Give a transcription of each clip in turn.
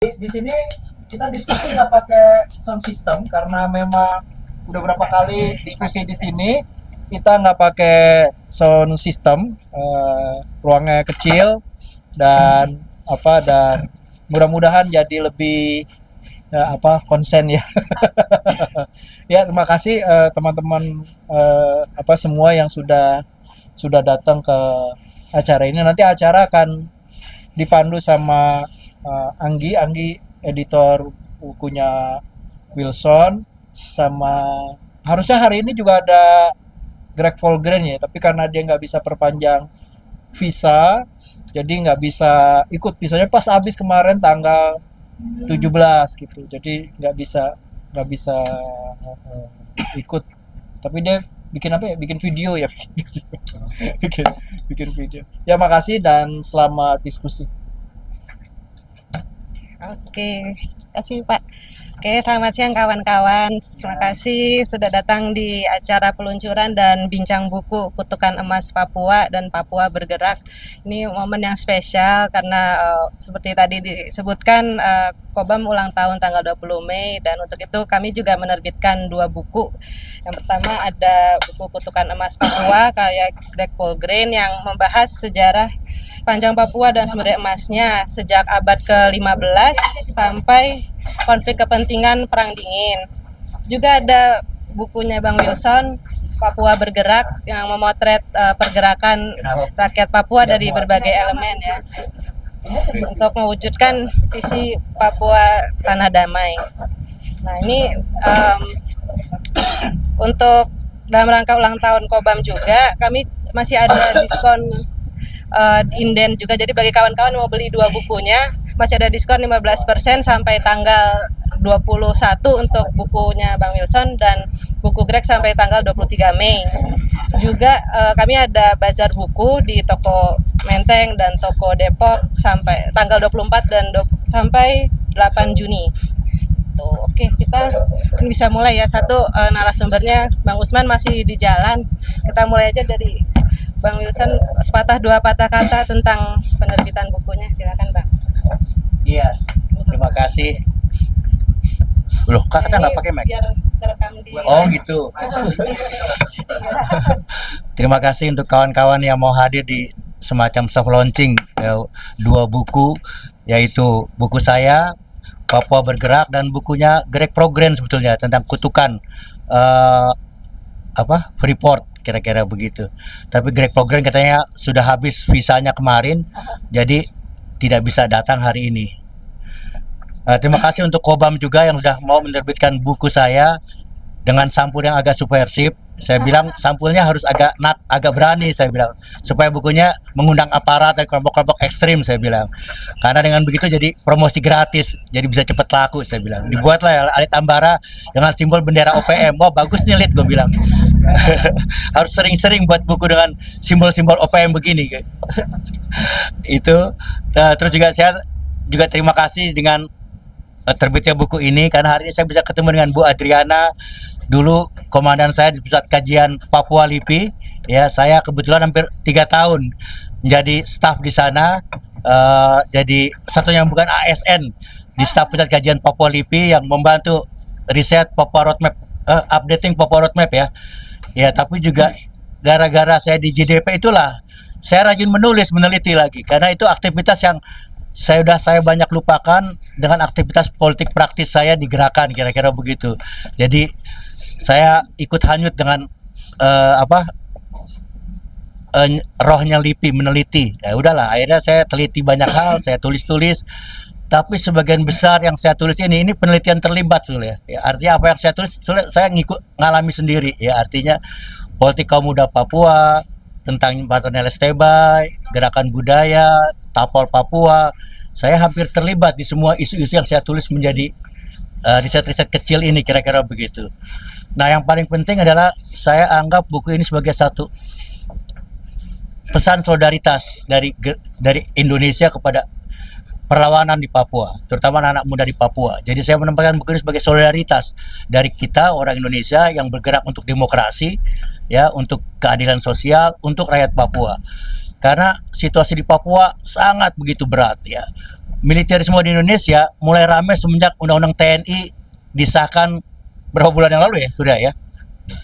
Di sini kita diskusi nggak pakai sound system karena memang udah berapa kali diskusi di sini kita nggak pakai sound system, ruangnya kecil dan dan mudah-mudahan jadi lebih konsen ya. Ya terima kasih teman-teman semua yang sudah datang ke acara ini. Nanti acara akan dipandu sama Anggi editor bukunya Wilson, sama harusnya hari ini juga ada Greg Volgren ya, tapi karena dia nggak bisa perpanjang visa, jadi nggak bisa ikut. Visanya pas habis kemarin tanggal 17 gitu, jadi nggak bisa ikut. Tapi dia bikin apa ya? Bikin video ya, bikin bikin video. Ya makasih dan selamat diskusi. Oke, kasih Pak. Oke, selamat siang kawan-kawan. Terima kasih sudah datang di acara peluncuran dan bincang buku Kutukan Emas Papua dan Papua Bergerak. Ini momen yang spesial karena seperti tadi disebutkan Kobam ulang tahun tanggal 20 Mei dan untuk itu kami juga menerbitkan 2 buku. Yang pertama ada buku Kutukan Emas Papua karya Greg Volgren yang membahas sejarah panjang Papua dan sumber emasnya sejak abad ke-15 sampai konflik kepentingan Perang Dingin. Juga ada bukunya Bang Wilson, Papua Bergerak, yang memotret pergerakan rakyat Papua dari berbagai elemen ya, untuk mewujudkan visi Papua Tanah Damai. Nah ini untuk dalam rangka ulang tahun Kobam juga, kami masih ada diskon inden juga. Jadi bagi kawan-kawan yang mau beli 2 bukunya masih ada diskon 15% sampai tanggal 21 untuk bukunya Bang Wilson dan buku Greg sampai tanggal 23 Mei. Juga kami ada bazar buku di toko Menteng dan toko Depok sampai tanggal 24 dan sampai 8 Juni. Tuh, oke, kita bisa mulai ya. Satu narasumbernya Bang Usman masih di jalan. Kita mulai aja dari Bang Wilson, sepatah 2 patah kata tentang penerbitan bukunya. Silakan Bang. Iya, terima kasih. Loh, Kak kan nggak pakai mic? Oh gitu. Terima kasih untuk kawan-kawan yang mau hadir di semacam soft launching 2 buku, yaitu buku saya Papua Bergerak dan bukunya Greg Volgren sebetulnya tentang kutukan Freeport, kira-kira begitu. Tapi Greg Volgren katanya sudah habis visanya kemarin, jadi tidak bisa datang hari ini. Terima kasih untuk Kobam juga yang sudah mau menerbitkan buku saya dengan sampul yang agak subversif. Saya bilang sampulnya harus agak berani, saya bilang, supaya bukunya mengundang aparat dan kelompok-kelompok ekstrim, saya bilang. Karena dengan begitu jadi promosi gratis, jadi bisa cepat laku, saya bilang. Dibuatlah alit ambara dengan simbol bendera OPM. Wah, bagus nih Lid, gue bilang. Harus sering-sering buat buku dengan simbol-simbol OPM begini. Itu. Terus juga saya juga terima kasih dengan terbitnya buku ini karena hari ini saya bisa ketemu dengan Bu Adriana, dulu komandan saya di pusat kajian Papua LIPI. Ya, saya kebetulan hampir 3 tahun menjadi staf di sana, jadi satunya yang bukan ASN di staf pusat kajian Papua LIPI yang membantu riset Papua Roadmap, updating Papua Roadmap ya. Ya, tapi juga gara-gara saya di JDP itulah saya rajin menulis, meneliti lagi karena itu aktivitas yang saya banyak lupakan dengan aktivitas politik praktis saya di gerakan, kira-kira begitu. Jadi saya ikut hanyut dengan rohnya LIPI, meneliti. Ya udahlah, akhirnya saya teliti banyak hal, saya tulis-tulis. Tapi sebagian besar yang saya tulis ini penelitian terlibat dulu ya. Artinya apa yang saya tulis saya ngalami sendiri ya. Artinya politik kaum muda Papua, tentang Paternel Estebai, gerakan budaya, Tapol Papua. Saya hampir terlibat di semua isu-isu yang saya tulis menjadi riset-riset kecil ini, kira-kira begitu. Nah, yang paling penting adalah saya anggap buku ini sebagai satu pesan solidaritas dari Indonesia kepada perlawanan di Papua, terutama anak-anak muda di Papua. Jadi saya menempatkan buku ini sebagai solidaritas dari kita orang Indonesia yang bergerak untuk demokrasi, ya, untuk keadilan sosial, untuk rakyat Papua. Karena situasi di Papua sangat begitu berat ya. militerisme di Indonesia mulai ramai semenjak Undang-Undang TNI disahkan berapa bulan yang lalu ya, sudah ya.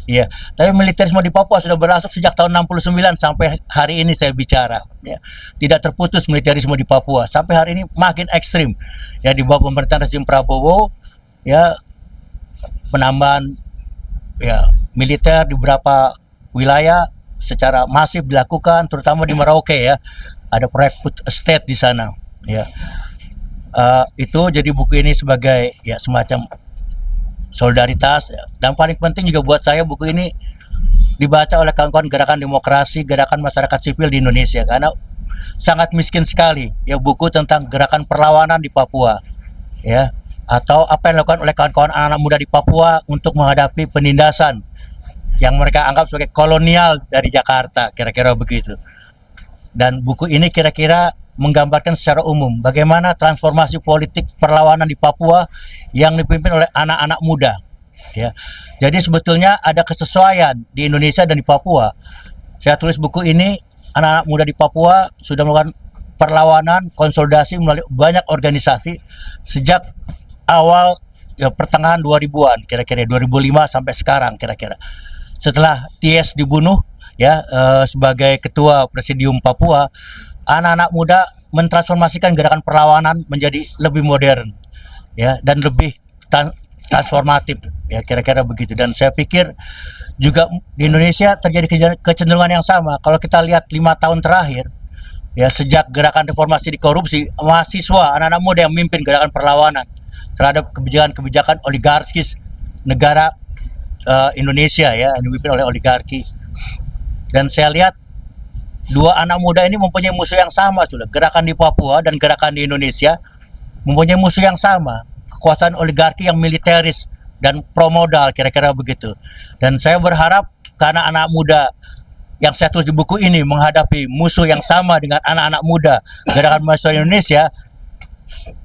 Iya, tapi militerisme di Papua sudah berlangsung sejak tahun 69 sampai hari ini saya bicara. Ya. Tidak terputus militerisme di Papua sampai hari ini makin ekstrim. Ya di bawah pemerintahan rezim Prabowo, ya penambahan ya militer di beberapa wilayah secara masif dilakukan, terutama di Merauke ya. Ada proyek food estate di sana. Ya, itu jadi buku ini sebagai ya semacam solidaritas, dan paling penting juga buat saya buku ini dibaca oleh kawan-kawan gerakan demokrasi, gerakan masyarakat sipil di Indonesia karena sangat miskin sekali ya buku tentang gerakan perlawanan di Papua ya, atau apa yang dilakukan oleh kawan-kawan anak-anak muda di Papua untuk menghadapi penindasan yang mereka anggap sebagai kolonial dari Jakarta, kira-kira begitu. Dan buku ini kira-kira menggambarkan secara umum bagaimana transformasi politik perlawanan di Papua yang dipimpin oleh anak-anak muda. Ya, jadi sebetulnya ada kesesuaian di Indonesia dan di Papua. Saya tulis buku ini, anak-anak muda di Papua sudah melakukan perlawanan, konsolidasi melalui banyak organisasi sejak awal ya, pertengahan 2000-an, kira-kira 2005 sampai sekarang kira-kira. Setelah Ties dibunuh ya sebagai ketua Presidium Papua, anak-anak muda mentransformasikan gerakan perlawanan menjadi lebih modern ya dan lebih transformatif ya, kira-kira begitu. Dan saya pikir juga di Indonesia terjadi kecenderungan yang sama. Kalau kita lihat 5 tahun terakhir ya, sejak gerakan reformasi di korupsi, mahasiswa, anak-anak muda yang memimpin gerakan perlawanan terhadap kebijakan-kebijakan oligarkis negara Indonesia ya, yang dipimpin oleh oligarki. Dan saya lihat dua anak muda ini mempunyai musuh yang sama sudah. Gerakan di Papua dan gerakan di Indonesia mempunyai musuh yang sama, kekuasaan oligarki yang militeris dan pro-modal, kira-kira begitu. Dan saya berharap karena anak muda yang saya tulis di buku ini menghadapi musuh yang sama dengan anak-anak muda gerakan mahasiswa Indonesia,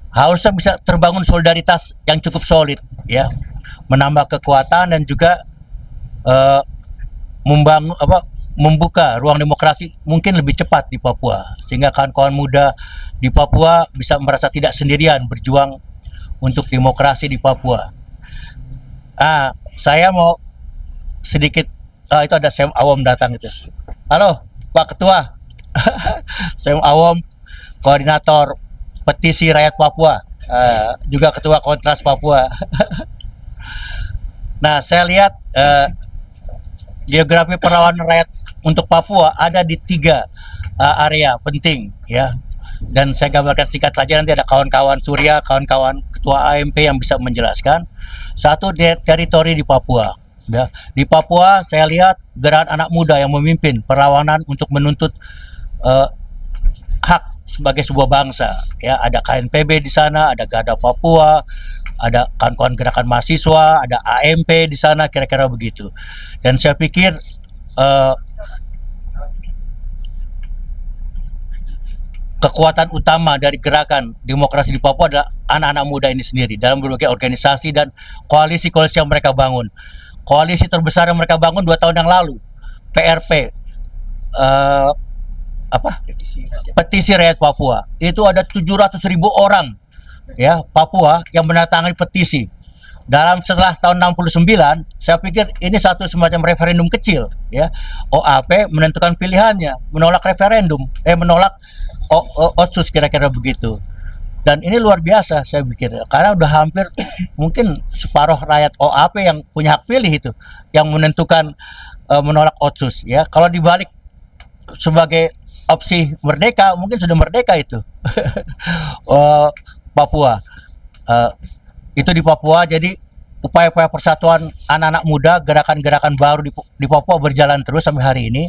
harusnya bisa terbangun solidaritas yang cukup solid ya, menambah kekuatan dan juga membuka ruang demokrasi mungkin lebih cepat di Papua, sehingga kawan-kawan muda di Papua bisa merasa tidak sendirian berjuang untuk demokrasi di Papua. Saya mau sedikit, itu ada Sam Awom datang itu. Halo Pak Ketua. Sam Awom, koordinator petisi rakyat Papua, juga ketua Kontras Papua. Nah, saya lihat geografi perlawanan rakyat untuk Papua ada di 3 area penting ya. Dan saya gambarkan singkat saja, nanti ada kawan-kawan Surya, kawan-kawan ketua AMP yang bisa menjelaskan. Satu, teritori di Papua ya. Di Papua saya lihat gerakan anak muda yang memimpin perlawanan untuk menuntut hak sebagai sebuah bangsa ya. Ada KNPB di sana, ada Garda Papua, ada kawan-kawan gerakan mahasiswa, ada AMP di sana, kira-kira begitu. Dan saya pikir kekuatan utama dari gerakan demokrasi di Papua adalah anak-anak muda ini sendiri dalam berbagai organisasi dan koalisi-koalisi yang mereka bangun. Koalisi terbesar yang mereka bangun 2 tahun yang lalu, PRP, petisi rakyat Papua. Itu ada 700.000 orang ya Papua yang menandatangani petisi. Setelah tahun 69, saya pikir ini satu semacam referendum kecil ya. OAP menentukan pilihannya, menolak referendum, menolak otsus, kira-kira begitu. Dan ini luar biasa saya pikir, karena udah hampir mungkin separuh rakyat OAP yang punya hak pilih itu yang menentukan menolak otsus ya. Kalau dibalik sebagai opsi merdeka, mungkin sudah merdeka itu. Papua itu di Papua. Jadi upaya-upaya persatuan anak-anak muda, gerakan-gerakan baru di Papua berjalan terus sampai hari ini.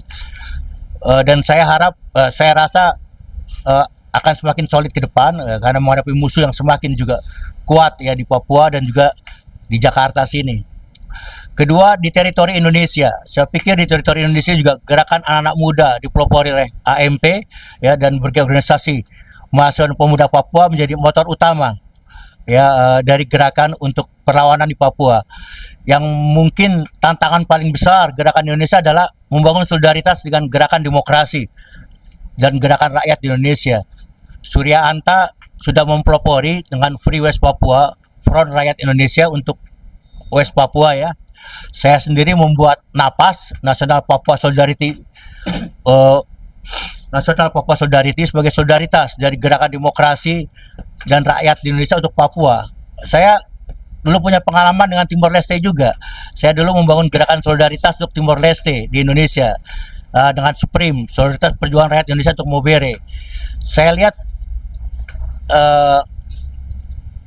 Dan saya harap, saya rasa akan semakin solid ke depan karena menghadapi musuh yang semakin juga kuat ya di Papua dan juga di Jakarta sini. Kedua, di teritori Indonesia. Saya pikir di teritori Indonesia juga gerakan anak-anak muda dipelopori oleh AMP ya, dan berbagai organisasi mahasiswa dan pemuda Papua menjadi motor utama ya dari gerakan untuk perlawanan di Papua. Yang mungkin tantangan paling besar gerakan Indonesia adalah membangun solidaritas dengan gerakan demokrasi dan gerakan rakyat di Indonesia. Surya Anta sudah mempelopori dengan Free West Papua, Front Rakyat Indonesia untuk West Papua ya. Saya sendiri membuat NAPAS, National Papua Solidarity, National Papua Solidarity sebagai solidaritas dari gerakan demokrasi dan rakyat di Indonesia untuk Papua. Saya dulu punya pengalaman dengan Timor Leste juga. Saya dulu membangun gerakan solidaritas untuk Timor Leste di Indonesia dengan Supreme, Solidaritas Perjuangan Rakyat Indonesia untuk Mobere. Saya lihat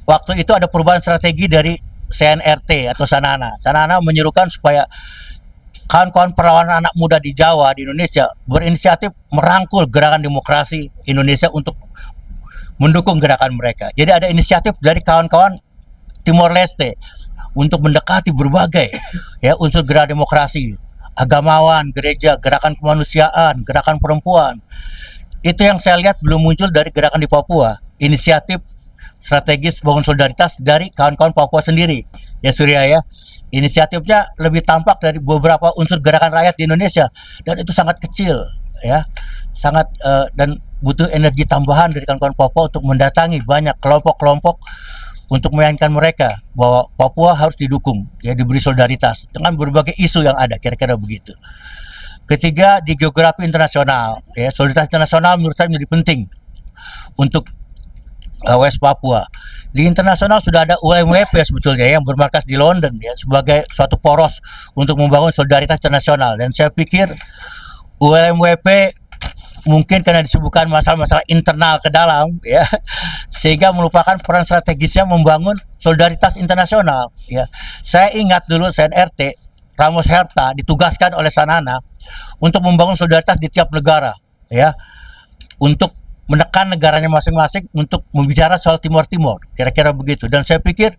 waktu itu ada perubahan strategi dari CNRT atau Sanana. Sanana menyerukan supaya kawan-kawan perlawanan anak muda di Jawa, di Indonesia berinisiatif merangkul gerakan demokrasi Indonesia untuk mendukung gerakan mereka. Jadi ada inisiatif dari kawan-kawan Timor Leste untuk mendekati berbagai ya unsur gerakan demokrasi, agamawan, gereja, gerakan kemanusiaan, gerakan perempuan. Itu yang saya lihat belum muncul dari gerakan di Papua. Inisiatif strategis bangun solidaritas dari kawan-kawan Papua sendiri ya Surya ya. Inisiatifnya lebih tampak dari beberapa unsur gerakan rakyat di Indonesia dan itu sangat kecil ya, sangat dan butuh energi tambahan dari kawan-kawan Papua untuk mendatangi banyak kelompok-kelompok untuk meyakinkan mereka bahwa Papua harus didukung ya, diberi solidaritas dengan berbagai isu yang ada, kira-kira begitu. Ketiga, di geografi internasional ya, solidaritas internasional menurut saya menjadi penting untuk West Papua. Di internasional sudah ada UMWP sebetulnya yang bermarkas di London ya sebagai suatu poros untuk membangun solidaritas internasional, dan saya pikir UMWP mungkin karena disebutkan masalah-masalah internal ke dalam ya sehingga melupakan peran strategisnya membangun solidaritas internasional ya. Saya ingat dulu CNRT Ramos Herta ditugaskan oleh Sanana untuk membangun solidaritas di tiap negara ya, untuk menekan negaranya masing-masing untuk membicara soal Timor, kira-kira begitu. Dan saya pikir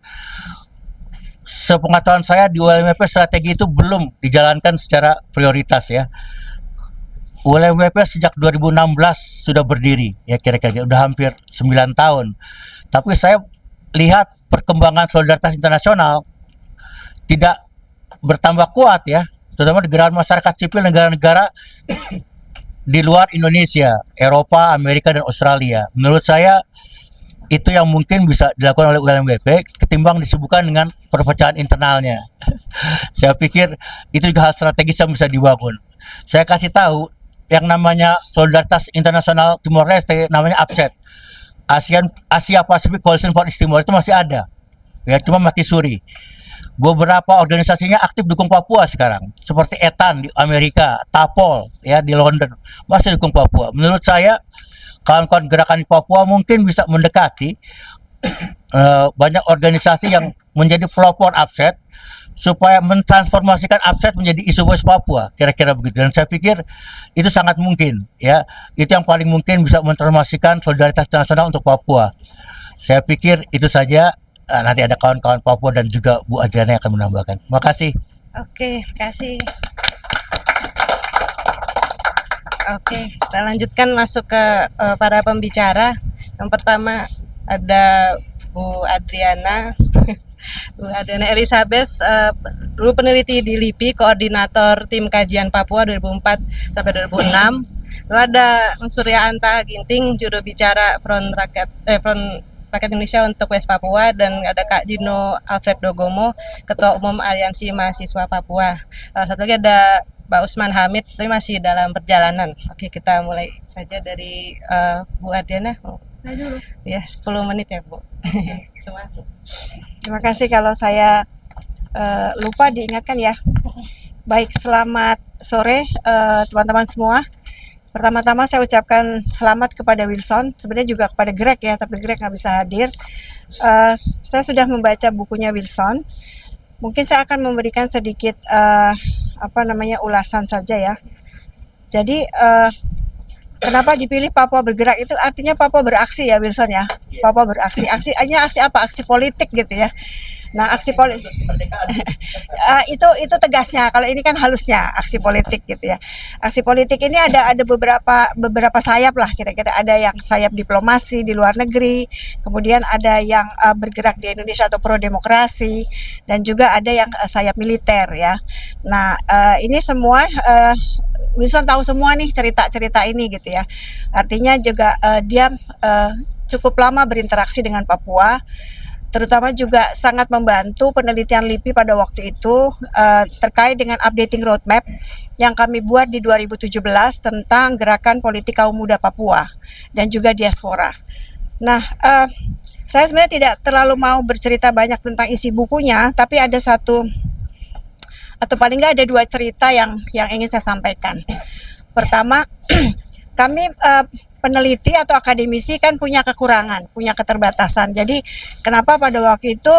sepengetahuan saya di ULMWP strategi itu belum dijalankan secara prioritas ya. ULMWP sejak 2016 sudah berdiri ya, kira-kira udah hampir 9 tahun. Tapi saya lihat perkembangan solidaritas internasional tidak bertambah kuat ya, terutama di gerakan masyarakat sipil negara-negara di luar Indonesia, Eropa, Amerika, dan Australia. Menurut saya itu yang mungkin bisa dilakukan oleh ULMWP ketimbang disibukkan dengan perpecahan internalnya. Saya pikir itu juga hal strategis yang bisa dibangun. Saya kasih tahu yang namanya solidaritas internasional Timor Leste, namanya APSET, Asia Pacific Coalition for East Timor, itu masih ada ya, cuma mati suri. Beberapa organisasinya aktif dukung Papua sekarang, seperti ETAN di Amerika, TAPOL ya di London, masih dukung Papua. Menurut saya kawan-kawan gerakan di Papua mungkin bisa mendekati banyak organisasi yang menjadi pelopor APSET supaya mentransformasikan APSET menjadi isu West Papua, kira-kira begitu. Dan saya pikir itu sangat mungkin ya, itu yang paling mungkin bisa mentransformasikan solidaritas internasional untuk Papua. Saya pikir itu saja. Nanti ada kawan-kawan Papua dan juga Bu Adriana yang akan menambahkan. Terima kasih. Oke, kasih. Oke, kita lanjutkan masuk ke para pembicara. Yang pertama ada Bu Adriana, Bu Adriana Elizabeth, dulu peneliti di LIPI, koordinator tim kajian Papua 2004 sampai 2006. Lalu ada Surya Anta Ginting, juru bicara Front Rakyat Indonesia untuk West Papua, dan ada Kak Gino Alfred Dogomo, Ketua Umum Aliansi Mahasiswa Papua. Satu lagi ada Pak Usman Hamid, tapi masih dalam perjalanan. Oke, kita mulai saja dari Bu Adriana. Ya, 10 menit ya Bu. Terima kasih, kalau saya lupa diingatkan ya. Baik, selamat sore teman-teman semua. Pertama-tama saya ucapkan selamat kepada Wilson, sebenarnya juga kepada Greg ya, tapi Greg nggak bisa hadir. Saya sudah membaca bukunya Wilson. Mungkin saya akan memberikan sedikit ulasan saja ya. Jadi kenapa dipilih Papua Bergerak, itu artinya Papua beraksi ya Wilson ya. Papua beraksi. Aksinya aksi apa? Aksi politik gitu ya. Nah, aksi politik itu tegasnya. Kalau ini kan halusnya aksi politik gitu ya. Aksi politik ini ada beberapa sayap lah, kira-kira ada yang sayap diplomasi di luar negeri, kemudian ada yang bergerak di Indonesia atau pro demokrasi, dan juga ada yang sayap militer ya. Nah, ini semua Wilson tahu semua nih cerita-cerita ini gitu ya. Artinya juga dia cukup lama berinteraksi dengan Papua, terutama juga sangat membantu penelitian LIPI pada waktu itu terkait dengan updating roadmap yang kami buat di 2017 tentang gerakan politik kaum muda Papua dan juga diaspora. Nah, saya sebenarnya tidak terlalu mau bercerita banyak tentang isi bukunya, tapi ada satu atau paling nggak ada dua cerita yang ingin saya sampaikan. Pertama, kami peneliti atau akademisi kan punya kekurangan, punya keterbatasan. Jadi kenapa pada waktu itu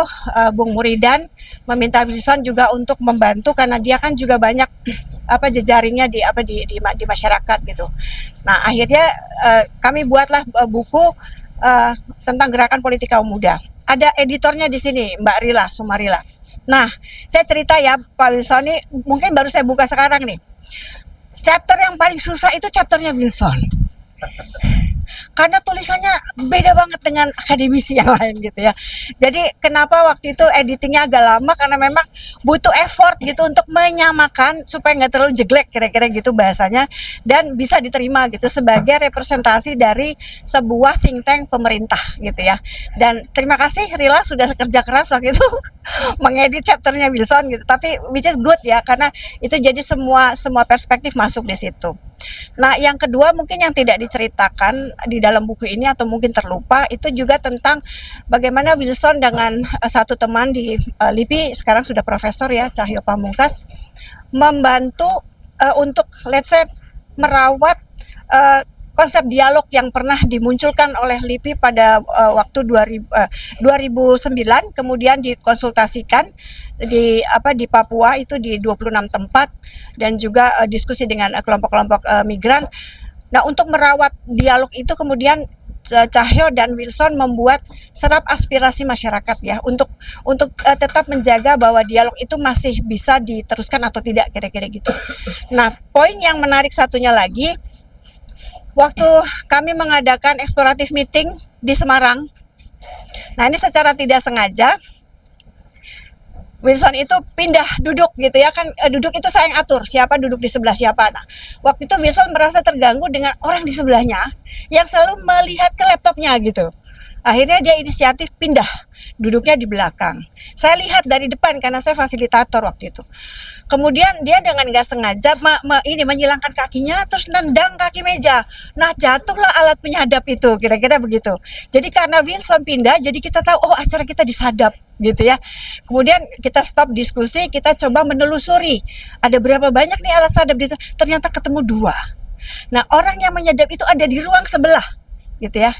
Bung Muridan meminta Wilson juga untuk membantu karena dia kan juga banyak jejaringnya di masyarakat gitu. Nah, akhirnya kami buatlah buku tentang gerakan politik kaum muda. Ada editornya di sini, Mbak Rila Sumarila. Nah, saya cerita ya, Pak Wilson ini mungkin baru saya buka sekarang nih. Chapter yang paling susah itu chapternya Wilson. Karena tulisannya beda banget dengan akademisi yang lain gitu ya. Jadi kenapa waktu itu editingnya agak lama karena memang butuh effort gitu untuk menyamakan supaya nggak terlalu jelek kira-kira gitu bahasanya dan bisa diterima gitu sebagai representasi dari sebuah think tank pemerintah gitu ya. Dan terima kasih Rila sudah kerja keras waktu itu mengedit chapternya Wilson gitu. Tapi which is good ya karena itu jadi semua perspektif masuk di situ. Nah, yang kedua mungkin yang tidak diceritakan di dalam buku ini atau mungkin terlupa itu juga tentang bagaimana Wilson dengan satu teman di LIPI sekarang sudah profesor ya, Cahyo Pamungkas, membantu untuk let's say merawat konsep dialog yang pernah dimunculkan oleh LIPI pada waktu 2009 kemudian dikonsultasikan di Papua itu di 26 tempat dan juga diskusi dengan kelompok-kelompok migran. Nah, untuk merawat dialog itu kemudian Cahyo dan Wilson membuat serap aspirasi masyarakat ya untuk tetap menjaga bahwa dialog itu masih bisa diteruskan atau tidak kira-kira gitu. Nah, poin yang menarik satunya lagi, waktu kami mengadakan explorative meeting di Semarang, nah ini secara tidak sengaja Wilson itu pindah duduk gitu ya kan, duduk itu saya yang atur siapa duduk di sebelah siapa. Nah, waktu itu Wilson merasa terganggu dengan orang di sebelahnya yang selalu melihat ke laptopnya gitu. Akhirnya dia inisiatif pindah duduknya di belakang. Saya lihat dari depan karena saya fasilitator waktu itu. Kemudian dia dengan nggak sengaja menyilangkan kakinya terus nendang kaki meja. Nah, jatuhlah alat penyadap itu, kira-kira begitu. Jadi karena Wilson pindah, jadi kita tahu oh acara kita disadap gitu ya. Kemudian kita stop diskusi, kita coba menelusuri ada berapa banyak nih alat sadap itu. Ternyata ketemu 2. Nah, orang yang menyadap itu ada di ruang sebelah gitu ya.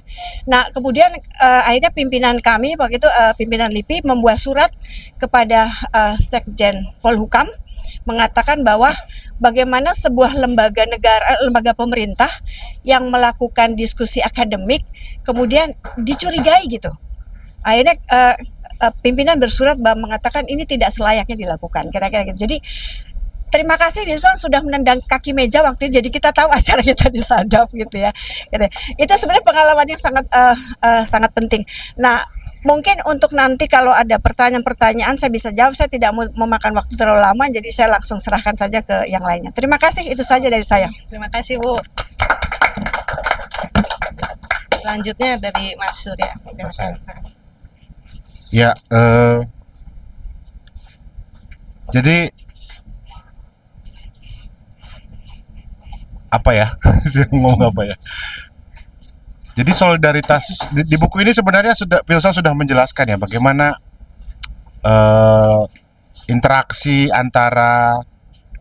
Nah, kemudian akhirnya pimpinan kami waktu itu pimpinan LIPI membuat surat kepada Sekjen Polhukam mengatakan bahwa bagaimana sebuah lembaga negara, lembaga pemerintah yang melakukan diskusi akademik kemudian dicurigai gitu. Akhirnya pimpinan bersurat mengatakan ini tidak selayaknya dilakukan kira-kira gitu. Jadi terima kasih Wilson sudah menendang kaki meja waktu itu, jadi kita tahu acara kita disadap gitu ya. Itu sebenarnya pengalaman yang sangat penting. Nah, mungkin untuk nanti kalau ada pertanyaan-pertanyaan saya bisa jawab, saya tidak mau memakan waktu terlalu lama, jadi saya langsung serahkan saja ke yang lainnya. Terima kasih, itu saja dari saya. Terima kasih Bu. Selanjutnya dari Mas Surya. Ya, jadi apa ya? Saya ngomong apa ya? Jadi solidaritas di buku ini sebenarnya Wilson sudah menjelaskan ya bagaimana interaksi antara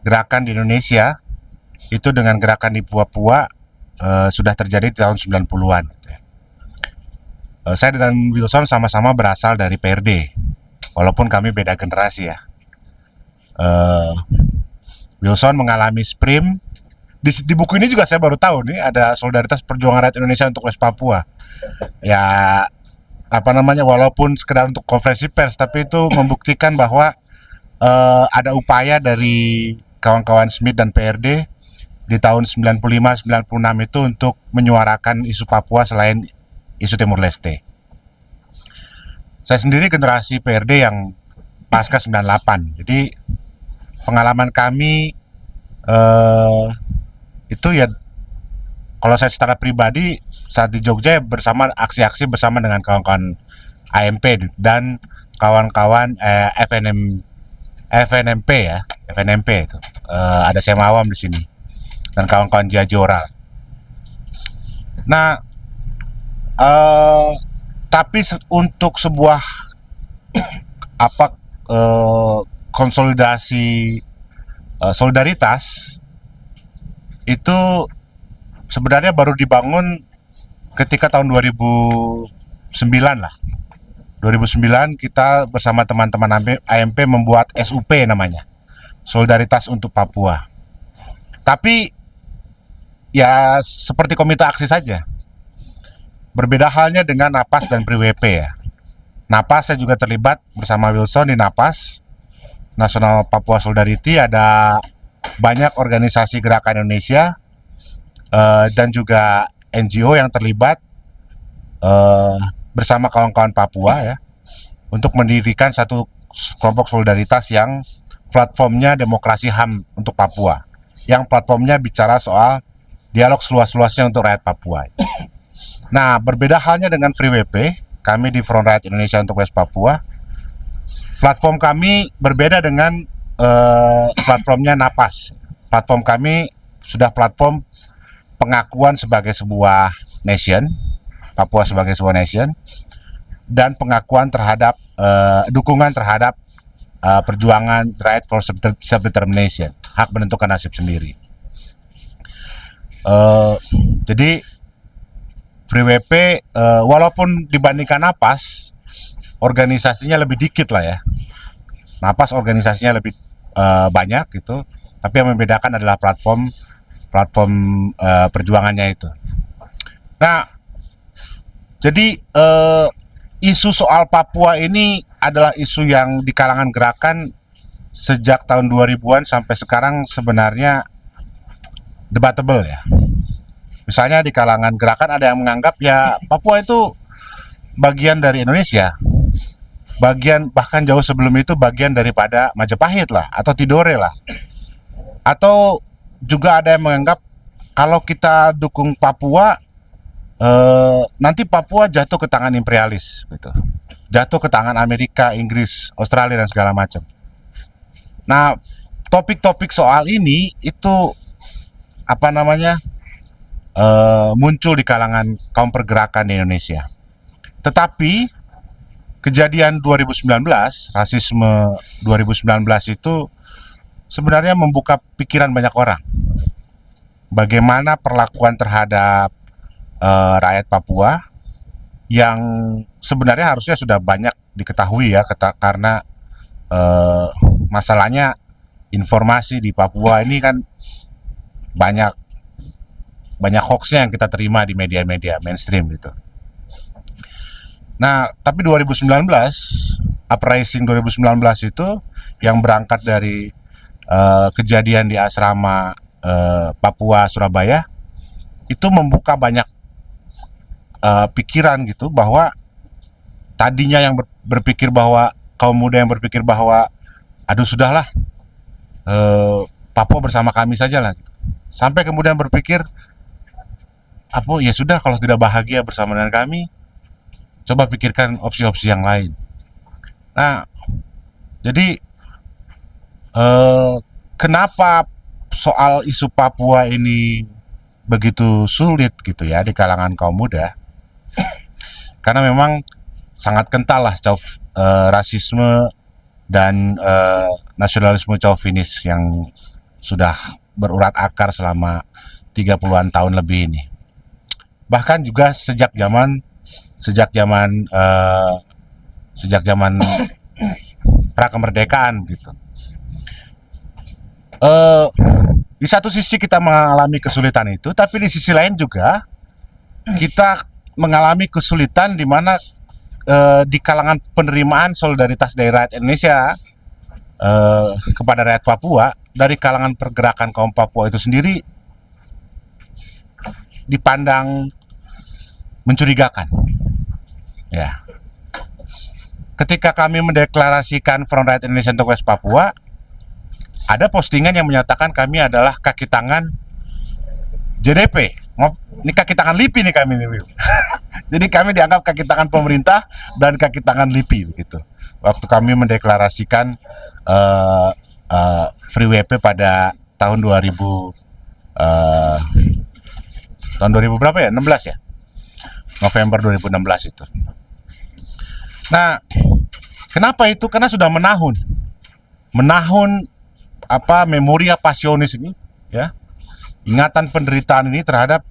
gerakan di Indonesia itu dengan gerakan di Papua sudah terjadi di tahun 90-an. Saya dan Wilson sama-sama berasal dari PRD, walaupun kami beda generasi ya. Wilson mengalami SPRIM. Di buku ini juga saya baru tahu nih ada solidaritas perjuangan rakyat Indonesia untuk West Papua. Ya walaupun sekedar untuk konferensi pers, tapi itu membuktikan bahwa ada upaya dari kawan-kawan Smith dan PRD di tahun 95-96 itu untuk menyuarakan isu Papua selain isu Timur Leste. Saya sendiri generasi PRD yang pasca 98. Jadi pengalaman kami itu ya kalau saya secara pribadi saat di Jogja bersama aksi-aksi bersama dengan kawan-kawan AMP dan kawan-kawan FNMP ya, FNMP itu. Ada Syam Awam di sini dan kawan-kawan Jajora. Nah, tapi untuk sebuah konsolidasi solidaritas itu sebenarnya baru dibangun ketika tahun 2009 lah. 2009 kita bersama teman-teman AMP membuat SUP namanya, Solidaritas untuk Papua. Tapi ya seperti komite aksi saja. Berbeda halnya dengan NAPAS dan PRIWP ya. NAPAS saya juga terlibat bersama Wilson di NAPAS, National Papua Solidarity, ada banyak organisasi gerakan Indonesia dan juga NGO yang terlibat bersama kawan-kawan Papua ya untuk mendirikan satu kelompok solidaritas yang platformnya demokrasi HAM untuk Papua, yang platformnya bicara soal dialog seluas-luasnya untuk rakyat Papua. Nah, berbeda halnya dengan FreeWP, kami di Front Rakyat Indonesia untuk West Papua, platform kami berbeda dengan platformnya NAPAS. Platform kami sudah platform pengakuan sebagai sebuah nation, Papua sebagai sebuah nation, dan pengakuan terhadap dukungan terhadap perjuangan right for self-determination, hak menentukan nasib sendiri. Jadi FreeWP walaupun dibandingkan NAPAS organisasinya lebih dikit lah ya. NAPAS organisasinya lebih banyak gitu, tapi yang membedakan adalah platform perjuangannya itu. Nah, jadi isu soal Papua ini adalah isu yang di kalangan gerakan sejak tahun 2000-an sampai sekarang sebenarnya debatable ya. Misalnya di kalangan gerakan ada yang menganggap ya Papua itu bagian dari Indonesia, bagian bahkan jauh sebelum itu bagian daripada Majapahit lah atau Tidore lah. Atau juga ada yang menganggap kalau kita dukung Papua nanti Papua jatuh ke tangan imperialis gitu. Jatuh ke tangan Amerika, Inggris, Australia dan segala macam. Nah, topik-topik soal ini itu muncul di kalangan kaum pergerakan di Indonesia. Tetapi kejadian 2019, rasisme 2019 itu sebenarnya membuka pikiran banyak orang. Bagaimana perlakuan terhadap rakyat Papua yang sebenarnya harusnya sudah banyak diketahui ya, karena masalahnya informasi di Papua ini kan banyak hoaxnya yang kita terima di media-media mainstream gitu. Nah, tapi 2019, uprising 2019 itu yang berangkat dari kejadian di asrama Papua Surabaya itu membuka banyak pikiran gitu, bahwa tadinya yang berpikir bahwa kaum muda yang berpikir bahwa aduh sudahlah Papua bersama kami saja lah gitu. Sampai kemudian berpikir ya sudah, kalau tidak bahagia bersama dengan kami, coba pikirkan opsi-opsi yang lain. Nah, jadi kenapa soal isu Papua ini begitu sulit gitu ya di kalangan kaum muda? Karena memang sangat kental lah rasisme dan nasionalisme chauvinis yang sudah berurat akar selama 30-an tahun lebih ini. Bahkan juga sejak zaman prakemerdekaan gitu. Di satu sisi kita mengalami kesulitan itu, tapi di sisi lain juga kita mengalami kesulitan di mana di kalangan penerimaan solidaritas dari rakyat Indonesia kepada rakyat Papua dari kalangan pergerakan kaum Papua itu sendiri dipandang mencurigakan. Ya. Ketika kami mendeklarasikan Front Rakyat Indonesia untuk West Papua, ada postingan yang menyatakan kami adalah kaki tangan JDP Ini kaki tangan LIPI nih kami nih. Jadi kami dianggap kaki tangan pemerintah dan kaki tangan LIPI begitu. Waktu kami mendeklarasikan Free WP pada tahun 2000 berapa ya? 16 ya? November 2016 itu. Nah, kenapa itu? Karena sudah menahun memoria pasionis ini, ya, ingatan penderitaan ini terhadap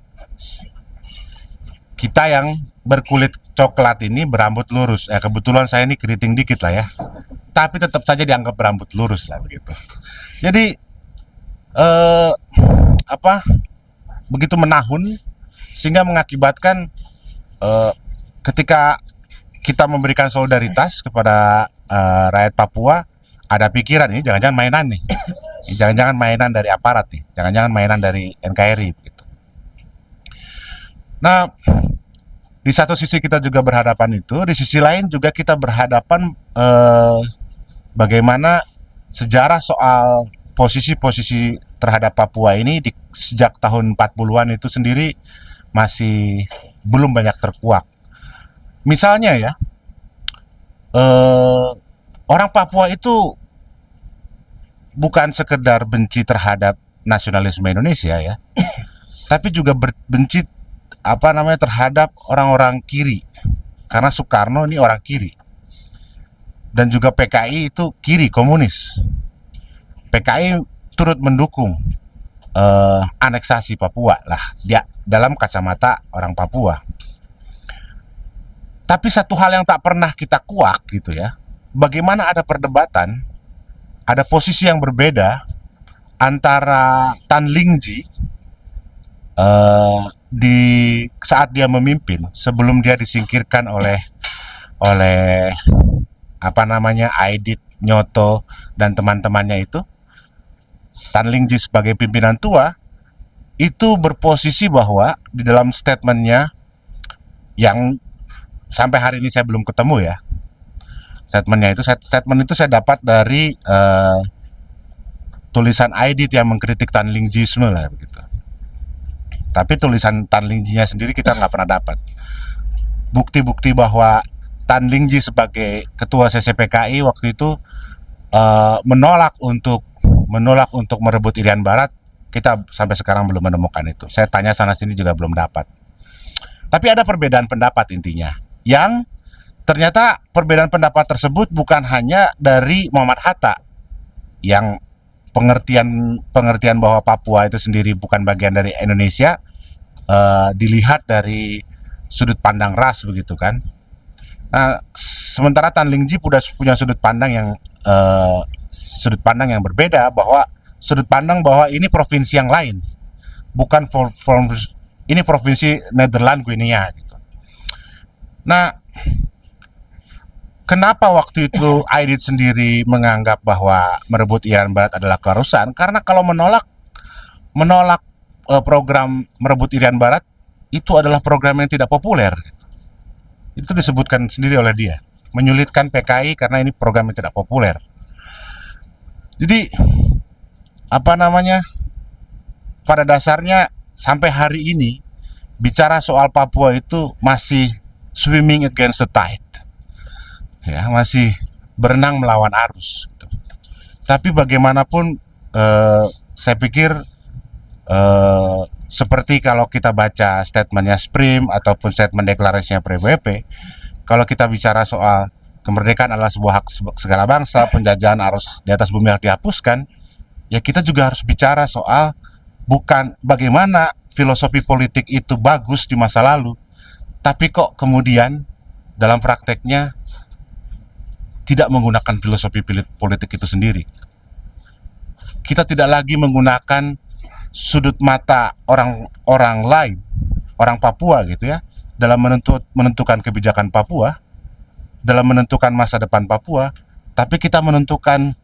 kita yang berkulit coklat ini berambut lurus. Ya kebetulan saya ini keriting dikit lah ya, tapi tetap saja dianggap berambut lurus lah begitu. Jadi begitu menahun sehingga mengakibatkan ketika kita memberikan solidaritas kepada rakyat Papua, ada pikiran ini jangan-jangan mainan nih, jangan-jangan mainan dari aparat nih, jangan-jangan mainan dari NKRI begitu. Nah, di satu sisi kita juga berhadapan itu, di sisi lain juga kita berhadapan bagaimana sejarah soal posisi-posisi terhadap Papua ini sejak tahun 40-an itu sendiri masih belum banyak terkuak. Misalnya ya, orang Papua itu bukan sekedar benci terhadap nasionalisme Indonesia ya, tapi juga benci terhadap orang-orang kiri, karena Soekarno ini orang kiri, dan juga PKI itu kiri komunis. PKI turut mendukung aneksasi Papua lah dia dalam kacamata orang Papua. Tapi satu hal yang tak pernah kita kuak gitu ya, bagaimana ada perdebatan, ada posisi yang berbeda antara Tan Lingji di saat dia memimpin sebelum dia disingkirkan oleh Aidit, Nyoto dan teman-temannya itu. Tan Lingji sebagai pimpinan tua itu berposisi bahwa di dalam statementnya yang sampai hari ini saya belum ketemu ya, statement itu saya dapat dari tulisan Aidit yang mengkritik Tan Lingjisme lah begitu. Tapi tulisan Tan Lingjinya sendiri kita nggak pernah dapat bukti-bukti bahwa Tan Lingji sebagai ketua CCPKI waktu itu menolak untuk merebut Irian Barat. Kita sampai sekarang belum menemukan itu. Saya tanya sana sini juga belum dapat. Tapi ada perbedaan pendapat intinya, yang ternyata perbedaan pendapat tersebut bukan hanya dari Muhammad Hatta yang pengertian bahwa Papua itu sendiri bukan bagian dari Indonesia dilihat dari sudut pandang ras begitu kan. Nah, sementara Tan Lingji punya sudut pandang yang berbeda, bahwa sudut pandang bahwa ini provinsi yang lain, bukan ini provinsi Nederland Guinea gitu. Nah, kenapa waktu itu Aidit sendiri menganggap bahwa merebut Irian Barat adalah keharusan? Karena kalau menolak program merebut Irian Barat itu adalah program yang tidak populer. Itu disebutkan sendiri oleh dia, menyulitkan PKI karena ini program yang tidak populer. Jadi pada dasarnya sampai hari ini bicara soal Papua itu masih swimming against the tide. Ya, masih berenang melawan arus gitu. Tapi bagaimanapun saya pikir seperti kalau kita baca statementnya SPRIM ataupun statement deklarasinya PBB, kalau kita bicara soal kemerdekaan adalah sebuah hak segala bangsa, penjajahan arus di atas bumi harus dihapuskan, ya kita juga harus bicara soal bukan bagaimana filosofi politik itu bagus di masa lalu, tapi kok kemudian dalam prakteknya tidak menggunakan filosofi politik itu sendiri. Kita tidak lagi menggunakan sudut mata orang lain, orang Papua gitu ya, dalam menentukan kebijakan Papua, dalam menentukan masa depan Papua, tapi kita menentukan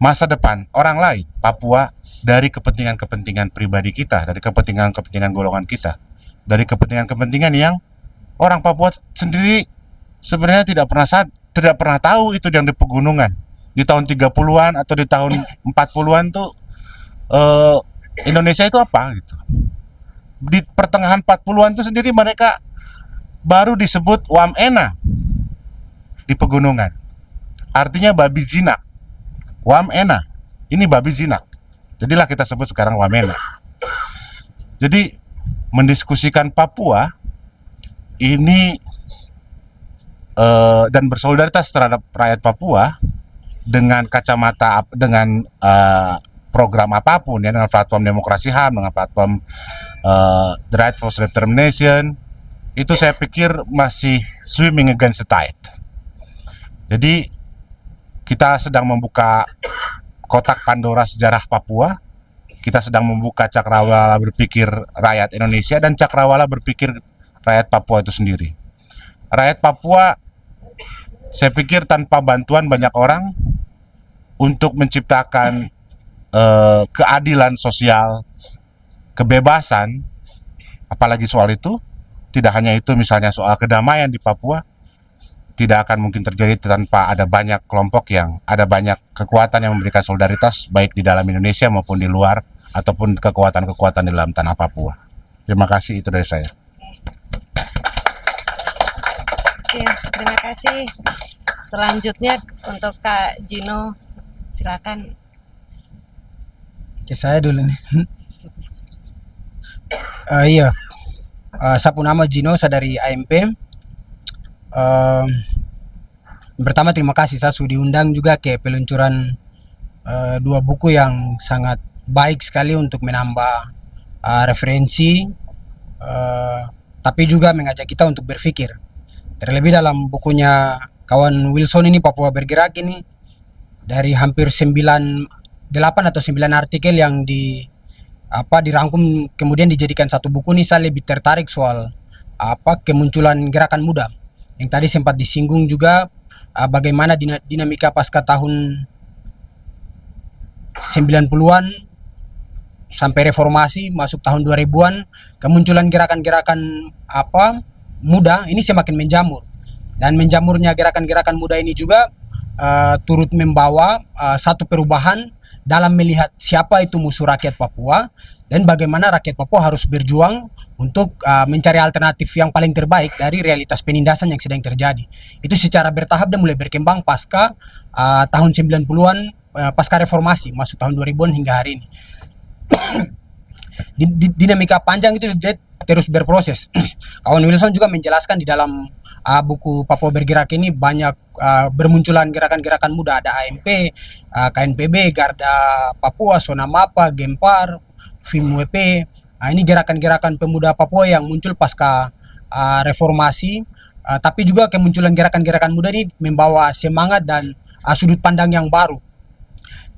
masa depan orang lain Papua dari kepentingan-kepentingan pribadi kita, dari kepentingan-kepentingan golongan kita, dari kepentingan-kepentingan yang orang Papua sendiri sebenarnya tidak pernah tahu itu yang di pegunungan. Di tahun 30-an atau di tahun 40-an tuh Indonesia itu apa gitu. di pertengahan 40-an itu sendiri mereka baru disebut Wamena di pegunungan. Artinya babi jinak. Wamena, ini babi jinak. Jadilah kita sebut sekarang Wamena. Jadi mendiskusikan Papua ini dan bersolidaritas terhadap rakyat Papua dengan kacamata dengan program apapun ya, dengan platform demokrasi HAM, dengan platform the right for self-determination, itu saya pikir masih swimming against the tide. Jadi kita sedang membuka kotak Pandora sejarah Papua, kita sedang membuka cakrawala berpikir rakyat Indonesia dan cakrawala berpikir rakyat Papua itu sendiri. Rakyat Papua, saya pikir tanpa bantuan banyak orang untuk menciptakan keadilan sosial, kebebasan, apalagi soal itu, tidak hanya itu, misalnya soal kedamaian di Papua, tidak akan mungkin terjadi tanpa ada banyak kelompok ada banyak kekuatan yang memberikan solidaritas, baik di dalam Indonesia maupun di luar, ataupun kekuatan-kekuatan di dalam tanah Papua. Terima kasih, itu dari saya. Oke, terima kasih. Selanjutnya untuk Kak Gino, silakan. Oke, saya dulu nih. Iya, saya punya nama Gino, saya dari AMP. Pertama terima kasih, saya sudah diundang juga ke peluncuran dua buku yang sangat baik sekali untuk menambah referensi, tapi juga mengajak kita untuk berpikir. Terlebih dalam bukunya kawan Wilson ini, Papua Bergerak ini, dari hampir 8 atau 9 artikel yang dirangkum kemudian dijadikan satu buku nih, saya lebih tertarik soal kemunculan gerakan muda yang tadi sempat disinggung juga, bagaimana dinamika pasca tahun 90-an sampai reformasi masuk tahun 2000-an, kemunculan gerakan-gerakan muda ini semakin menjamur, dan menjamurnya gerakan-gerakan muda ini juga turut membawa satu perubahan dalam melihat siapa itu musuh rakyat Papua dan bagaimana rakyat Papua harus berjuang untuk mencari alternatif yang paling terbaik dari realitas penindasan yang sedang terjadi. Itu secara bertahap dan mulai berkembang pasca tahun 90-an, pasca reformasi masuk tahun 2000-an hingga hari ini. Dinamika panjang itu terus berproses. Kawan Wilson juga menjelaskan di dalam buku Papua Bergerak ini banyak bermunculan gerakan-gerakan muda, ada AMP, KNPB, Garda Papua, Sonamapa, Gempar, FIMWP. Ini gerakan-gerakan pemuda Papua yang muncul pasca reformasi, tapi juga kemunculan gerakan-gerakan muda ini membawa semangat dan sudut pandang yang baru.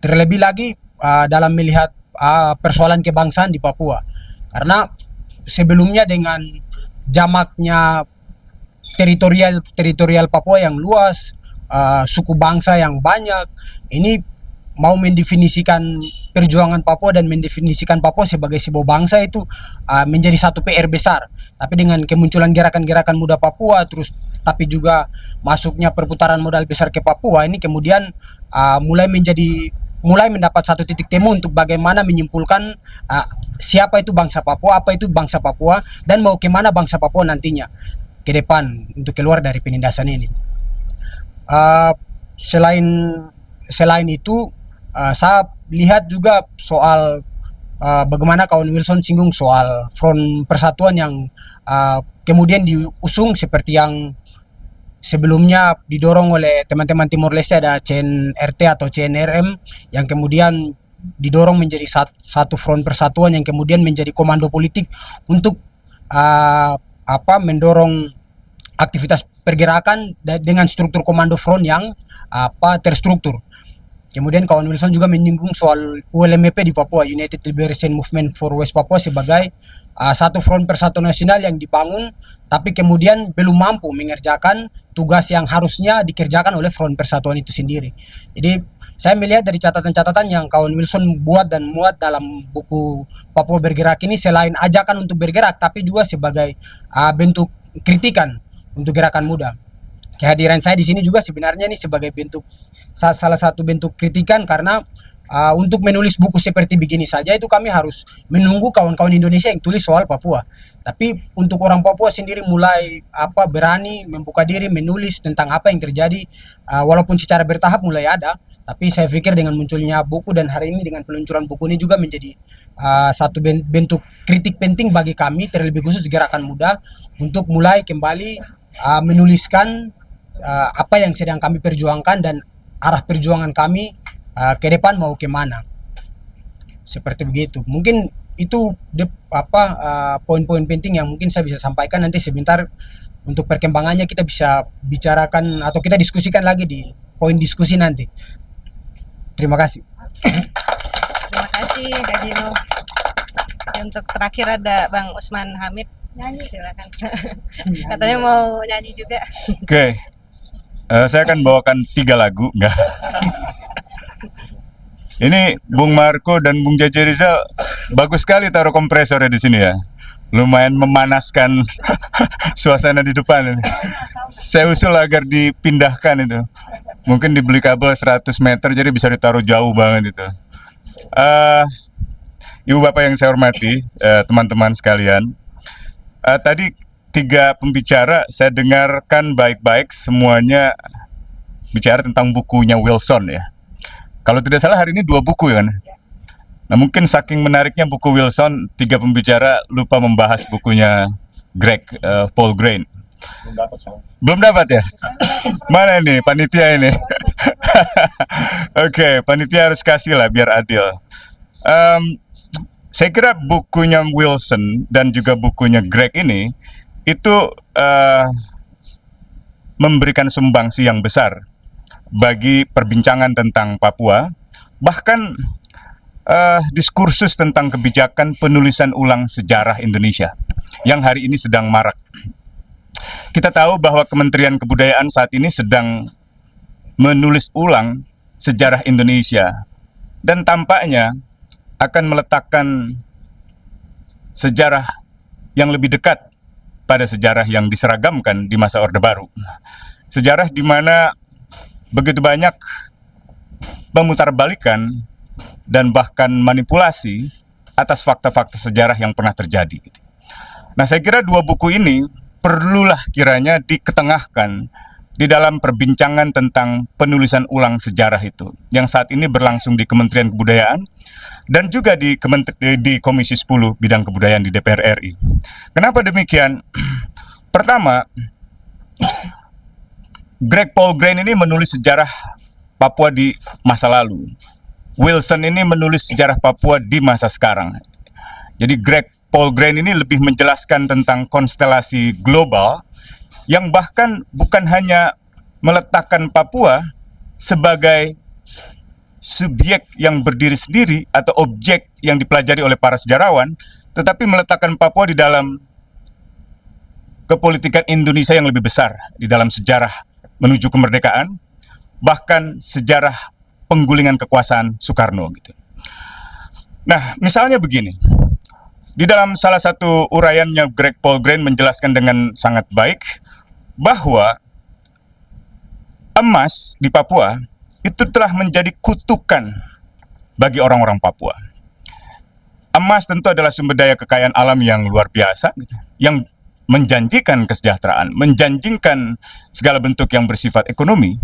Terlebih lagi dalam melihat persoalan kebangsaan di Papua, karena sebelumnya dengan jamaknya teritorial Papua yang luas, suku bangsa yang banyak, ini mau mendefinisikan perjuangan Papua dan mendefinisikan Papua sebagai sebuah bangsa itu menjadi satu PR besar. Tapi dengan kemunculan gerakan-gerakan muda Papua, terus tapi juga masuknya perputaran modal besar ke Papua, ini kemudian mulai mendapat satu titik temu untuk bagaimana menyimpulkan siapa itu bangsa Papua, apa itu bangsa Papua, dan mau kemana bangsa Papua nantinya ke depan untuk keluar dari penindasan ini. Selain itu, saya lihat juga soal bagaimana kawan Wilson singgung soal Front Persatuan yang kemudian diusung seperti yang sebelumnya didorong oleh teman-teman Timor Leste, ada CNRT atau CNRM yang kemudian didorong menjadi satu Front Persatuan yang kemudian menjadi komando politik untuk mendorong aktivitas pergerakan dengan struktur komando front yang terstruktur. Kemudian kawan Wilson juga menyinggung soal ULMP di Papua, United Liberation Movement for West Papua, sebagai satu front persatuan nasional yang dibangun tapi kemudian belum mampu mengerjakan tugas yang harusnya dikerjakan oleh front persatuan itu sendiri. Jadi saya melihat dari catatan-catatan yang kawan Wilson buat dan muat dalam buku Papua Bergerak ini, selain ajakan untuk bergerak tapi juga sebagai bentuk kritikan untuk gerakan muda. Kehadiran saya di sini juga sebenarnya ini sebagai salah satu bentuk kritikan, karena untuk menulis buku seperti begini saja itu kami harus menunggu kawan-kawan Indonesia yang tulis soal Papua. Tapi untuk orang Papua sendiri mulai berani membuka diri menulis tentang apa yang terjadi, walaupun secara bertahap mulai ada, tapi saya pikir dengan munculnya buku dan hari ini dengan peluncuran buku ini juga menjadi satu bentuk kritik penting bagi kami, terlebih khusus Gerakan Muda, untuk mulai kembali menuliskan apa yang sedang kami perjuangkan dan arah perjuangan kami ke depan mau kemana, seperti begitu. Mungkin itu poin-poin penting yang mungkin saya bisa sampaikan. Nanti sebentar untuk perkembangannya kita bisa bicarakan atau kita diskusikan lagi di poin diskusi nanti. Terima kasih. Terima kasih Kak Jino. Untuk terakhir ada Bang Usman Hamid, silakan. Katanya mau nyanyi juga. Oke. Saya akan bawakan 3 lagu, enggak? Ini Bung Marco dan Bung Jaja Rizal bagus sekali taruh kompresornya di sini ya. Lumayan memanaskan suasana di depan ini. Saya usul agar dipindahkan itu. Mungkin dibeli kabel 100 meter jadi bisa ditaruh jauh banget itu. Ibu Bapak yang saya hormati, teman-teman sekalian. Tadi 3 pembicara saya dengarkan baik-baik, semuanya bicara tentang bukunya Wilson ya. Kalau tidak salah hari ini 2 buku ya kan. Nah mungkin saking menariknya buku Wilson, 3 pembicara lupa membahas bukunya Greg Paul Grain. Belum dapat ya? Mana ini panitia ini? Oke, panitia harus kasih lah biar adil. Saya kira bukunya Wilson dan juga bukunya Greg ini itu memberikan sumbangsi yang besar bagi perbincangan tentang Papua, bahkan diskursus tentang kebijakan penulisan ulang sejarah Indonesia yang hari ini sedang marak. Kita tahu bahwa Kementerian Kebudayaan saat ini sedang menulis ulang sejarah Indonesia dan tampaknya akan meletakkan sejarah yang lebih dekat pada sejarah yang diseragamkan di masa Orde Baru. Sejarah di mana begitu banyak pemutarbalikan dan bahkan manipulasi atas fakta-fakta sejarah yang pernah terjadi. Nah, saya kira 2 buku ini perlulah kiranya diketengahkan di dalam perbincangan tentang penulisan ulang sejarah itu, yang saat ini berlangsung di Kementerian Kebudayaan dan juga di Komisi 10 Bidang Kebudayaan di DPR RI. Kenapa demikian? Pertama, Greg Paul Grain ini menulis sejarah Papua di masa lalu. Wilson ini menulis sejarah Papua di masa sekarang. Jadi Greg Paul Grain ini lebih menjelaskan tentang konstelasi global yang bahkan bukan hanya meletakkan Papua sebagai subjek yang berdiri sendiri atau objek yang dipelajari oleh para sejarawan, tetapi meletakkan Papua di dalam kepolitikan Indonesia yang lebih besar, di dalam sejarah menuju kemerdekaan, bahkan sejarah penggulingan kekuasaan Soekarno gitu. Nah, misalnya begini. Di dalam salah satu uraiannya Greg Paul Grain menjelaskan dengan sangat baik bahwa emas di Papua itu telah menjadi kutukan bagi orang-orang Papua. Emas tentu adalah sumber daya kekayaan alam yang luar biasa, yang menjanjikan kesejahteraan, menjanjikan segala bentuk yang bersifat ekonomi,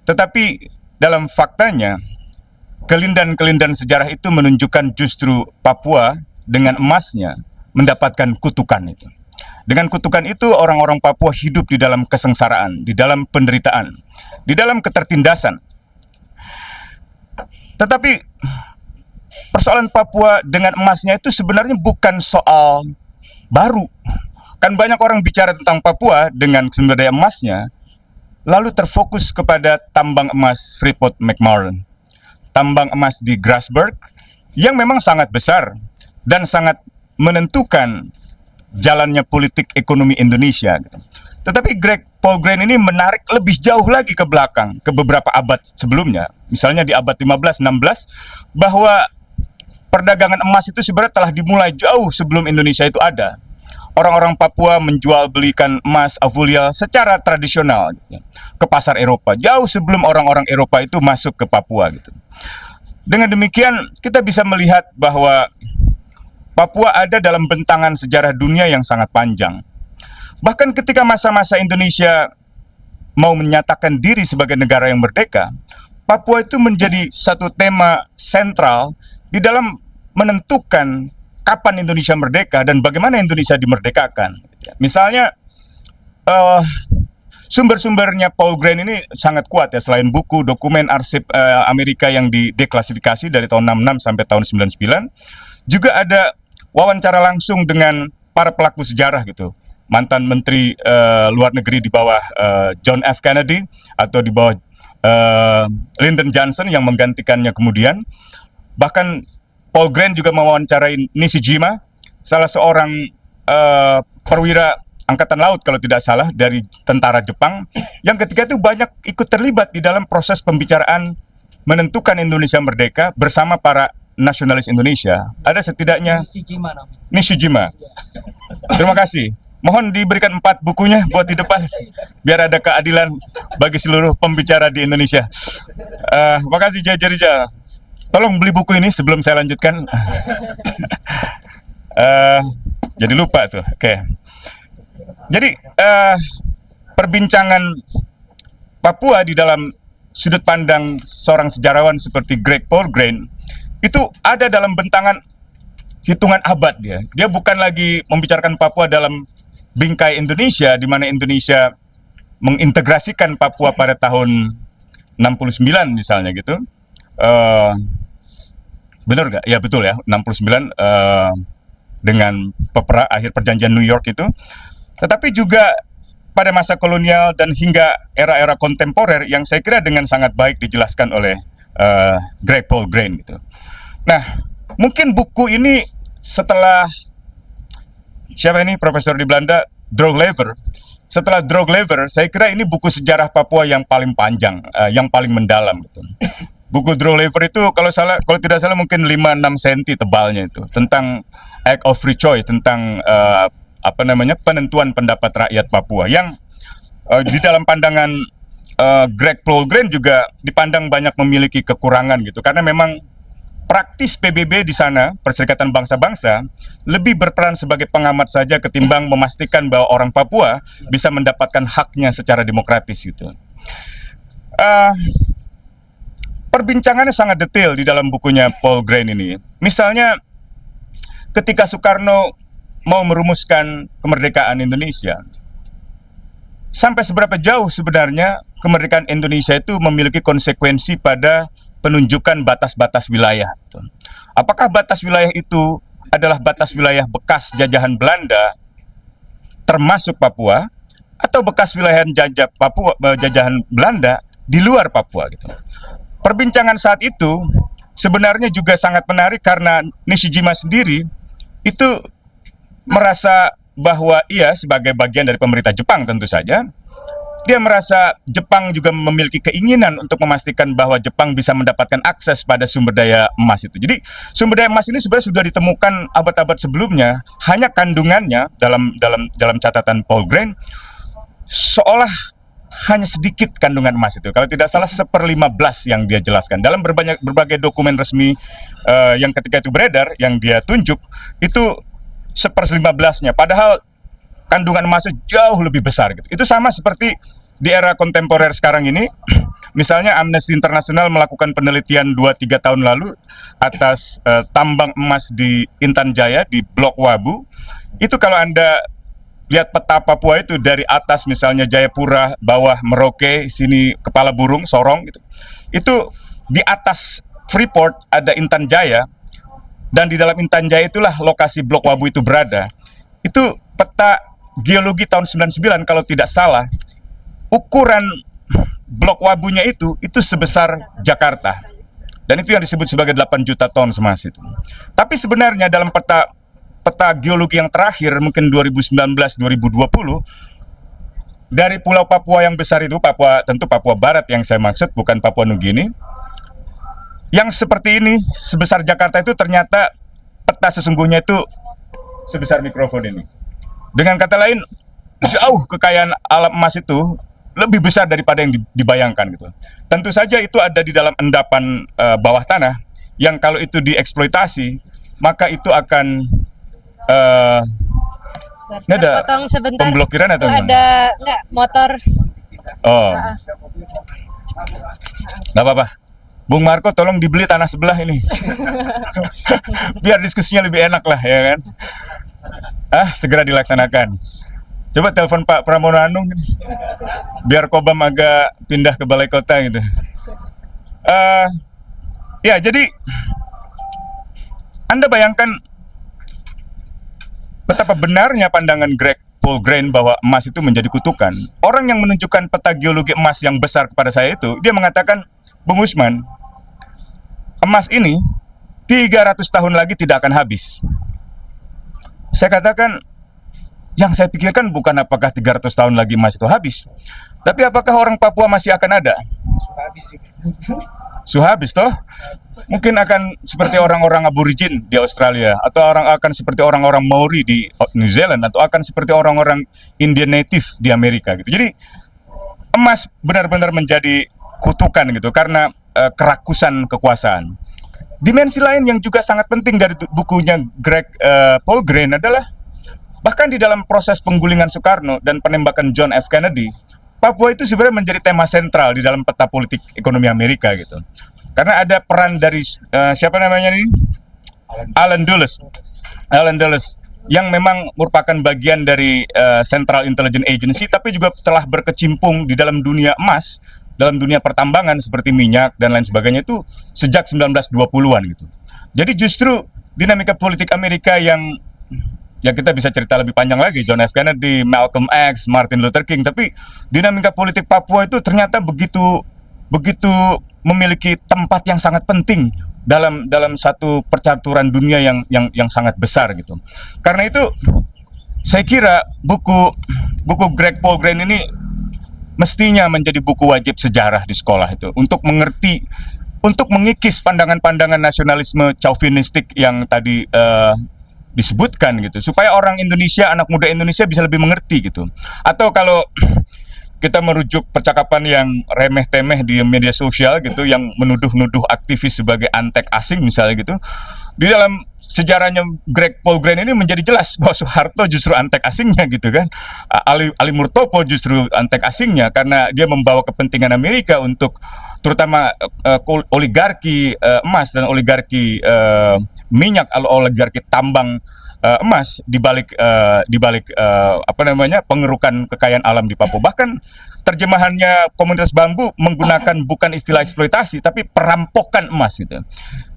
tetapi dalam faktanya, kelindan-kelindan sejarah itu menunjukkan justru Papua dengan emasnya mendapatkan kutukan itu. Dengan kutukan itu, orang-orang Papua hidup di dalam kesengsaraan, di dalam penderitaan, di dalam ketertindasan. Tetapi persoalan Papua dengan emasnya itu sebenarnya bukan soal baru. Kan banyak orang bicara tentang Papua dengan sumber daya emasnya, lalu terfokus kepada tambang emas Freeport-McMoRan, tambang emas di Grasberg, yang memang sangat besar dan sangat menentukan jalannya politik ekonomi Indonesia. Tetapi Greg Paul Grain ini menarik lebih jauh lagi ke belakang, ke beberapa abad sebelumnya, misalnya di abad 15-16, bahwa perdagangan emas itu sebenarnya telah dimulai jauh sebelum Indonesia itu ada. Orang-orang Papua menjual belikan emas avulial secara tradisional gitu, ke pasar Eropa, jauh sebelum orang-orang Eropa itu masuk ke Papua gitu. Dengan demikian kita bisa melihat bahwa Papua ada dalam bentangan sejarah dunia yang sangat panjang. Bahkan ketika masa-masa Indonesia mau menyatakan diri sebagai negara yang merdeka, Papua itu menjadi satu tema sentral di dalam menentukan kapan Indonesia merdeka dan bagaimana Indonesia dimerdekakan. Misalnya sumber-sumbernya Paul Green ini sangat kuat ya, selain buku, dokumen, arsip Amerika yang dideklasifikasi dari tahun 66 sampai tahun 99, juga ada wawancara langsung dengan para pelaku sejarah gitu. Mantan menteri luar negeri di bawah John F. Kennedy atau di bawah Lyndon Johnson yang menggantikannya kemudian. Bahkan Paul Green juga mewawancarai Nishijima, salah seorang perwira Angkatan Laut kalau tidak salah dari tentara Jepang, yang ketika itu banyak ikut terlibat di dalam proses pembicaraan menentukan Indonesia merdeka bersama para nasionalis Indonesia. Ada setidaknya Nishijima. Terima kasih. Mohon diberikan 4 bukunya buat di depan biar ada keadilan bagi seluruh pembicara di Indonesia. Makasih Jaja Rijal. Tolong beli buku ini sebelum saya lanjutkan. Jadi lupa tuh. Oke. Jadi perbincangan Papua di dalam sudut pandang seorang sejarawan seperti Greg Paul Green itu ada dalam bentangan hitungan abad dia. Dia bukan lagi membicarakan Papua dalam bingkai Indonesia, di mana Indonesia mengintegrasikan Papua pada tahun 69 misalnya gitu. Benar nggak? Ya betul ya, 69 dengan akhir perjanjian New York itu. Tetapi juga pada masa kolonial dan hingga era-era kontemporer yang saya kira dengan sangat baik dijelaskan oleh Greg Paul Green gitu. Nah, mungkin buku ini setelah siapa ini profesor di Belanda, Droglever. Setelah Droglever, saya kira ini buku sejarah Papua yang paling panjang, yang paling mendalam gitu. Buku Droglever itu kalau tidak salah mungkin 5-6 cm tebalnya itu, tentang Act of Free Choice, tentang penentuan pendapat rakyat Papua yang di dalam pandangan Greg Paul Green juga dipandang banyak memiliki kekurangan gitu, karena memang praktis PBB di sana, Perserikatan Bangsa-Bangsa, lebih berperan sebagai pengamat saja ketimbang memastikan bahwa orang Papua bisa mendapatkan haknya secara demokratis gitu. Perbincangannya sangat detail di dalam bukunya Paul Green ini. Misalnya ketika Soekarno mau merumuskan kemerdekaan Indonesia, sampai seberapa jauh sebenarnya kemerdekaan Indonesia itu memiliki konsekuensi pada penunjukan batas-batas wilayah. Apakah batas wilayah itu adalah batas wilayah bekas jajahan Belanda termasuk Papua, atau bekas wilayah jajahan Belanda di luar Papua gitu. Perbincangan saat itu sebenarnya juga sangat menarik karena Nishijima sendiri itu merasa bahwa ia sebagai bagian dari pemerintah Jepang tentu saja, dia merasa Jepang juga memiliki keinginan untuk memastikan bahwa Jepang bisa mendapatkan akses pada sumber daya emas itu. Jadi sumber daya emas ini sebenarnya sudah ditemukan abad-abad sebelumnya, hanya kandungannya dalam catatan Paul Green seolah hanya sedikit kandungan emas itu. Kalau tidak salah 1/15 yang dia jelaskan dalam berbagai dokumen resmi yang ketika itu beredar, yang dia tunjuk itu 1/15-nya, padahal kandungan emasnya jauh lebih besar gitu. Itu sama seperti di era kontemporer sekarang ini. Misalnya Amnesty International melakukan penelitian 2-3 tahun lalu atas tambang emas di Intan Jaya di Blok Wabu. Itu kalau Anda lihat peta Papua itu dari atas misalnya Jayapura, bawah Merauke, sini Kepala Burung, Sorong gitu. Itu di atas Freeport ada Intan Jaya. Dan di dalam Intan Jaya itulah lokasi Blok Wabu itu berada. Itu peta geologi tahun 99 kalau tidak salah. Ukuran Blok Wabunya itu sebesar Jakarta. Dan itu yang disebut sebagai 8 juta ton emas itu. Tapi sebenarnya dalam peta geologi yang terakhir mungkin 2019-2020 dari Pulau Papua yang besar itu, tentu Papua Barat yang saya maksud, bukan Papua Nugini. Yang seperti ini, sebesar Jakarta itu ternyata peta sesungguhnya itu sebesar mikrofon ini. Dengan kata lain, jauh kekayaan alam emas itu lebih besar daripada yang dibayangkan gitu. Tentu saja itu ada di dalam endapan bawah tanah yang kalau itu dieksploitasi maka itu akan ini ada Potong sebentar. pemblokiran atau Itu gimana? ada nggak motor? Oh, nggak apa-apa. Bung Marco tolong dibeli tanah sebelah ini. Biar diskusinya lebih enak lah ya kan. Segera dilaksanakan. Coba telepon Pak Pramono Anung biar Kobam agak pindah ke balai kota gitu. Ya jadi Anda bayangkan betapa benarnya pandangan Greg Polgren bahwa emas itu menjadi kutukan. Orang yang menunjukkan peta geologi emas yang besar kepada saya itu, dia mengatakan, Bung Usman, emas ini 300 tahun lagi tidak akan habis. Saya katakan, yang saya pikirkan bukan apakah 300 tahun lagi emas itu habis, tapi apakah orang Papua masih akan ada? Sudah habis toh? Mungkin akan seperti orang-orang aborigin di Australia, atau akan seperti orang-orang Maori di New Zealand, atau akan seperti orang-orang Indian Native di Amerika gitu. Jadi emas benar-benar menjadi kutukan gitu karena kerakusan kekuasaan. Dimensi lain yang juga sangat penting dari bukunya Greg Polgren adalah bahkan di dalam proses penggulingan Soekarno dan penembakan John F. Kennedy, Papua itu sebenarnya menjadi tema sentral di dalam peta politik ekonomi Amerika gitu. Karena ada peran dari siapa namanya nih? Allen Dulles. Allen Dulles yang memang merupakan bagian dari Central Intelligence Agency tapi juga telah berkecimpung di dalam dunia emas, dalam dunia pertambangan seperti minyak dan lain sebagainya itu sejak 1920-an gitu. Jadi justru dinamika politik Amerika yang ya kita bisa cerita lebih panjang lagi, John F. Kennedy, Malcolm X, Martin Luther King, tapi dinamika politik Papua itu ternyata begitu memiliki tempat yang sangat penting dalam satu percaturan dunia yang sangat besar gitu. Karena itu saya kira buku Greg Polgren ini mestinya menjadi buku wajib sejarah di sekolah itu untuk mengerti, untuk mengikis pandangan-pandangan nasionalisme chauvinistik yang tadi disebutkan gitu, supaya orang Indonesia, anak muda Indonesia bisa lebih mengerti gitu. Atau kalau kita merujuk percakapan yang remeh-temeh di media sosial gitu, yang menuduh-nuduh aktivis sebagai antek asing misalnya gitu, di dalam sejarahnya Greg Polgren ini menjadi jelas bahwa Soeharto justru antek asingnya gitu kan, Ali Murtopo justru antek asingnya karena dia membawa kepentingan Amerika untuk terutama oligarki emas dan oligarki minyak, oligarki tambang emas di balik pengerukan kekayaan alam di Papua. Bahkan terjemahannya komunitas bambu menggunakan bukan istilah eksploitasi tapi perampokan emas gitu.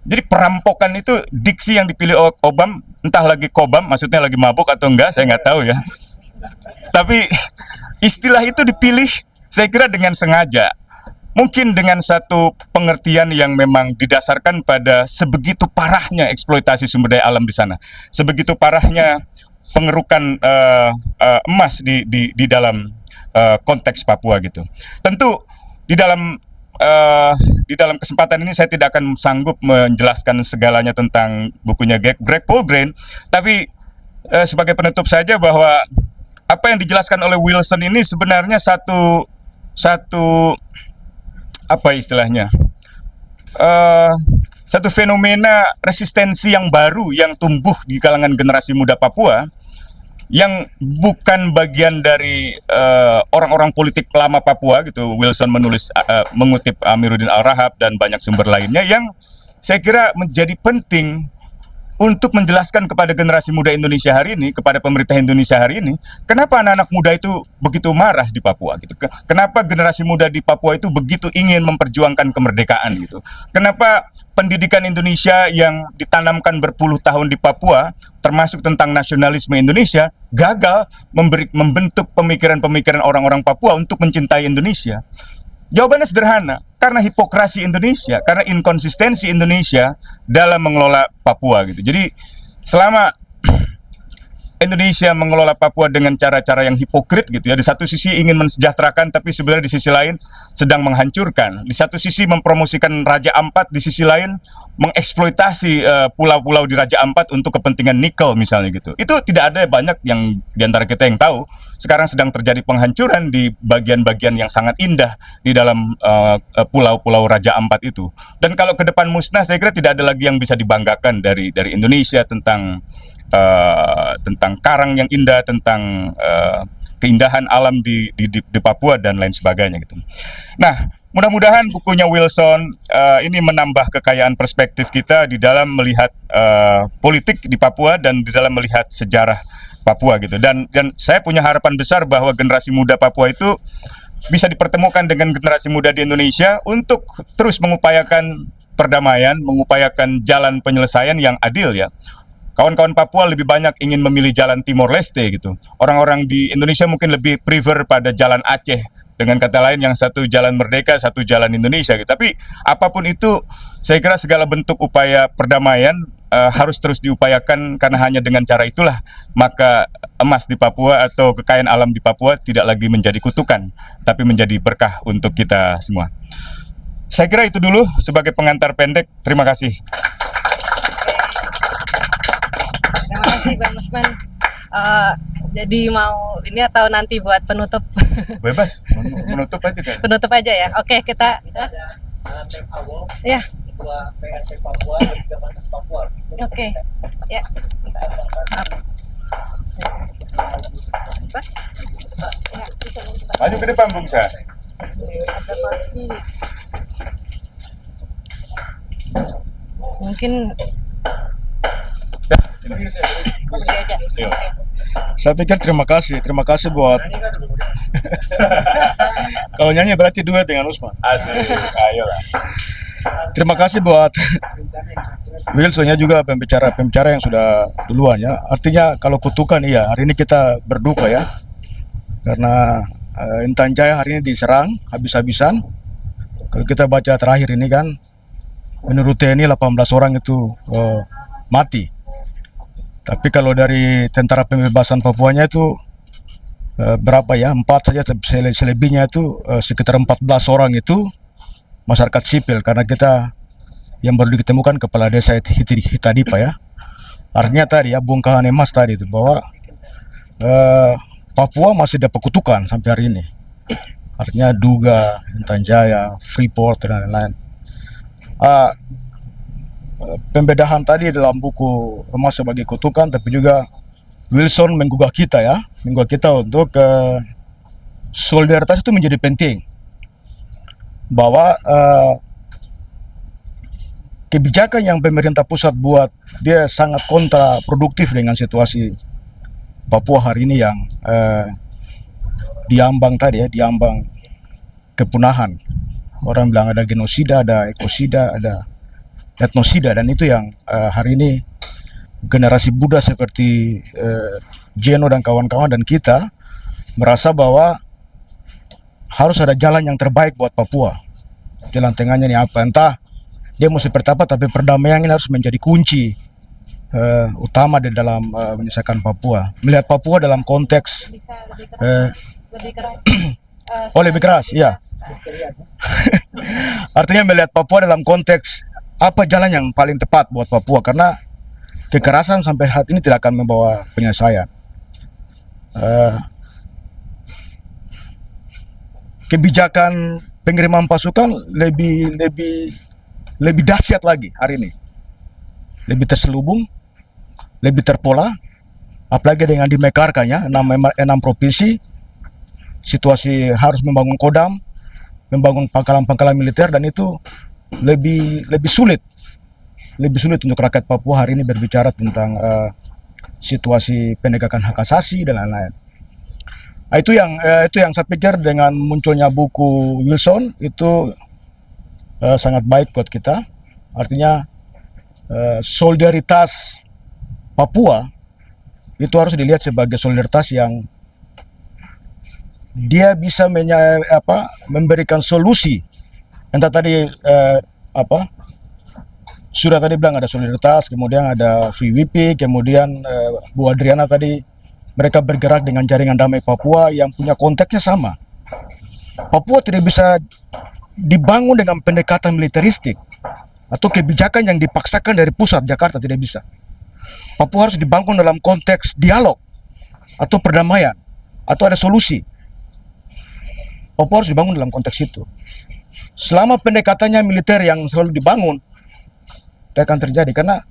Jadi perampokan itu diksi yang dipilih Obam, entah lagi Kobam maksudnya lagi mabuk atau enggak saya nggak tahu ya. Tapi istilah itu dipilih saya kira dengan sengaja. Mungkin dengan satu pengertian yang memang didasarkan pada sebegitu parahnya eksploitasi sumber daya alam di sana, sebegitu parahnya pengerukan emas di dalam konteks Papua gitu. Tentu di dalam kesempatan ini saya tidak akan sanggup menjelaskan segalanya tentang bukunya Greg Polgren, tapi sebagai penutup saja bahwa apa yang dijelaskan oleh Wilson ini sebenarnya satu apa istilahnya, satu fenomena resistensi yang baru yang tumbuh di kalangan generasi muda Papua yang bukan bagian dari orang-orang politik lama Papua gitu. Wilson mengutip Amiruddin Al-Rahab dan banyak sumber lainnya yang saya kira menjadi penting untuk menjelaskan kepada generasi muda Indonesia hari ini, kepada pemerintah Indonesia hari ini, kenapa anak-anak muda itu begitu marah di Papua gitu. Kenapa generasi muda di Papua itu begitu ingin memperjuangkan kemerdekaan gitu. Kenapa pendidikan Indonesia yang ditanamkan berpuluh tahun di Papua, termasuk tentang nasionalisme Indonesia, gagal membentuk pemikiran-pemikiran orang-orang Papua untuk mencintai Indonesia. Jawabannya sederhana, karena hipokrasi Indonesia, karena inkonsistensi Indonesia dalam mengelola Papua gitu. Jadi selama Indonesia mengelola Papua dengan cara-cara yang hipokrit gitu ya. Di satu sisi ingin mensejahterakan, tapi sebenarnya di sisi lain sedang menghancurkan. Di satu sisi mempromosikan Raja Ampat, di sisi lain mengeksploitasi pulau-pulau di Raja Ampat untuk kepentingan nikel misalnya gitu. Itu tidak ada banyak yang di antara kita yang tahu. Sekarang sedang terjadi penghancuran di bagian-bagian yang sangat indah di dalam pulau-pulau Raja Ampat itu. Dan kalau ke depan musnah, saya kira tidak ada lagi yang bisa dibanggakan dari Indonesia tentang karang yang indah, tentang keindahan alam di Papua dan lain sebagainya gitu. Nah, mudah-mudahan bukunya Wilson ini menambah kekayaan perspektif kita di dalam melihat politik di Papua dan di dalam melihat sejarah Papua gitu. Dan saya punya harapan besar bahwa generasi muda Papua itu bisa dipertemukan dengan generasi muda di Indonesia untuk terus mengupayakan perdamaian, mengupayakan jalan penyelesaian yang adil ya. Kawan-kawan Papua lebih banyak ingin memilih jalan Timor Leste gitu. Orang-orang di Indonesia mungkin lebih prefer pada jalan Aceh. Dengan kata lain, yang satu jalan merdeka, satu jalan Indonesia gitu. Tapi apapun itu, saya kira segala bentuk upaya perdamaian harus terus diupayakan, karena hanya dengan cara itulah maka emas di Papua atau kekayaan alam di Papua tidak lagi menjadi kutukan, tapi menjadi berkah untuk kita semua. Saya kira itu dulu sebagai pengantar pendek. Terima kasih. Terima kasih Bang Usman. Jadi mau ini atau nanti buat penutup? Bebas, menutup aja kan. Penutup aja ya. Oke, kita ya. Ketua PRC Papua dan juga Batas Papua. Oke. Ya. Apa? Ya, bisa minta. Maju ke depan, Bung Sa. Ada masih mungkin berdiri aja. Yuk. Oke. Saya pikir terima kasih buat kalau nyanyi berarti duet dengan Usman. Asik, ayolah. Terima kasih buat Wilson ya, juga pembicara yang sudah duluan ya. Artinya kalau kutukan iya, hari ini kita berduka ya, karena Intan Jaya hari ini diserang habis-habisan. Kalau kita baca terakhir ini kan, menurut TNI 18 orang itu mati. Tapi kalau dari Tentara Pembebasan Papuanya itu berapa ya? 4 saja, selebihnya itu sekitar 14 orang itu masyarakat sipil, karena kita yang baru ditemukan kepala desa Hitadipa ya. Artinya tadi ya Bung Kahanemas tadi itu bahwa Papua masih dapat kutukan sampai hari ini. Artinya Duga, Intan Jaya, Freeport dan lain-lain. Pembedahan tadi dalam buku emas sebagai kutukan, tapi juga Wilson menggugah kita untuk solidaritas itu menjadi penting, bahwa kebijakan yang pemerintah pusat buat dia sangat kontraproduktif dengan situasi Papua hari ini yang diambang kepunahan. Orang bilang ada genosida, ada ekosida, ada etnosida, dan itu yang hari ini generasi muda seperti Jeno dan kawan-kawan dan kita merasa bahwa harus ada jalan yang terbaik buat Papua. Jalan tengahnya ini apa? Entah dia mau seperti apa, tapi perdamaian ini harus menjadi kunci utama di dalam menyelesaikan Papua. Melihat Papua dalam konteks Bisa lebih keras. lebih keras, ya. Artinya melihat Papua dalam konteks apa jalan yang paling tepat buat Papua, karena kekerasan sampai saat ini tidak akan membawa penyelesaian. Kebijakan pengiriman pasukan lebih dahsyat lagi hari ini, lebih terselubung, lebih terpola, apalagi dengan dimekarkannya 6 provinsi. Situasi harus membangun kodam, membangun pangkalan-pangkalan militer, dan itu lebih sulit untuk rakyat Papua hari ini berbicara tentang situasi penegakan hak asasi dan lain-lain. Itu yang saya pikir dengan munculnya buku Wilson itu sangat baik buat kita. Artinya solidaritas Papua itu harus dilihat sebagai solidaritas yang dia bisa memberikan solusi. Entah tadi sudah tadi bilang ada solidaritas, kemudian ada VWP, kemudian Bu Adriana tadi mereka bergerak dengan jaringan damai Papua yang punya konteksnya sama. Papua tidak bisa dibangun dengan pendekatan militeristik atau kebijakan yang dipaksakan dari pusat Jakarta, tidak bisa. Papua harus dibangun dalam konteks dialog atau perdamaian atau ada solusi. Papua harus dibangun dalam konteks itu. Selama pendekatannya militer yang selalu dibangun, itu akan terjadi karena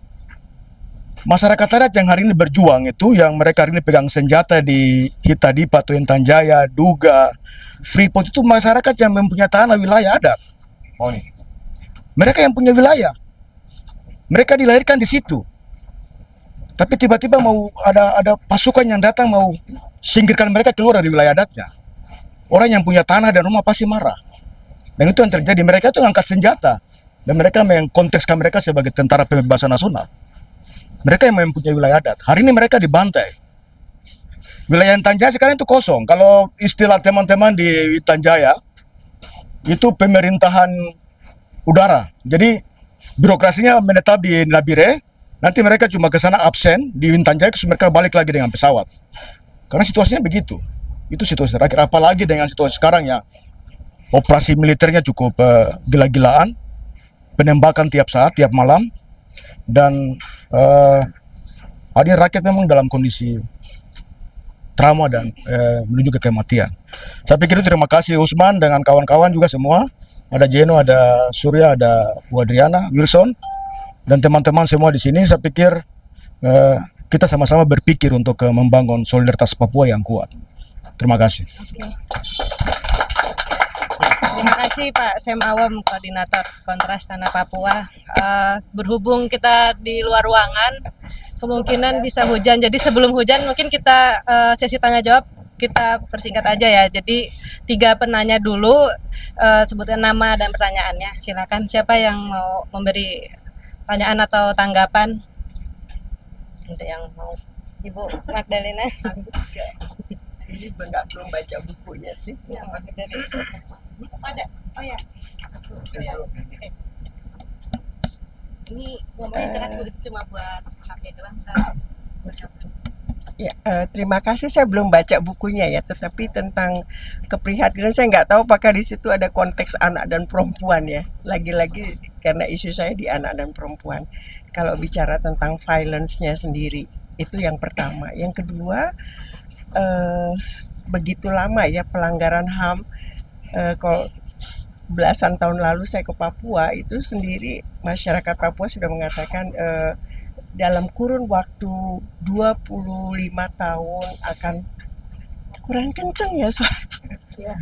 masyarakat adat yang hari ini berjuang itu, yang mereka hari ini pegang senjata di Hitadipa atau Intan Jaya, Duga, Freeport, itu masyarakat yang mempunyai tanah wilayah adat. Mereka yang punya wilayah, mereka dilahirkan di situ. Tapi tiba-tiba mau ada pasukan yang datang mau singkirkan mereka keluar dari wilayah adatnya. Orang yang punya tanah dan rumah pasti marah. Dan itu yang terjadi. Mereka itu ngangkat senjata dan mereka mengkontekskan mereka sebagai tentara pembebasan nasional. Mereka yang mempunyai wilayah adat. Hari ini mereka dibantai. Wilayah Intan Jaya sekarang itu kosong. Kalau istilah teman-teman di Intan Jaya, itu pemerintahan udara. Jadi birokrasinya menetap di Nabire. Nanti mereka cuma ke sana absen di Intan Jaya, terus mereka balik lagi dengan pesawat. Karena situasinya begitu. Itu situasi terakhir. Apalagi dengan situasi sekarang ya, operasi militernya cukup gila-gilaan, penembakan tiap saat, tiap malam, dan rakyat memang dalam kondisi trauma dan menuju ke kematian. Saya pikir terima kasih Usman dengan kawan-kawan juga semua. Ada Jeno, ada Surya, ada Bu Adriana, Wilson, dan teman-teman semua di sini. Saya pikir kita sama-sama berpikir untuk membangun solidaritas Papua yang kuat. Terima kasih. Terima kasih Pak Sem Awam, Koordinator Kontras Tanah Papua. Berhubung kita di luar ruangan, kemungkinan bisa hujan. Jadi sebelum hujan mungkin kita sesi tanya jawab kita persingkat aja ya. Jadi 3 penanya dulu, sebutkan nama dan pertanyaannya. Silakan, siapa yang mau memberi pertanyaan atau tanggapan? Ada yang mau? Ibu Magdalena. Ini belum baca bukunya sih. Ya, dari ada. Oh ya. Oke. Ini ngomongin keras begitu cuma buat HP doang. Ya, terima kasih. Saya belum baca bukunya ya, tetapi tentang keprihatinan saya nggak tahu apakah di situ ada konteks anak dan perempuan ya. Lagi-lagi karena isu saya di anak dan perempuan. Kalau bicara tentang violence-nya sendiri, itu yang pertama. Yang kedua, begitu lama ya pelanggaran HAM. Kalau belasan tahun lalu saya ke Papua, itu sendiri masyarakat Papua sudah mengatakan dalam kurun waktu 25 tahun akan kurang kenceng ya suaranya. Ya.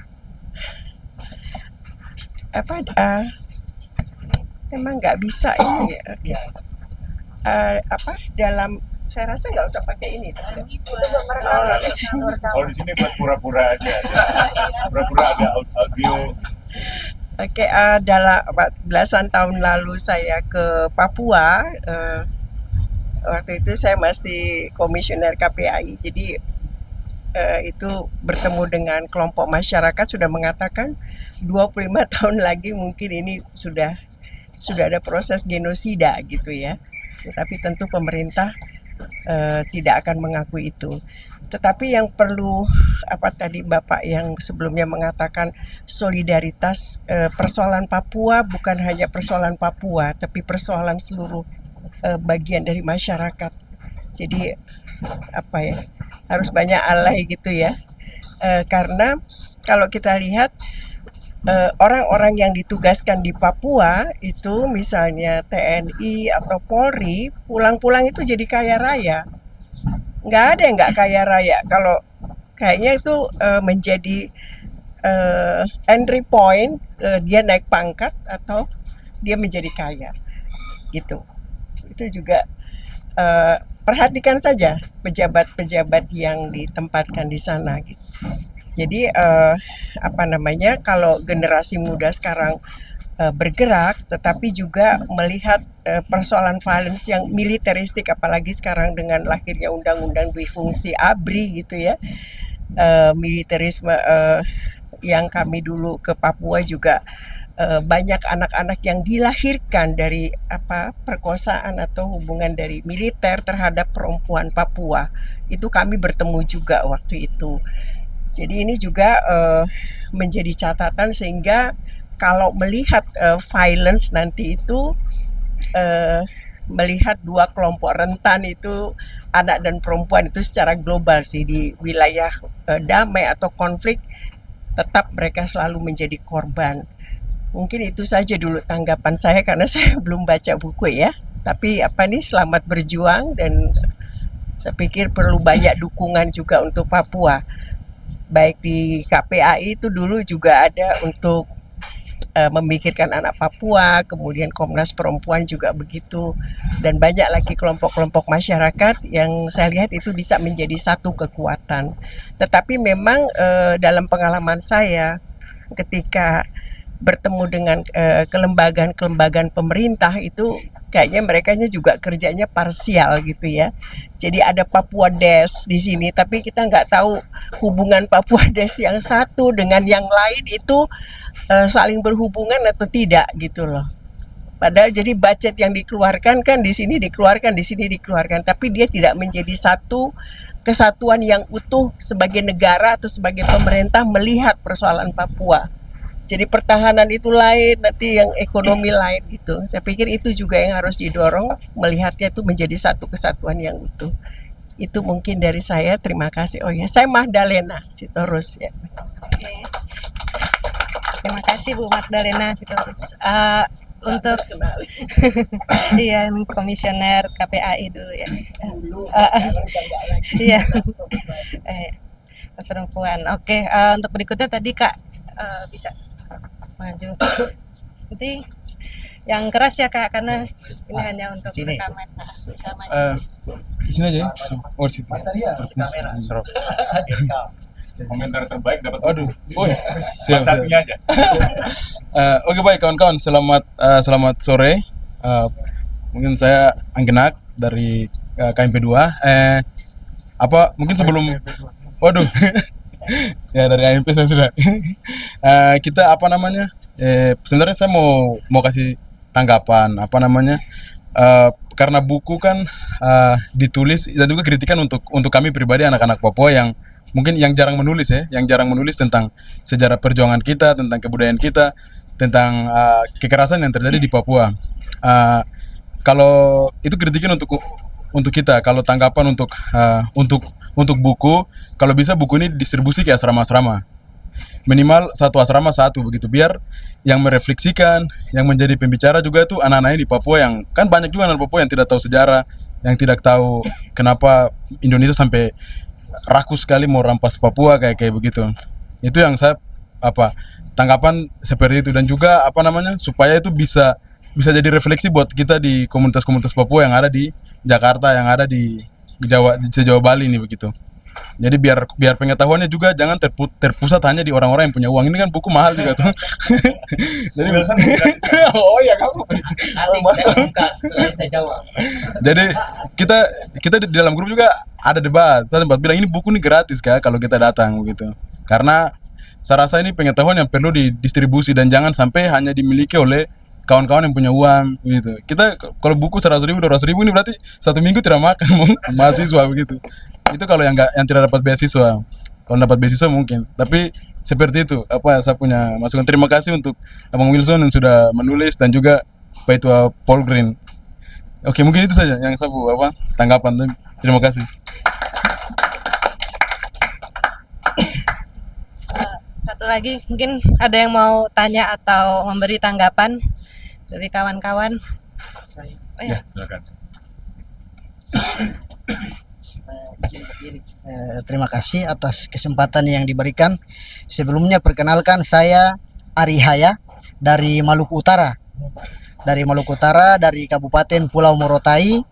Memang nggak bisa ini ya. Okay. Dalam saya rasa nggak usah pakai ini. Kalau di sini buat pura-pura aja. Pura-pura ada audio. Oke, dalam belasan tahun lalu saya ke Papua. Waktu itu saya masih komisioner KPAI. Jadi itu bertemu dengan kelompok masyarakat sudah mengatakan 25 tahun lagi mungkin ini sudah ada proses genosida gitu ya. Tetapi tentu pemerintah tidak akan mengakui itu. Tetapi yang perlu tadi Bapak yang sebelumnya mengatakan solidaritas, persoalan Papua bukan hanya persoalan Papua tapi persoalan seluruh bagian dari masyarakat. Jadi harus banyak alay gitu ya. Karena kalau kita lihat orang-orang yang ditugaskan di Papua itu misalnya TNI atau Polri pulang-pulang itu jadi kaya raya. Nggak ada yang nggak kaya raya. Kalau kayaknya itu menjadi entry point, dia naik pangkat atau dia menjadi kaya gitu. Itu juga perhatikan saja pejabat-pejabat yang ditempatkan di sana gitu. Jadi kalau generasi muda sekarang bergerak tetapi juga melihat persoalan violence yang militeristik, apalagi sekarang dengan lahirnya undang-undang duifungsi ABRI gitu ya, militerisme yang kami dulu ke Papua juga banyak anak-anak yang dilahirkan dari perkosaan atau hubungan dari militer terhadap perempuan Papua. Itu kami bertemu juga waktu itu. Jadi ini juga menjadi catatan sehingga kalau melihat violence nanti itu melihat dua kelompok rentan itu anak dan perempuan itu secara global sih di wilayah damai atau konflik tetap mereka selalu menjadi korban. Mungkin itu saja dulu tanggapan saya karena saya belum baca buku ya. Tapi selamat berjuang dan saya pikir perlu banyak dukungan juga untuk Papua. Baik di KPAI itu dulu juga ada untuk memikirkan anak Papua, kemudian Komnas Perempuan juga begitu, dan banyak lagi kelompok-kelompok masyarakat yang saya lihat itu bisa menjadi satu kekuatan. Tetapi memang dalam pengalaman saya ketika bertemu dengan kelembagaan-kelembagaan pemerintah itu kayaknya mereka juga kerjanya parsial gitu ya. Jadi ada Papua Des di sini, tapi kita nggak tahu hubungan Papua Des yang satu dengan yang lain itu saling berhubungan atau tidak gitu loh. Padahal jadi budget yang dikeluarkan kan di sini dikeluarkan, di sini dikeluarkan, tapi dia tidak menjadi satu kesatuan yang utuh sebagai negara atau sebagai pemerintah melihat persoalan Papua. Jadi pertahanan itu lain, nanti yang ekonomi lain gitu. Saya pikir itu juga yang harus didorong, melihatnya itu menjadi satu kesatuan yang utuh. Itu mungkin dari saya. Terima kasih. Oh ya, saya Magdalena Sitorus ya. Oke. Terima kasih Bu Magdalena Sitorus. Untuk iya komisioner KPAI dulu ya. Iya. Mas Perempuan. Oke, untuk berikutnya tadi Kak bisa maju. Nanti yang keras ya Kak karena ini hanya untuk rekaman. Bisa maju. Di sini aja ya. Oh, di situ. Komentar terbaik dapat. Aduh. Oh, siap. Satunya aja. Oke baik kawan-kawan, selamat sore. Mungkin saya Anggenak dari KMP 2. Mungkin sebelum waduh. Ya dari AMP saya sudah. Kita sebenarnya saya mau kasih tanggapan karena buku kan ditulis dan juga kritikan untuk kami pribadi anak-anak Papua yang mungkin yang jarang menulis tentang sejarah perjuangan kita, tentang kebudayaan kita, tentang kekerasan yang terjadi di Papua. Kalau itu kritikan untuk kita, kalau tanggapan untuk buku, kalau bisa buku ini distribusi ke asrama-asrama. Minimal satu asrama begitu, biar yang merefleksikan, yang menjadi pembicara juga itu anak-anak di Papua yang kan banyak juga anak Papua yang tidak tahu sejarah, yang tidak tahu kenapa Indonesia sampai rakus sekali mau rampas Papua kayak begitu. Itu yang saya tanggapan seperti itu, dan juga supaya itu bisa jadi refleksi buat kita di komunitas-komunitas Papua yang ada di Jakarta, yang ada di Jawa Bali ini begitu. Jadi biar pengetahuannya juga jangan terpusat hanya di orang-orang yang punya uang. Ini kan buku mahal juga tuh. Jadi oh ya kamu. Jadi kita di dalam grup juga ada debat. Saya sempat bilang ini buku ini gratis kalau kita datang begitu. Karena saya rasa ini pengetahuan yang perlu didistribusi dan jangan sampai hanya dimiliki oleh kawan-kawan yang punya uang gitu. Kita kalau buku 100.000, 200.000 ini berarti satu minggu tidak makan mahasiswa begitu. Itu kalau yang tidak dapat beasiswa. Kalau dapat beasiswa mungkin. Tapi seperti itu saya punya masukan. Terima kasih untuk Abang Wilson yang sudah menulis dan juga Pak Itua Paul Green. Oke, mungkin itu saja yang saya tanggapan. Terima kasih. Satu lagi mungkin ada yang mau tanya atau memberi tanggapan dari kawan-kawan. Oh ya. Silakan. Terima kasih atas kesempatan yang diberikan. Sebelumnya perkenalkan, saya Ari Haya dari Maluku Utara. Dari Kabupaten Pulau Morotai,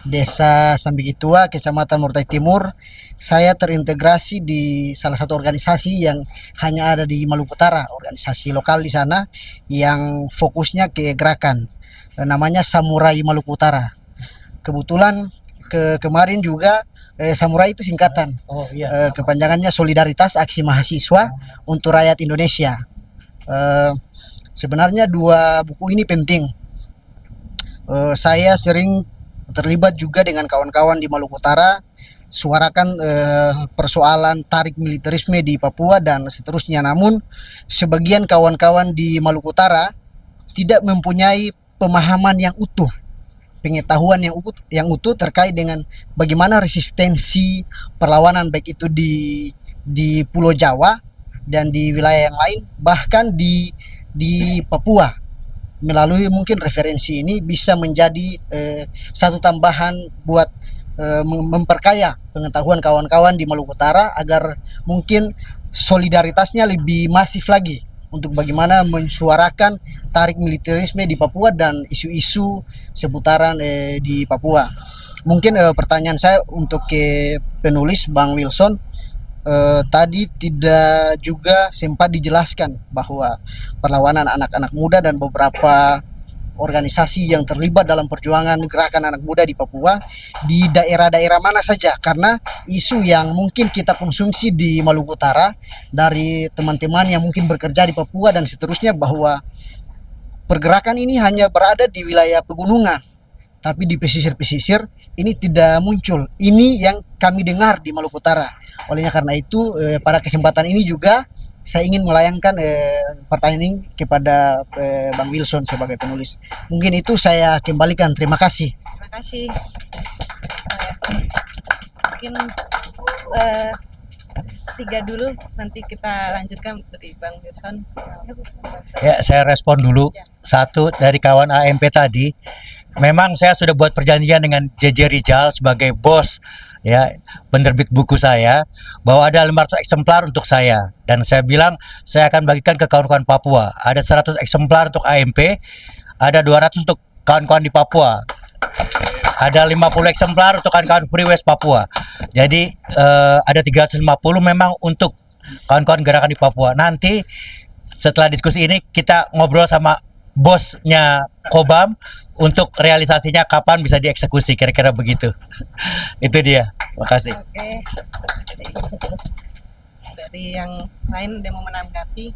Desa Sambigitua, Kecamatan Morotai Timur. Saya terintegrasi di salah satu organisasi yang hanya ada di Maluku Utara, organisasi lokal di sana yang fokusnya ke gerakan. Namanya Samurai Maluku Utara. Kebetulan kemarin juga Samurai itu singkatan. Kepanjangannya Solidaritas Aksi Mahasiswa untuk Rakyat Indonesia. Sebenarnya dua buku ini penting. Saya sering terlibat juga dengan kawan-kawan di Maluku Utara, suarakan persoalan tarik militerisme di Papua dan seterusnya. Namun sebagian kawan-kawan di Maluku Utara tidak mempunyai pemahaman yang utuh, pengetahuan yang utuh terkait dengan bagaimana resistensi perlawanan baik itu di Pulau Jawa dan di wilayah yang lain, bahkan di Papua. Melalui mungkin referensi ini bisa menjadi satu tambahan buat memperkaya pengetahuan kawan-kawan di Maluku Utara agar mungkin solidaritasnya lebih masif lagi untuk bagaimana mensuarakan tarik militerisme di Papua dan isu-isu seputaran di Papua. Mungkin pertanyaan saya untuk ke penulis Bang Wilson, tadi tidak juga sempat dijelaskan bahwa perlawanan anak-anak muda dan beberapa organisasi yang terlibat dalam perjuangan gerakan anak muda di Papua di daerah-daerah mana saja, karena isu yang mungkin kita konsumsi di Maluku Utara dari teman-teman yang mungkin bekerja di Papua dan seterusnya bahwa pergerakan ini hanya berada di wilayah pegunungan, tapi di pesisir-pesisir ini tidak muncul. Ini yang kami dengar di Maluku Utara. Olehnya karena itu pada kesempatan ini juga saya ingin melayangkan pertanyaan ini kepada Bang Wilson sebagai penulis. Mungkin itu saya kembalikan. Terima kasih. Terima kasih. Mungkin 3 dulu, nanti kita lanjutkan dari Bang Wilson. Ya, saya respon dulu. Satu, dari kawan AMP tadi, memang saya sudah buat perjanjian dengan JJ Rizal sebagai bos ya penerbit buku saya bahwa ada 500 eksemplar untuk saya, dan saya bilang saya akan bagikan ke kawan-kawan Papua. Ada 100 eksemplar untuk AMP, ada 200 untuk kawan-kawan di Papua, ada 50 eksemplar untuk kawan-kawan Free West Papua. Jadi ada 350 memang untuk kawan-kawan gerakan di Papua. Nanti setelah diskusi ini kita ngobrol sama bosnya Kobam untuk realisasinya kapan bisa dieksekusi, kira-kira begitu. Itu dia. Makasih. Oke. Dari yang lain dia mau menanggapi.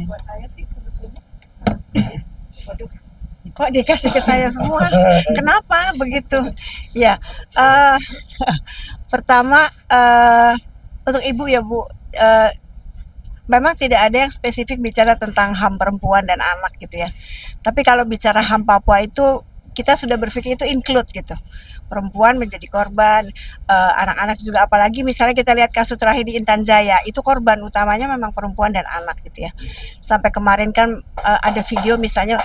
Buat saya sih sebetulnya. Waduh, kok dikasih ke saya semua? Kenapa begitu? Ya, pertama untuk Ibu ya Bu, memang tidak ada yang spesifik bicara tentang HAM perempuan dan anak gitu ya. Tapi kalau bicara HAM Papua itu kita sudah berpikir itu include gitu. Perempuan menjadi korban, anak-anak juga, apalagi misalnya kita lihat kasus terakhir di Intan Jaya, itu korban utamanya memang perempuan dan anak gitu ya. Sampai kemarin kan ada video misalnya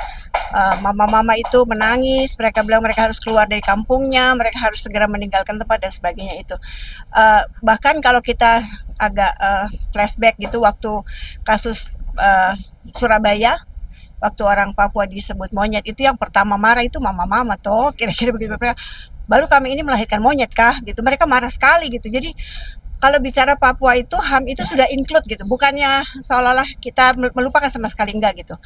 mama-mama itu menangis, mereka bilang mereka harus keluar dari kampungnya, mereka harus segera meninggalkan tempat dan sebagainya itu. Bahkan kalau kita agak flashback gitu waktu kasus Surabaya, waktu orang Papua disebut monyet, itu yang pertama marah itu mama-mama toh, kira-kira begitu. Baru kami ini melahirkan monyet kah gitu, mereka marah sekali gitu. Jadi kalau bicara Papua itu HAM itu sudah include gitu, bukannya seolah-olah kita melupakan sama sekali, enggak gitu.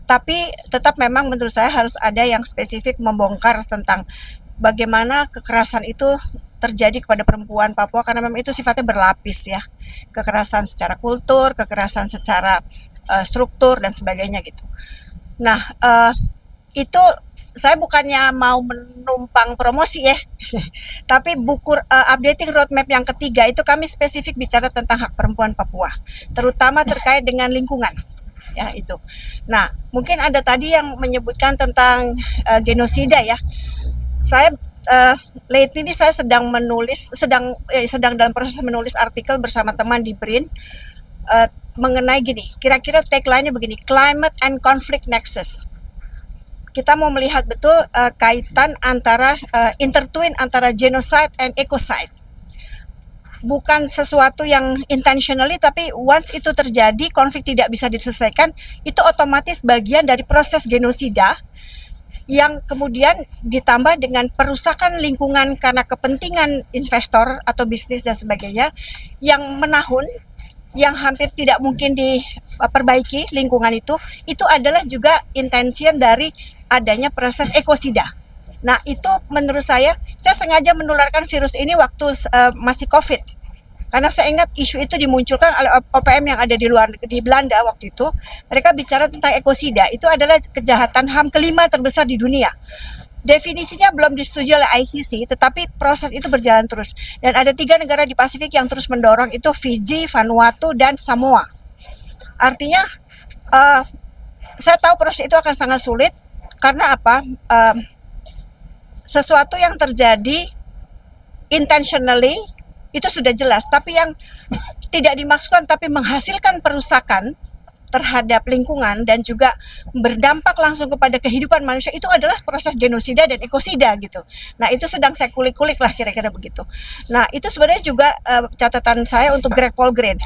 Tapi tetap memang menurut saya harus ada yang spesifik membongkar tentang bagaimana kekerasan itu terjadi kepada perempuan Papua, karena memang itu sifatnya berlapis ya. Kekerasan secara kultur, kekerasan secara struktur dan sebagainya gitu. Nah, itu saya bukannya mau menumpang promosi ya, tapi buku updating roadmap yang ketiga itu kami spesifik bicara tentang hak perempuan Papua, terutama terkait dengan lingkungan. Ya itu. Nah, mungkin ada tadi yang menyebutkan tentang genosida ya. Saya lately ini saya sedang dalam proses menulis artikel bersama teman di BRIN mengenai gini, kira-kira tagline-nya begini, Climate and Conflict Nexus. Kita mau melihat betul kaitan antara intertwin antara genocide and ecocide. Bukan sesuatu yang intentionally, tapi once itu terjadi, konflik tidak bisa diselesaikan, itu otomatis bagian dari proses genosida yang kemudian ditambah dengan perusakan lingkungan karena kepentingan investor atau bisnis dan sebagainya yang menahun, yang hampir tidak mungkin diperbaiki lingkungan itu adalah juga intention dari adanya proses ekosida. Nah itu menurut saya sengaja menularkan virus ini waktu masih COVID. Karena saya ingat isu itu dimunculkan oleh OPM yang ada di Belanda waktu itu. Mereka bicara tentang ekosida, itu adalah kejahatan HAM kelima terbesar di dunia. Definisinya belum disetujui oleh ICC, tetapi proses itu berjalan terus. Dan ada 3 negara di Pasifik yang terus mendorong, itu Fiji, Vanuatu, dan Samoa. Artinya, saya tahu proses itu akan sangat sulit, karena apa? Sesuatu yang terjadi intentionally, itu sudah jelas, tapi yang tidak dimaksudkan tapi menghasilkan perusakan terhadap lingkungan dan juga berdampak langsung kepada kehidupan manusia, itu adalah proses genosida dan ekosida gitu. Nah, itu sedang saya kulik-kulik lah kira-kira begitu. Nah, itu sebenarnya juga catatan saya untuk Greg Paul Green.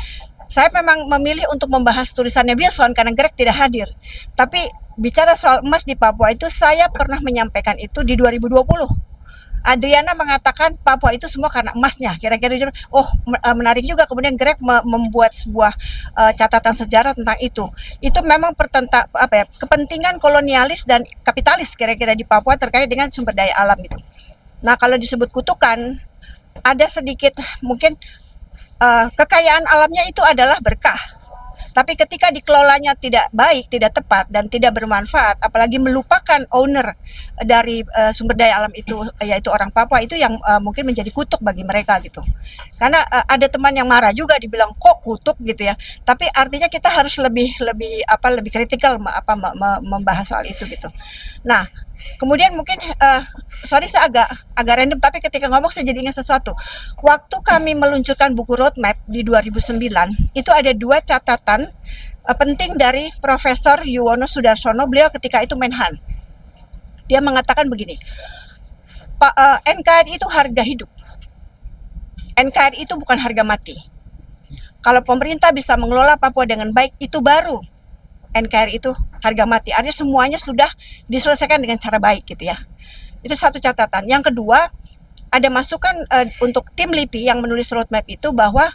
Saya memang memilih untuk membahas tulisannya Wilson karena Greg tidak hadir. Tapi bicara soal emas di Papua itu, saya pernah menyampaikan itu di 2020. Adriana mengatakan Papua itu semua karena emasnya, kira-kira. Menarik juga kemudian Greg membuat sebuah catatan sejarah tentang itu. Itu memang kepentingan kolonialis dan kapitalis kira-kira di Papua terkait dengan sumber daya alam gitu. Nah, kalau disebut kutukan, ada sedikit mungkin kekayaan alamnya itu adalah berkah. Tapi ketika dikelolanya tidak baik, tidak tepat, dan tidak bermanfaat, apalagi melupakan owner dari sumber daya alam itu, yaitu orang Papua, itu yang mungkin menjadi kutuk bagi mereka gitu. Karena ada teman yang marah juga, dibilang kok kutuk gitu ya. Tapi artinya kita harus lebih kritikal membahas soal itu gitu. Nah, kemudian mungkin sorry saya agak random, tapi ketika ngomong saya jadi ingat sesuatu. Waktu kami meluncurkan buku roadmap di 2009, itu ada 2 catatan penting dari Profesor Yuwono Sudarsono. Beliau ketika itu Menhan. Dia mengatakan begini, NKRI itu harga hidup. NKRI itu bukan harga mati. Kalau pemerintah bisa mengelola Papua dengan baik, itu baru NKRI itu harga mati. Artinya semuanya sudah diselesaikan dengan cara baik gitu ya. Itu satu catatan. Yang kedua, ada masukan untuk tim LIPI yang menulis roadmap itu, bahwa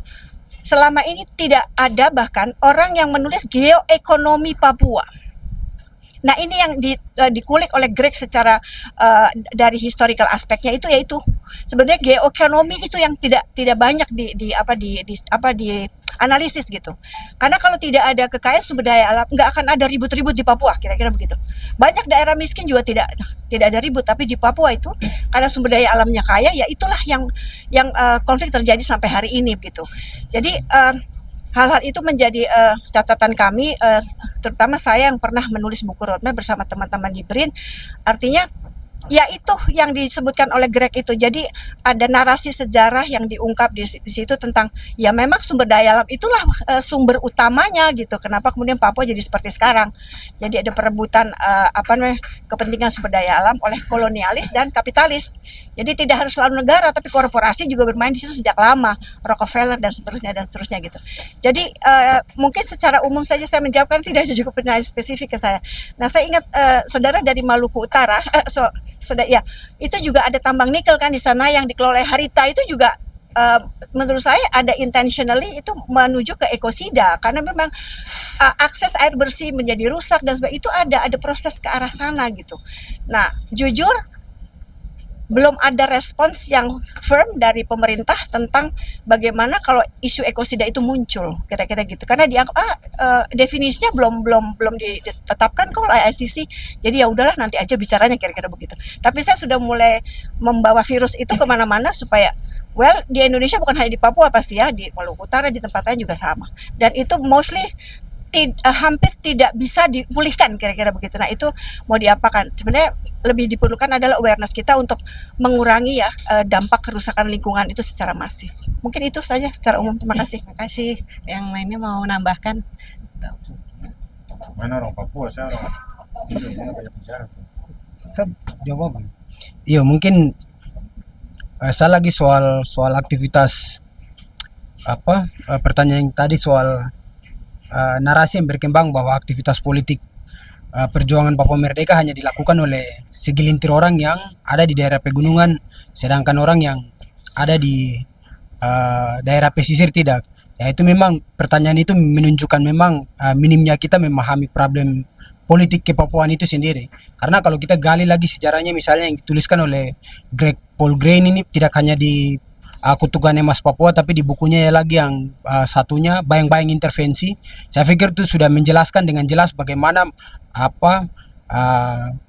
selama ini tidak ada bahkan orang yang menulis geoekonomi Papua. Nah, ini yang dikulik oleh Greg secara dari historical aspeknya itu, yaitu sebenarnya geoekonomi itu yang tidak banyak di analisis gitu. Karena kalau tidak ada kekayaan sumber daya alam, nggak akan ada ribut-ribut di Papua, kira-kira begitu. Banyak daerah miskin juga tidak ada ribut, tapi di Papua itu karena sumber daya alamnya kaya, ya itulah yang konflik terjadi sampai hari ini gitu. Jadi hal-hal itu menjadi catatan kami, terutama saya yang pernah menulis buku roadmap bersama teman-teman di BRIN. Artinya ya itu yang disebutkan oleh Greg itu. Jadi ada narasi sejarah yang diungkap di situ tentang ya memang sumber daya alam itulah sumber utamanya gitu. Kenapa kemudian Papua jadi seperti sekarang? Jadi ada perebutan kepentingan sumber daya alam oleh kolonialis dan kapitalis. Jadi tidak harus selalu negara, tapi korporasi juga bermain di situ sejak lama, Rockefeller dan seterusnya gitu. Jadi mungkin secara umum saja saya menjawabkan, tidak ada juga pertanyaan spesifik ke saya. Nah, saya ingat saudara dari Maluku Utara, ya, itu juga ada tambang nikel kan di sana yang dikelola Harita, itu juga menurut saya ada intentionally itu menuju ke ekosida, karena memang akses air bersih menjadi rusak dan sebagainya, itu ada proses ke arah sana gitu. Nah, jujur belum ada respons yang firm dari pemerintah tentang bagaimana kalau isu ekosida itu muncul, kira-kira gitu. Karena dianggap definisinya belum ditetapkan kok oleh ICC. Jadi ya udahlah nanti aja bicaranya, kira-kira begitu. Tapi saya sudah mulai membawa virus itu kemana-mana supaya di Indonesia bukan hanya di Papua pasti ya, di Maluku Utara, di tempat lain juga sama. Dan itu mostly hampir tidak bisa dipulihkan, kira-kira begitu. Nah, itu mau diapakan? Sebenarnya lebih diperlukan adalah awareness kita untuk mengurangi ya dampak kerusakan lingkungan itu secara masif. Mungkin itu saja secara umum. Terima kasih. Terima kasih. Yang lainnya mau menambahkan? Mana orang Papua? Saya orang banyak bicara. Jawaban. Iya, mungkin saya lagi soal aktivitas pertanyaan yang tadi soal narasi yang berkembang bahwa aktivitas politik perjuangan Papua Merdeka hanya dilakukan oleh segelintir orang yang ada di daerah pegunungan, sedangkan orang yang ada di daerah pesisir tidak. Ya, itu memang pertanyaan itu menunjukkan memang minimnya kita memahami problem politik kepapuan itu sendiri. Karena kalau kita gali lagi sejarahnya, misalnya yang dituliskan oleh Greg Paul Green ini tidak hanya di kutukan emas Papua, tapi di bukunya ya lagi yang satunya bayang-bayang intervensi. Saya pikir itu sudah menjelaskan dengan jelas bagaimana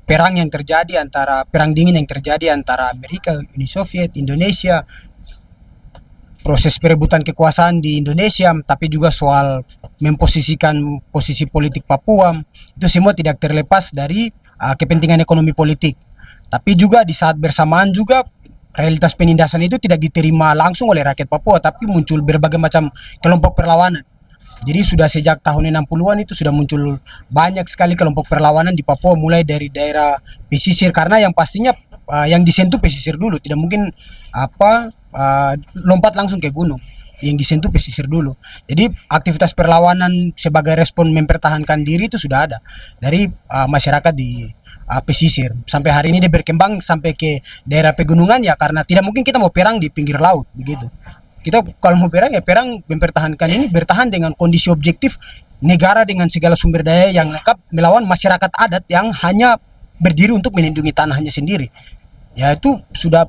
perang dingin yang terjadi antara Amerika, Uni Soviet, Indonesia, proses perebutan kekuasaan di Indonesia, tapi juga soal memposisikan posisi politik Papua, itu semua tidak terlepas dari kepentingan ekonomi politik. Tapi juga di saat bersamaan juga realitas penindasan itu tidak diterima langsung oleh rakyat Papua, tapi muncul berbagai macam kelompok perlawanan. Jadi sudah sejak tahun 60-an itu sudah muncul banyak sekali kelompok perlawanan di Papua, mulai dari daerah pesisir, karena yang pastinya yang disentuh pesisir dulu, tidak mungkin lompat langsung ke gunung. Yang disentuh pesisir dulu. Jadi aktivitas perlawanan sebagai respon mempertahankan diri itu sudah ada dari masyarakat di pesisir. Sampai hari ini dia berkembang sampai ke daerah pegunungan, ya karena tidak mungkin kita mau perang di pinggir laut begitu. Kita kalau mau perang ya perang mempertahankan ini, bertahan dengan kondisi objektif negara dengan segala sumber daya yang lengkap melawan masyarakat adat yang hanya berdiri untuk melindungi tanahnya sendiri. Ya itu sudah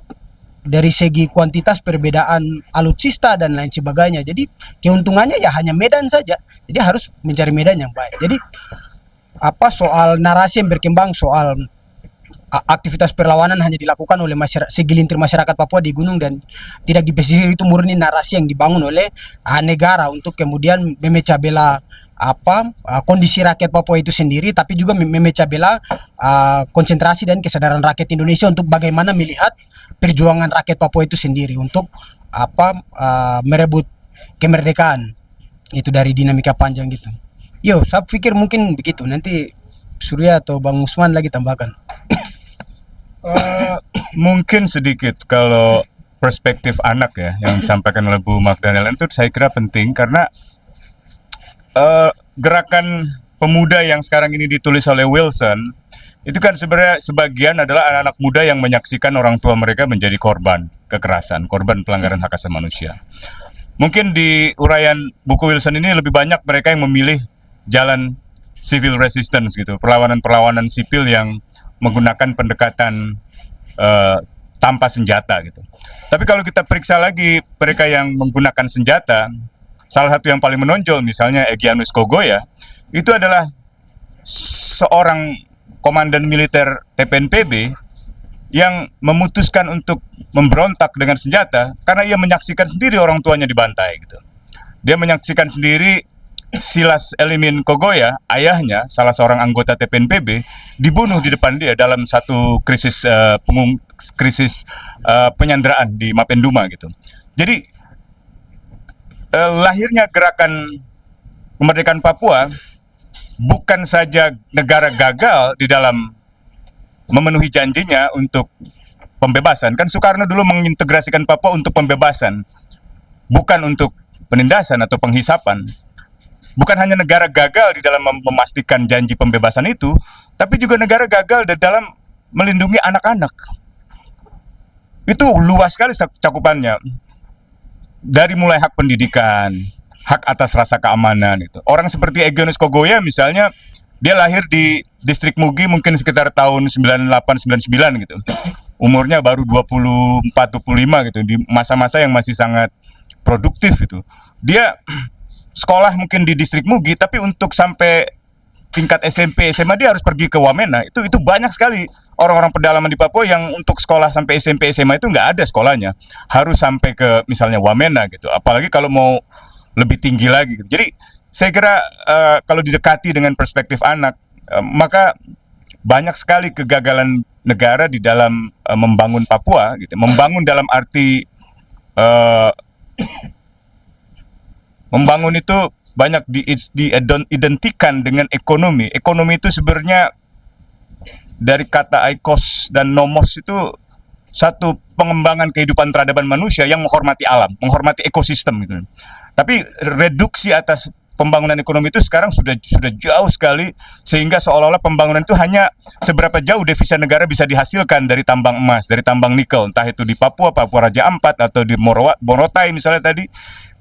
dari segi kuantitas perbedaan alutsista dan lain sebagainya. Jadi keuntungannya ya hanya medan saja. Jadi harus mencari medan yang baik. Jadi soal narasi yang berkembang soal aktivitas perlawanan hanya dilakukan oleh segelintir masyarakat Papua di gunung dan tidak di pesisir, itu murni narasi yang dibangun oleh negara untuk kemudian memecah belah kondisi rakyat Papua itu sendiri, tapi juga memecah belah konsentrasi dan kesadaran rakyat Indonesia untuk bagaimana melihat perjuangan rakyat Papua itu sendiri untuk merebut kemerdekaan itu dari dinamika panjang gitu. Saya pikir mungkin begitu. Nanti Surya atau Bang Usman lagi tambahkan. Mungkin sedikit kalau perspektif anak ya yang disampaikan oleh Bu Magdalena itu saya kira penting karena gerakan pemuda yang sekarang ini ditulis oleh Wilson itu kan sebenarnya sebagian adalah anak-anak muda yang menyaksikan orang tua mereka menjadi korban kekerasan, korban pelanggaran hak asasi manusia. Mungkin di uraian buku Wilson ini lebih banyak mereka yang memilih jalan civil resistance gitu, perlawanan-perlawanan sipil yang menggunakan pendekatan tanpa senjata gitu. Tapi kalau kita periksa lagi mereka yang menggunakan senjata, salah satu yang paling menonjol misalnya Egyanus Kogoya, itu adalah seorang komandan militer TPNPB yang memutuskan untuk memberontak dengan senjata karena ia menyaksikan sendiri orang tuanya dibantai gitu. Dia menyaksikan sendiri Silas Elimin Kogoya, ayahnya, salah seorang anggota TPNPB, dibunuh di depan dia dalam satu krisis penyanderaan di Mapenduma gitu. Jadi lahirnya gerakan kemerdekaan Papua bukan saja negara gagal di dalam memenuhi janjinya untuk pembebasan. Kan Soekarno dulu mengintegrasikan Papua untuk pembebasan, bukan untuk penindasan atau penghisapan. Bukan hanya negara gagal di dalam memastikan janji pembebasan itu, tapi juga negara gagal di dalam melindungi anak-anak. Itu luas sekali cakupannya. Dari mulai hak pendidikan, hak atas rasa keamanan itu. Orang seperti Egyanus Kogoya misalnya, dia lahir di distrik Mugi mungkin sekitar tahun 98-99 gitu. Umurnya baru 24-25 gitu, di masa-masa yang masih sangat produktif gitu. Dia sekolah mungkin di distrik Mugi, tapi untuk sampai tingkat SMP, SMA dia harus pergi ke Wamena. Itu banyak sekali orang-orang pedalaman di Papua yang untuk sekolah sampai SMP, SMA itu nggak ada sekolahnya. Harus sampai ke misalnya Wamena gitu. Apalagi kalau mau lebih tinggi lagi gitu. Jadi saya kira kalau didekati dengan perspektif anak, maka banyak sekali kegagalan negara di dalam membangun Papua gitu. Membangun dalam arti membangun itu banyak diidentikan dengan ekonomi. Ekonomi itu sebenarnya dari kata aikos dan nomos itu satu pengembangan kehidupan peradaban manusia yang menghormati alam, menghormati ekosistem gitu. Tapi reduksi atas pembangunan ekonomi itu sekarang sudah jauh sekali, sehingga seolah-olah pembangunan itu hanya seberapa jauh devisa negara bisa dihasilkan dari tambang emas, dari tambang nikel, entah itu di Papua, Papua Raja Ampat atau di Morotai misalnya tadi.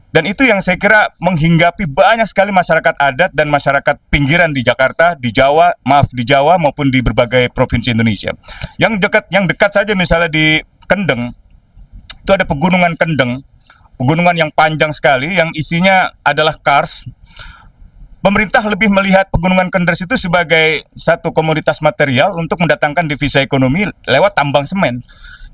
Dan itu yang saya kira menghinggapi banyak sekali masyarakat adat dan masyarakat pinggiran di Jakarta, di Jawa maupun di berbagai provinsi Indonesia. Yang dekat saja misalnya di Kendeng, itu ada pegunungan kendeng, pegunungan yang panjang sekali yang isinya adalah kars. Pemerintah lebih melihat pegunungan Kenders itu sebagai satu komoditas material untuk mendatangkan devisa ekonomi lewat tambang semen.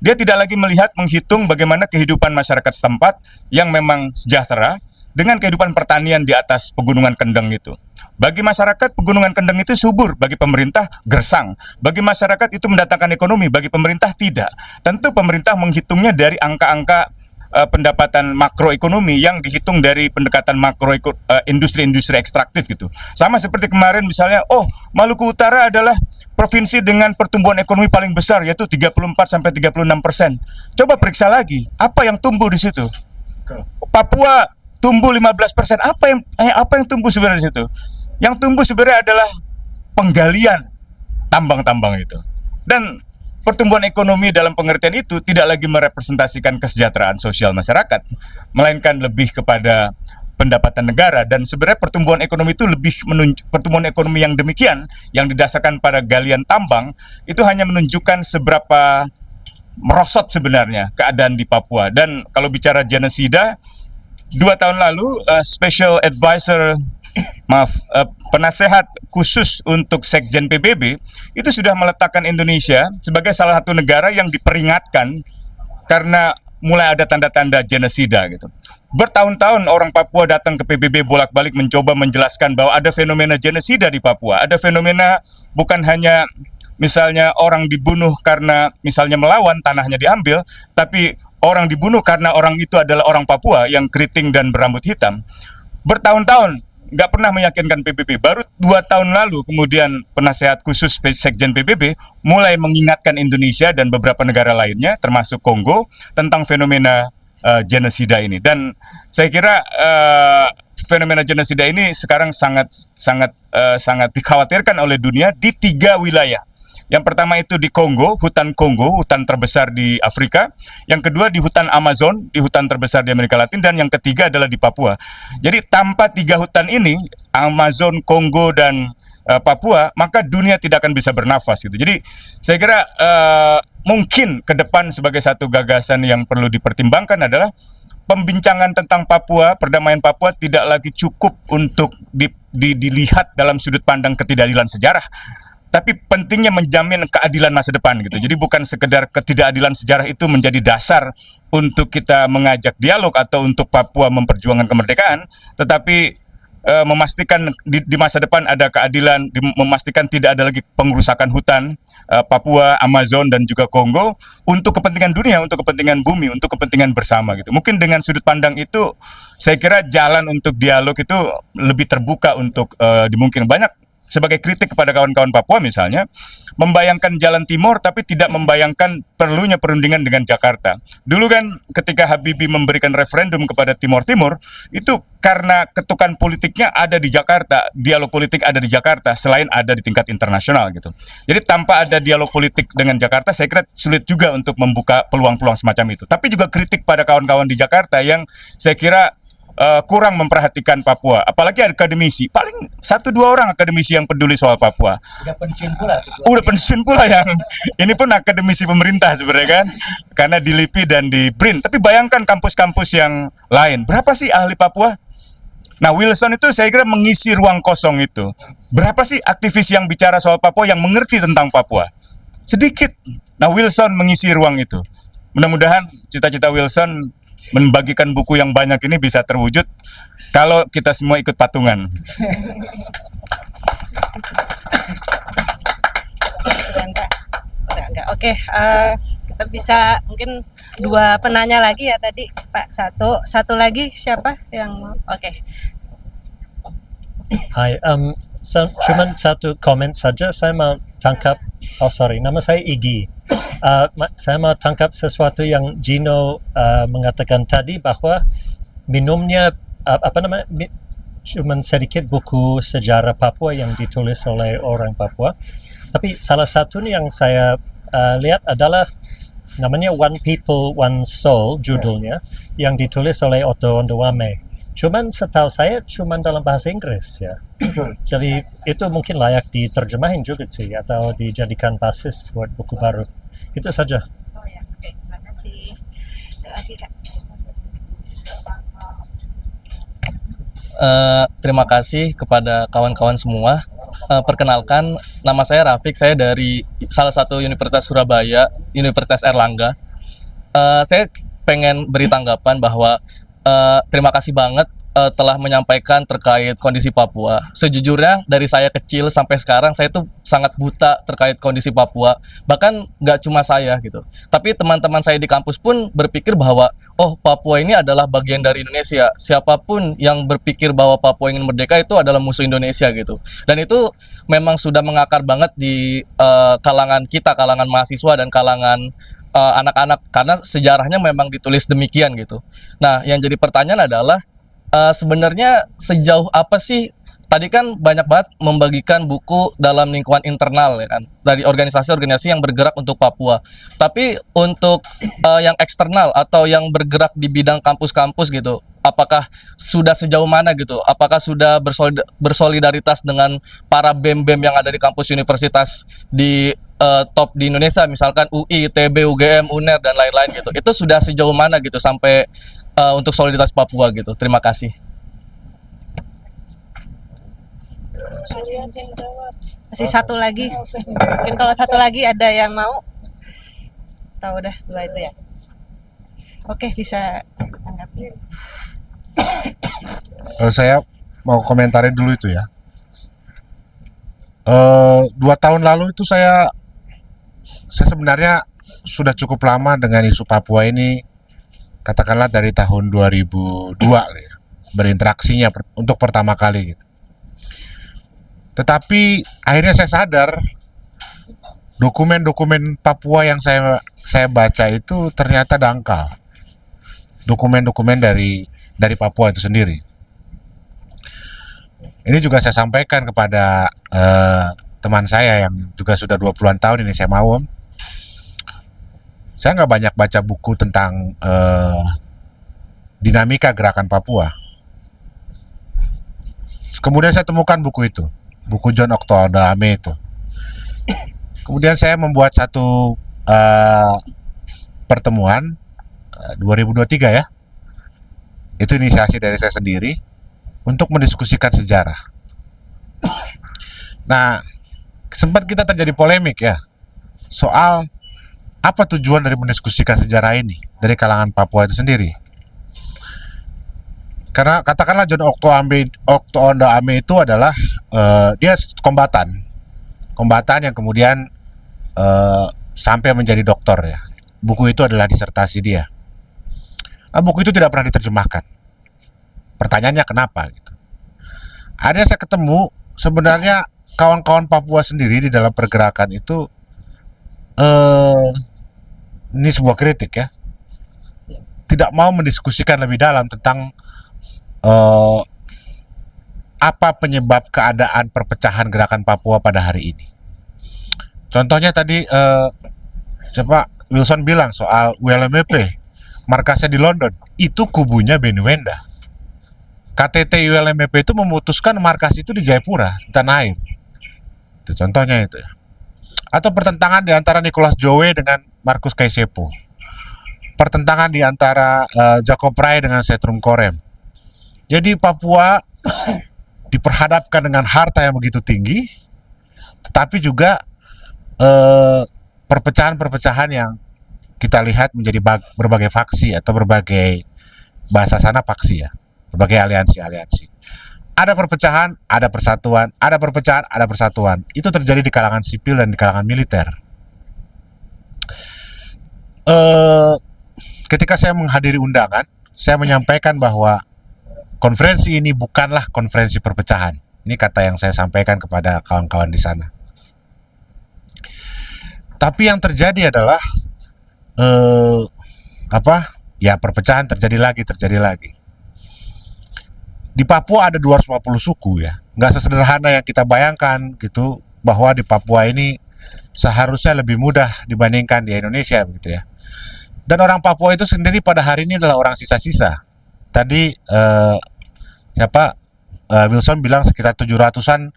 Dia tidak lagi menghitung bagaimana kehidupan masyarakat setempat yang memang sejahtera dengan kehidupan pertanian di atas pegunungan Kendeng itu. Bagi masyarakat, pegunungan Kendeng itu subur, bagi pemerintah gersang. Bagi masyarakat itu mendatangkan ekonomi, bagi pemerintah tidak. Tentu pemerintah menghitungnya dari angka-angka pendapatan makroekonomi yang dihitung dari pendekatan industri-industri ekstraktif gitu. Sama seperti kemarin misalnya, Maluku Utara adalah provinsi dengan pertumbuhan ekonomi paling besar yaitu 34-36%. Coba periksa lagi, apa yang tumbuh di situ? Papua tumbuh 15%. Apa yang tumbuh sebenarnya di situ? Yang tumbuh sebenarnya adalah penggalian tambang-tambang itu. Dan pertumbuhan ekonomi dalam pengertian itu tidak lagi merepresentasikan kesejahteraan sosial masyarakat, melainkan lebih kepada pendapatan negara. Dan sebenarnya pertumbuhan ekonomi itu pertumbuhan ekonomi yang demikian, yang didasarkan pada galian tambang, itu hanya menunjukkan seberapa merosot sebenarnya keadaan di Papua. Dan kalau bicara genosida, 2 tahun lalu Special Advisor penasehat khusus untuk Sekjen PBB itu sudah meletakkan Indonesia sebagai salah satu negara yang diperingatkan karena mulai ada tanda-tanda genosida gitu. Bertahun-tahun orang Papua datang ke PBB bolak-balik mencoba menjelaskan bahwa ada fenomena genosida di Papua. Ada fenomena bukan hanya misalnya orang dibunuh karena misalnya melawan, tanahnya diambil, tapi orang dibunuh karena orang itu adalah orang Papua yang keriting dan berambut hitam. Bertahun-tahun nggak pernah meyakinkan PBB. Baru 2 tahun lalu kemudian penasehat khusus Sekjen PBB mulai mengingatkan Indonesia dan beberapa negara lainnya termasuk Kongo tentang fenomena genosida ini. Dan saya kira fenomena genosida ini sekarang sangat dikhawatirkan oleh dunia di 3 wilayah. Yang pertama itu di Kongo, hutan terbesar di Afrika. Yang kedua di hutan Amazon, di hutan terbesar di Amerika Latin. Dan yang ketiga adalah di Papua. Jadi tanpa 3 hutan ini, Amazon, Kongo, dan Papua, maka dunia tidak akan bisa bernafas gitu. Jadi saya kira mungkin ke depan sebagai satu gagasan yang perlu dipertimbangkan adalah pembincangan tentang Papua, perdamaian Papua tidak lagi cukup untuk dilihat dalam sudut pandang ketidakadilan sejarah, tapi pentingnya menjamin keadilan masa depan gitu. Jadi bukan sekedar ketidakadilan sejarah itu menjadi dasar untuk kita mengajak dialog atau untuk Papua memperjuangkan kemerdekaan, tetapi memastikan di masa depan ada keadilan, memastikan tidak ada lagi pengrusakan hutan Papua, Amazon, dan juga Kongo untuk kepentingan dunia, untuk kepentingan bumi, untuk kepentingan bersama gitu. Mungkin dengan sudut pandang itu, saya kira jalan untuk dialog itu lebih terbuka untuk dimungkinkan. Banyak sebagai kritik kepada kawan-kawan Papua misalnya, membayangkan jalan timur tapi tidak membayangkan perlunya perundingan dengan Jakarta. Dulu kan ketika Habibie memberikan referendum kepada Timur Timur, itu karena ketukan politiknya ada di Jakarta, dialog politik ada di Jakarta, selain ada di tingkat internasional gitu. Jadi tanpa ada dialog politik dengan Jakarta, saya kira sulit juga untuk membuka peluang-peluang semacam itu. Tapi juga kritik pada kawan-kawan di Jakarta yang saya kira kurang memperhatikan Papua, apalagi akademisi. Paling 1-2 orang akademisi yang peduli soal Papua. Udah pensiun pula. Udah pensiun pula yang ini pun akademisi pemerintah sebenarnya kan, karena di LIPI dan di BRIN. Tapi bayangkan kampus-kampus yang lain, berapa sih ahli Papua? Nah, Wilson itu saya kira mengisi ruang kosong itu. Berapa sih aktivis yang bicara soal Papua yang mengerti tentang Papua? Sedikit. Nah, Wilson mengisi ruang itu. Mudah-mudahan cita-cita Wilson membagikan buku yang banyak ini bisa terwujud kalau kita semua ikut patungan. Oke, kita bisa mungkin 2 penanya lagi ya tadi Pak. Satu lagi siapa yang mau? Oke. Hai, cuman satu komen saja. Saya mau tangkap, nama saya Igi. Saya mau tangkap sesuatu yang Gino mengatakan tadi, bahwa minumnya cuman sedikit buku sejarah Papua yang ditulis oleh orang Papua. Tapi salah satu yang saya lihat adalah namanya One People, One Soul, judulnya, yang ditulis oleh Otto Ondowame. Cuman setahu saya cuman dalam bahasa Inggris ya. Jadi itu mungkin layak diterjemahin juga sih, atau dijadikan basis buat buku baru. Itu saja. Oh ya, oke, terima kasih. lagi Kak. Terima kasih kepada kawan-kawan semua. Perkenalkan, nama saya Rafiq, saya dari salah satu Universitas Surabaya, Universitas Erlangga. Saya pengen beri tanggapan bahwa terima kasih banget telah menyampaikan terkait kondisi Papua. Sejujurnya dari saya kecil sampai sekarang saya tuh sangat buta terkait kondisi Papua. Bahkan nggak cuma saya gitu. Tapi teman-teman saya di kampus pun berpikir bahwa oh, Papua ini adalah bagian dari Indonesia. Siapapun yang berpikir bahwa Papua ingin merdeka itu adalah musuh Indonesia gitu. Dan itu memang sudah mengakar banget di kalangan kita, kalangan mahasiswa dan kalangan anak-anak, karena sejarahnya memang ditulis demikian gitu. Nah, yang jadi pertanyaan adalah sebenarnya sejauh apa sih, tadi kan banyak banget membagikan buku dalam lingkungan internal ya kan, dari organisasi-organisasi yang bergerak untuk Papua. Tapi untuk yang eksternal atau yang bergerak di bidang kampus-kampus gitu, apakah sudah sejauh mana gitu? Apakah sudah bersolidaritas dengan para BEM-BEM yang ada di kampus universitas di top di Indonesia, misalkan UI, ITB, UGM, UNER dan lain-lain gitu. Itu sudah sejauh mana gitu sampai untuk solidaritas Papua gitu. Terima kasih. Masih satu lagi. Mungkin kalau satu lagi ada yang mau? Tahu udah dua itu ya. Oke, bisa tanggapi. Saya mau komentarin dulu itu ya. 2 tahun lalu itu saya sebenarnya sudah cukup lama dengan isu Papua ini, katakanlah dari tahun 2002 ya, berinteraksinya untuk pertama kali gitu. Tetapi akhirnya saya sadar dokumen-dokumen Papua yang saya baca itu ternyata dangkal. Dokumen-dokumen dari Papua itu sendiri. Ini juga saya sampaikan kepada teman saya yang juga sudah 20-an tahun ini, saya Mawom. Saya nggak banyak baca buku tentang dinamika gerakan Papua. Kemudian saya temukan buku itu, buku John Octo Ondame itu. Kemudian saya membuat satu pertemuan 2023 ya. Itu inisiasi dari saya sendiri untuk mendiskusikan sejarah. Nah, sempat kita terjadi polemik ya soal apa tujuan dari mendiskusikan sejarah ini dari kalangan Papua itu sendiri. Karena katakanlah John Octo Ondame itu adalah dia kombatan yang kemudian sampai menjadi doktor ya. Buku itu adalah disertasi dia. Nah, buku itu tidak pernah diterjemahkan. Pertanyaannya kenapa? Gitu. Akhirnya saya ketemu sebenarnya kawan-kawan Papua sendiri di dalam pergerakan itu ini sebuah kritik ya, tidak mau mendiskusikan lebih dalam tentang apa penyebab keadaan perpecahan gerakan Papua pada hari ini. Contohnya tadi Wilson bilang soal ULMP, markasnya di London, itu kubunya Benny Wenda. KTT ULMP itu memutuskan markas itu di Jayapura, di Tanah Air. Itu contohnya itu ya. Atau pertentangan di antara Nicholas Jowe dengan Markus Kaisepo. Pertentangan di antara Jacob Rai dengan Setrum Korem. Jadi Papua diperhadapkan dengan harta yang begitu tinggi, tetapi juga perpecahan-perpecahan yang kita lihat menjadi berbagai faksi atau berbagai bahasa sana faksi ya, berbagai aliansi-aliansi. Ada perpecahan, ada persatuan, ada perpecahan, ada persatuan. Itu terjadi di kalangan sipil dan di kalangan militer. Ketika saya menghadiri undangan, saya menyampaikan bahwa konferensi ini bukanlah konferensi perpecahan. Ini kata yang saya sampaikan kepada kawan-kawan di sana. Tapi yang terjadi adalah ya perpecahan terjadi lagi. Di Papua ada 250 suku ya, nggak sesederhana yang kita bayangkan gitu, bahwa di Papua ini seharusnya lebih mudah dibandingkan di Indonesia begitu ya. Dan orang Papua itu sendiri pada hari ini adalah orang sisa-sisa. Tadi Wilson bilang sekitar 700-an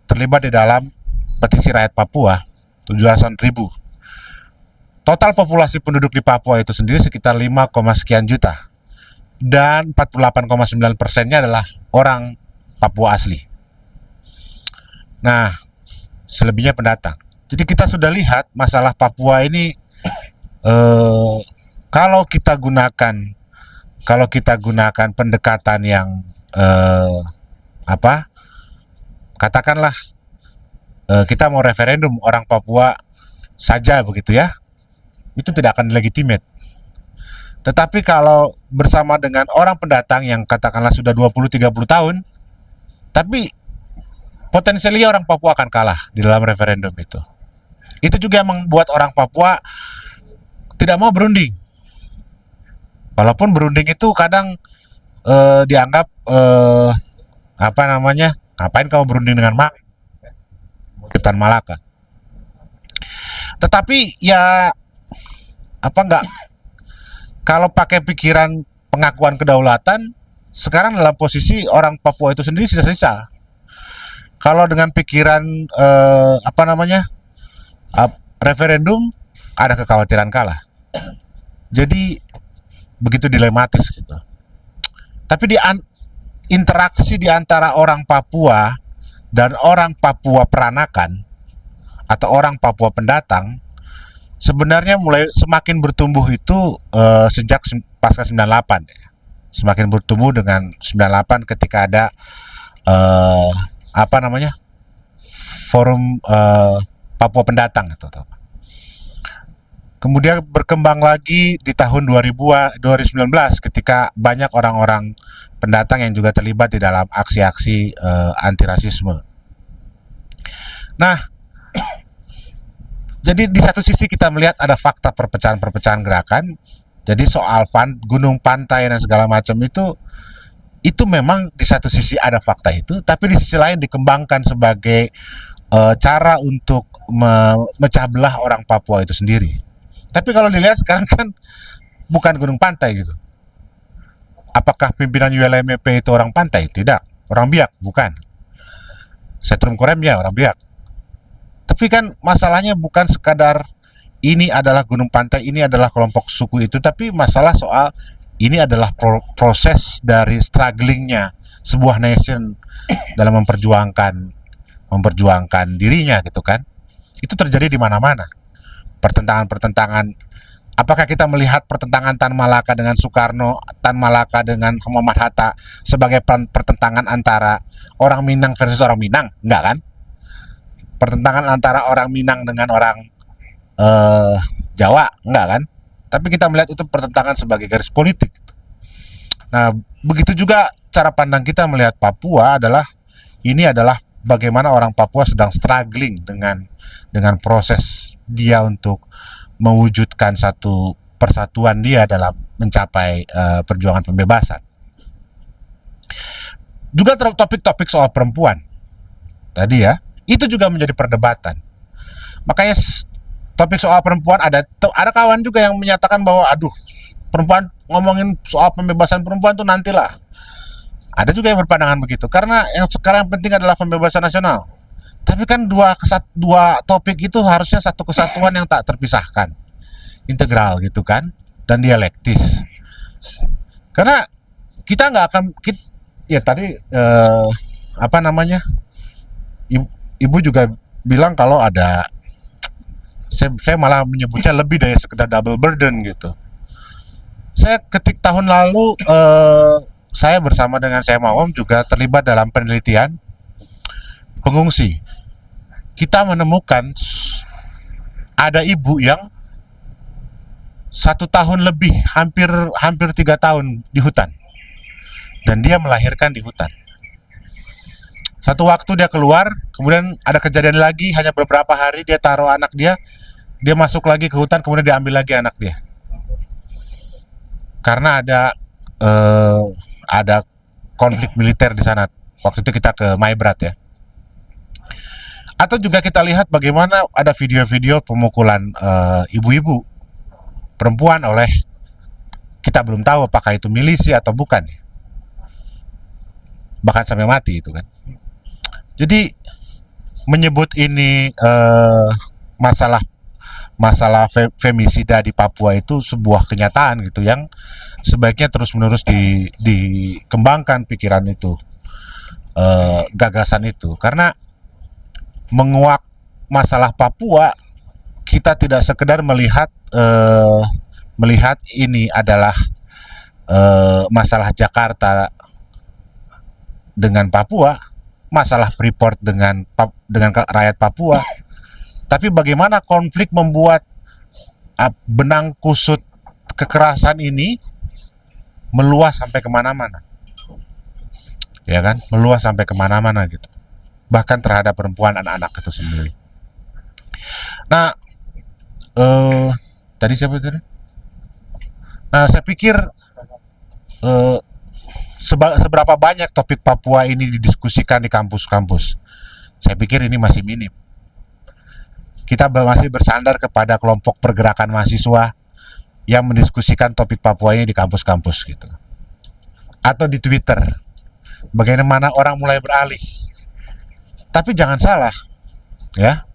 terlibat di dalam petisi rakyat Papua, 700-an ribu. total populasi penduduk di Papua itu sendiri sekitar 5, sekian juta. Dan 48,9%-nya adalah orang Papua asli. Nah, selebihnya pendatang. Jadi kita sudah lihat masalah Papua ini kalau kita gunakan pendekatan yang katakanlah kita mau referendum orang Papua saja begitu ya, itu tidak akan legitimate. Tetapi kalau bersama dengan orang pendatang yang katakanlah sudah 20-30 tahun, tapi potensialnya orang Papua akan kalah di dalam referendum itu. Itu juga yang membuat orang Papua tidak mau berunding. Walaupun berunding itu kadang dianggap ngapain kamu berunding dengan Tan Malaka. Tetapi ya kalau pakai pikiran pengakuan kedaulatan, sekarang dalam posisi orang Papua itu sendiri sisa-sisa. Kalau dengan pikiran referendum, ada kekhawatiran kalah. Jadi begitu dilematis gitu. Tapi interaksi di antara orang Papua dan orang Papua peranakan atau orang Papua pendatang sebenarnya mulai semakin bertumbuh itu sejak pasca 98 ya. Semakin bertumbuh dengan 98 ketika ada forum Papua pendatang atau kemudian berkembang lagi di tahun 2019 ketika banyak orang-orang pendatang yang juga terlibat di dalam aksi-aksi anti rasisme. Nah, jadi di satu sisi kita melihat ada fakta perpecahan gerakan. Jadi soal gunung, pantai dan segala macam itu memang di satu sisi ada fakta itu, tapi di sisi lain dikembangkan sebagai cara untuk memecah belah orang Papua itu sendiri. Tapi kalau dilihat sekarang kan bukan gunung pantai gitu. Apakah pimpinan ULMP itu orang pantai? Tidak. Orang Biak? Bukan. Setrum Korem ya orang Biak. Tapi kan masalahnya bukan sekadar ini adalah gunung pantai, ini adalah kelompok suku itu, tapi masalah soal ini adalah proses dari strugglingnya sebuah nation dalam memperjuangkan dirinya gitu kan. Itu terjadi di mana-mana. Pertentangan. Apakah kita melihat pertentangan Tan Malaka dengan Soekarno, Tan Malaka dengan Muhammad Hatta sebagai pertentangan antara orang Minang versus orang Minang? Enggak kan? Pertentangan antara orang Minang dengan orang Jawa? Enggak kan? Tapi kita melihat itu pertentangan sebagai garis politik. Nah, begitu juga cara pandang kita melihat Papua ini adalah bagaimana orang Papua sedang struggling dengan proses dia untuk mewujudkan satu persatuan dia dalam mencapai perjuangan pembebasan. Juga topik-topik soal perempuan tadi ya, itu juga menjadi perdebatan. Makanya topik soal perempuan ada kawan juga yang menyatakan bahwa perempuan ngomongin soal pembebasan perempuan tuh nantilah. Ada juga yang berpandangan begitu karena yang sekarang penting adalah pembebasan nasional. Tapi kan dua topik itu harusnya satu kesatuan yang tak terpisahkan, integral gitu kan, dan dialektis. Karena kita nggak akan, tadi ibu juga bilang kalau ada, saya malah menyebutnya lebih dari sekedar double burden gitu. Saya tahun lalu saya bersama dengan saya Mawam juga terlibat dalam penelitian pengungsi. Kita menemukan ada ibu yang 1 tahun lebih, hampir 3 tahun di hutan, dan dia melahirkan di hutan. Satu waktu dia keluar, kemudian ada kejadian lagi, hanya beberapa hari dia taruh anak dia masuk lagi ke hutan, kemudian diambil lagi anak dia. Karena ada konflik militer di sana. Waktu itu kita ke Maibrat ya. Atau juga kita lihat bagaimana ada video-video pemukulan ibu-ibu perempuan oleh, kita belum tahu apakah itu milisi atau bukan, bahkan sampai mati itu kan. Jadi menyebut ini masalah masalah femisida di Papua itu sebuah kenyataan gitu yang sebaiknya terus-menerus dikembangkan pikiran itu, gagasan itu, karena menguak masalah Papua kita tidak sekedar melihat ini adalah masalah Jakarta dengan Papua, masalah Freeport dengan rakyat Papua, tapi bagaimana konflik membuat benang kusut kekerasan ini meluas sampai kemana-mana, ya kan, meluas sampai kemana-mana gitu, bahkan terhadap perempuan, anak-anak itu sendiri. Nah, tadi siapa tadi? Nah, saya pikir seberapa banyak topik Papua ini didiskusikan di kampus-kampus, saya pikir ini masih minim. Kita masih bersandar kepada kelompok pergerakan mahasiswa yang mendiskusikan topik Papua ini di kampus-kampus gitu, atau di Twitter. Bagaimana orang mulai beralih. Tapi jangan salah, ya.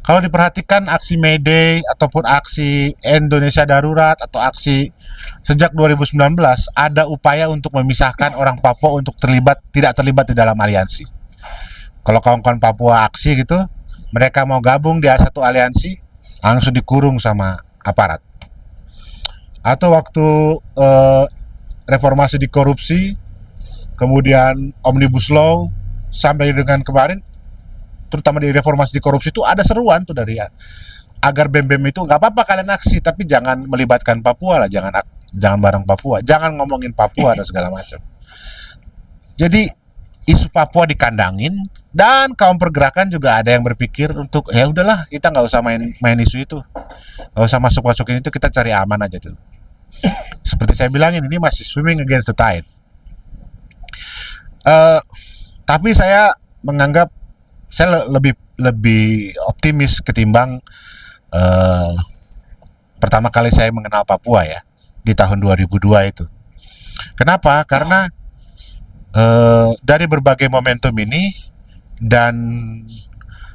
Kalau diperhatikan aksi May Day ataupun aksi Indonesia Darurat atau aksi sejak 2019, ada upaya untuk memisahkan orang Papua untuk tidak terlibat di dalam aliansi. Kalau kawan-kawan Papua aksi gitu, mereka mau gabung di satu aliansi, langsung dikurung sama aparat. Atau waktu reformasi di korupsi, kemudian Omnibus Law, sampai dengan kemarin, terutama di reformasi di korupsi itu ada seruan tuh dari agar BEM-BEM itu nggak apa-apa kalian aksi, tapi jangan melibatkan Papua lah, jangan bareng Papua, jangan ngomongin Papua dan segala macam. Jadi isu Papua dikandangin, dan kaum pergerakan juga ada yang berpikir untuk ya udahlah, kita nggak usah main isu itu, nggak usah masukin itu, kita cari aman aja dulu. Seperti saya bilangin, ini masih swimming against the tide. Tapi saya menganggap saya lebih optimis ketimbang pertama kali saya mengenal Papua ya, di tahun 2002 itu. Kenapa? Karena dari berbagai momentum ini dan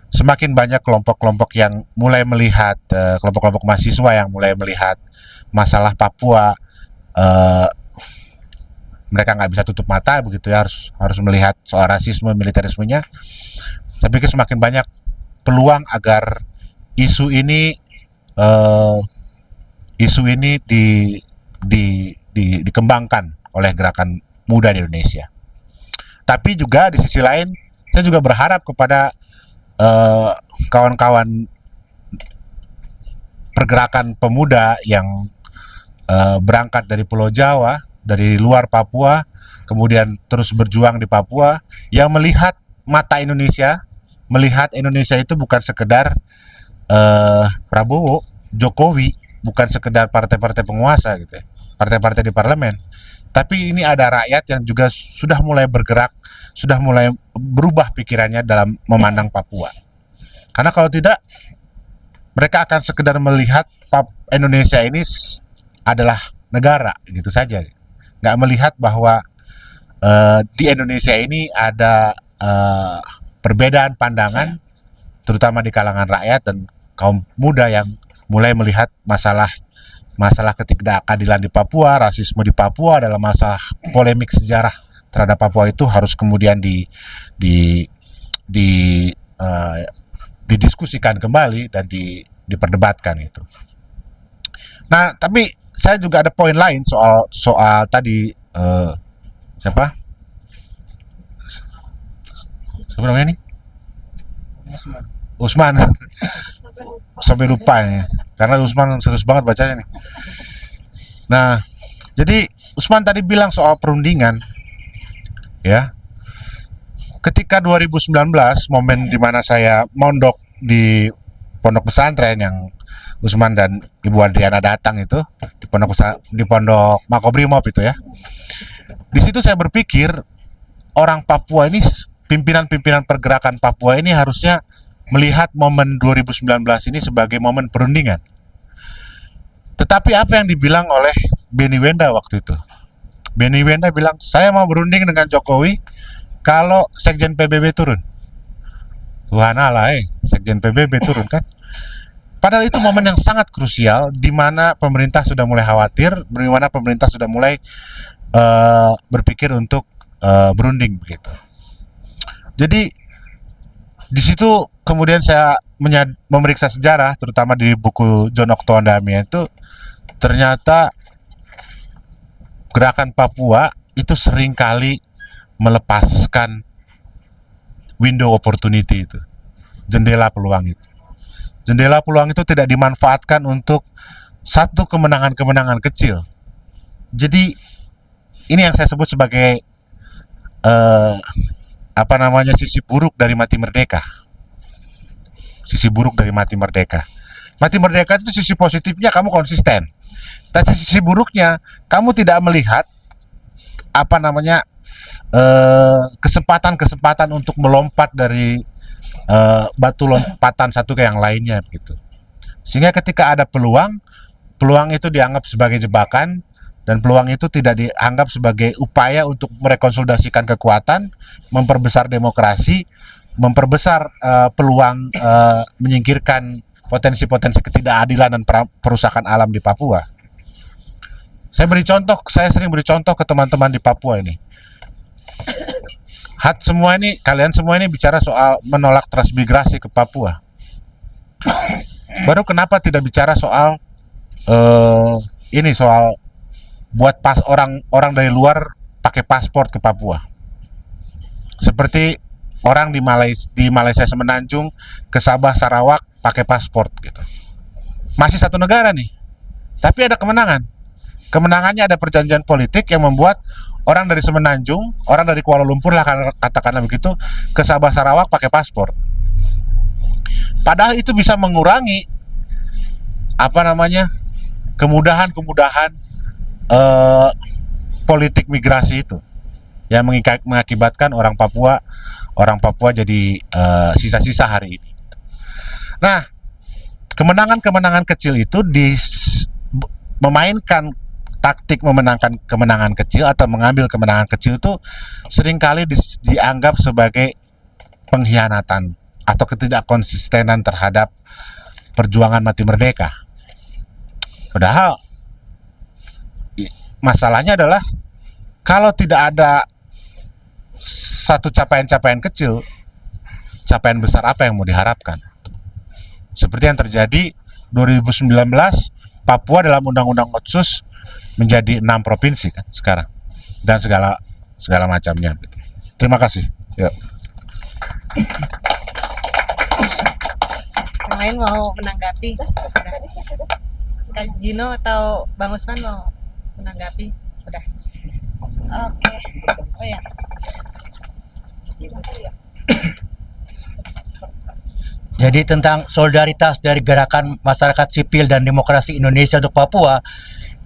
semakin banyak kelompok-kelompok yang mulai melihat, kelompok-kelompok mahasiswa yang mulai melihat masalah Papua, mereka nggak bisa tutup mata begitu ya, harus melihat soal rasisme, militerismenya. Saya pikir semakin banyak peluang agar isu ini dikembangkan oleh gerakan muda di Indonesia. Tapi juga di sisi lain, saya juga berharap kepada kawan-kawan pergerakan pemuda yang berangkat dari Pulau Jawa, dari luar Papua, kemudian terus berjuang di Papua, yang melihat mata Indonesia, melihat Indonesia itu bukan sekedar Prabowo, Jokowi, bukan sekedar partai-partai penguasa gitu ya, partai-partai di parlemen, tapi ini ada rakyat yang juga sudah mulai bergerak, sudah mulai berubah pikirannya dalam memandang Papua. Karena kalau tidak, mereka akan sekedar melihat Indonesia ini adalah negara gitu saja, nggak melihat bahwa di Indonesia ini ada perbedaan pandangan, terutama di kalangan rakyat dan kaum muda yang mulai melihat masalah ketidakadilan di Papua, rasisme di Papua adalah masalah polemik sejarah terhadap Papua, itu harus kemudian didiskusikan kembali dan diperdebatkan itu. Nah, tapi saya juga ada poin lain soal tadi siapa namanya nih? Usman. Sampai lupa ya, karena Usman serius banget bacanya nih. Nah, jadi Usman tadi bilang soal perundingan, ya. Ketika 2019, momen dimana saya mondok di pondok pesantren yang Usman dan Ibu Adriana datang itu, di pondok Makobrimob itu ya. Di situ saya berpikir orang Papua ini, pimpinan-pimpinan pergerakan Papua ini harusnya melihat momen 2019 ini sebagai momen perundingan. Tetapi apa yang dibilang oleh Benny Wenda waktu itu? Benny Wenda bilang, saya mau berunding dengan Jokowi kalau Sekjen PBB turun. Subhanallah, Sekjen PBB turun kan? Padahal itu momen yang sangat krusial di mana pemerintah sudah mulai khawatir, di mana pemerintah sudah mulai berpikir untuk berunding begitu. Jadi di situ kemudian saya memeriksa sejarah, terutama di buku John Octavian Damia itu ternyata gerakan Papua itu seringkali melepaskan window opportunity itu, jendela peluang itu. Jendela peluang itu tidak dimanfaatkan untuk satu kemenangan-kemenangan kecil. Jadi ini yang saya sebut sebagai sisi buruk dari mati merdeka. Sisi buruk dari mati merdeka. Mati merdeka itu sisi positifnya kamu konsisten. Tapi sisi buruknya kamu tidak melihat kesempatan-kesempatan untuk melompat dari batu lompatan satu ke yang lainnya gitu. Sehingga ketika ada peluang itu dianggap sebagai jebakan, dan peluang itu tidak dianggap sebagai upaya untuk merekonsolidasikan kekuatan, memperbesar demokrasi, memperbesar peluang menyingkirkan potensi-potensi ketidakadilan dan perusakan alam di Papua. Saya sering beri contoh ke teman-teman di Papua ini. Kalian semua ini bicara soal menolak transmigrasi ke Papua. Baru kenapa tidak bicara soal soal buat orang dari luar pakai paspor ke Papua. Seperti orang di Malaysia Semenanjung ke Sabah Sarawak pakai paspor gitu. Masih satu negara nih. Tapi ada kemenangan. Kemenangannya ada perjanjian politik yang membuat orang dari Semenanjung, orang dari Kuala Lumpur lah katakanlah begitu, ke Sabah Sarawak pakai paspor. Padahal itu bisa mengurangi kemudahan-kemudahan politik migrasi itu yang mengakibatkan orang Papua jadi sisa-sisa hari ini. Nah, kemenangan-kemenangan kecil itu memainkan taktik memenangkan kemenangan kecil atau mengambil kemenangan kecil itu seringkali dianggap sebagai pengkhianatan atau ketidakkonsistenan terhadap perjuangan mati merdeka. Padahal masalahnya adalah kalau tidak ada satu capaian-capaian kecil, capaian besar apa yang mau diharapkan? Seperti yang terjadi 2019, Papua dalam Undang-Undang Otsus menjadi 6 provinsi kan sekarang, dan segala macamnya. Terima kasih. Ya. Yang lain mau menanggapi? Kak Gino atau Bang Usman mau menanggapi? Udah. Oke. Oh ya. Jadi tentang solidaritas dari gerakan masyarakat sipil dan demokrasi Indonesia untuk Papua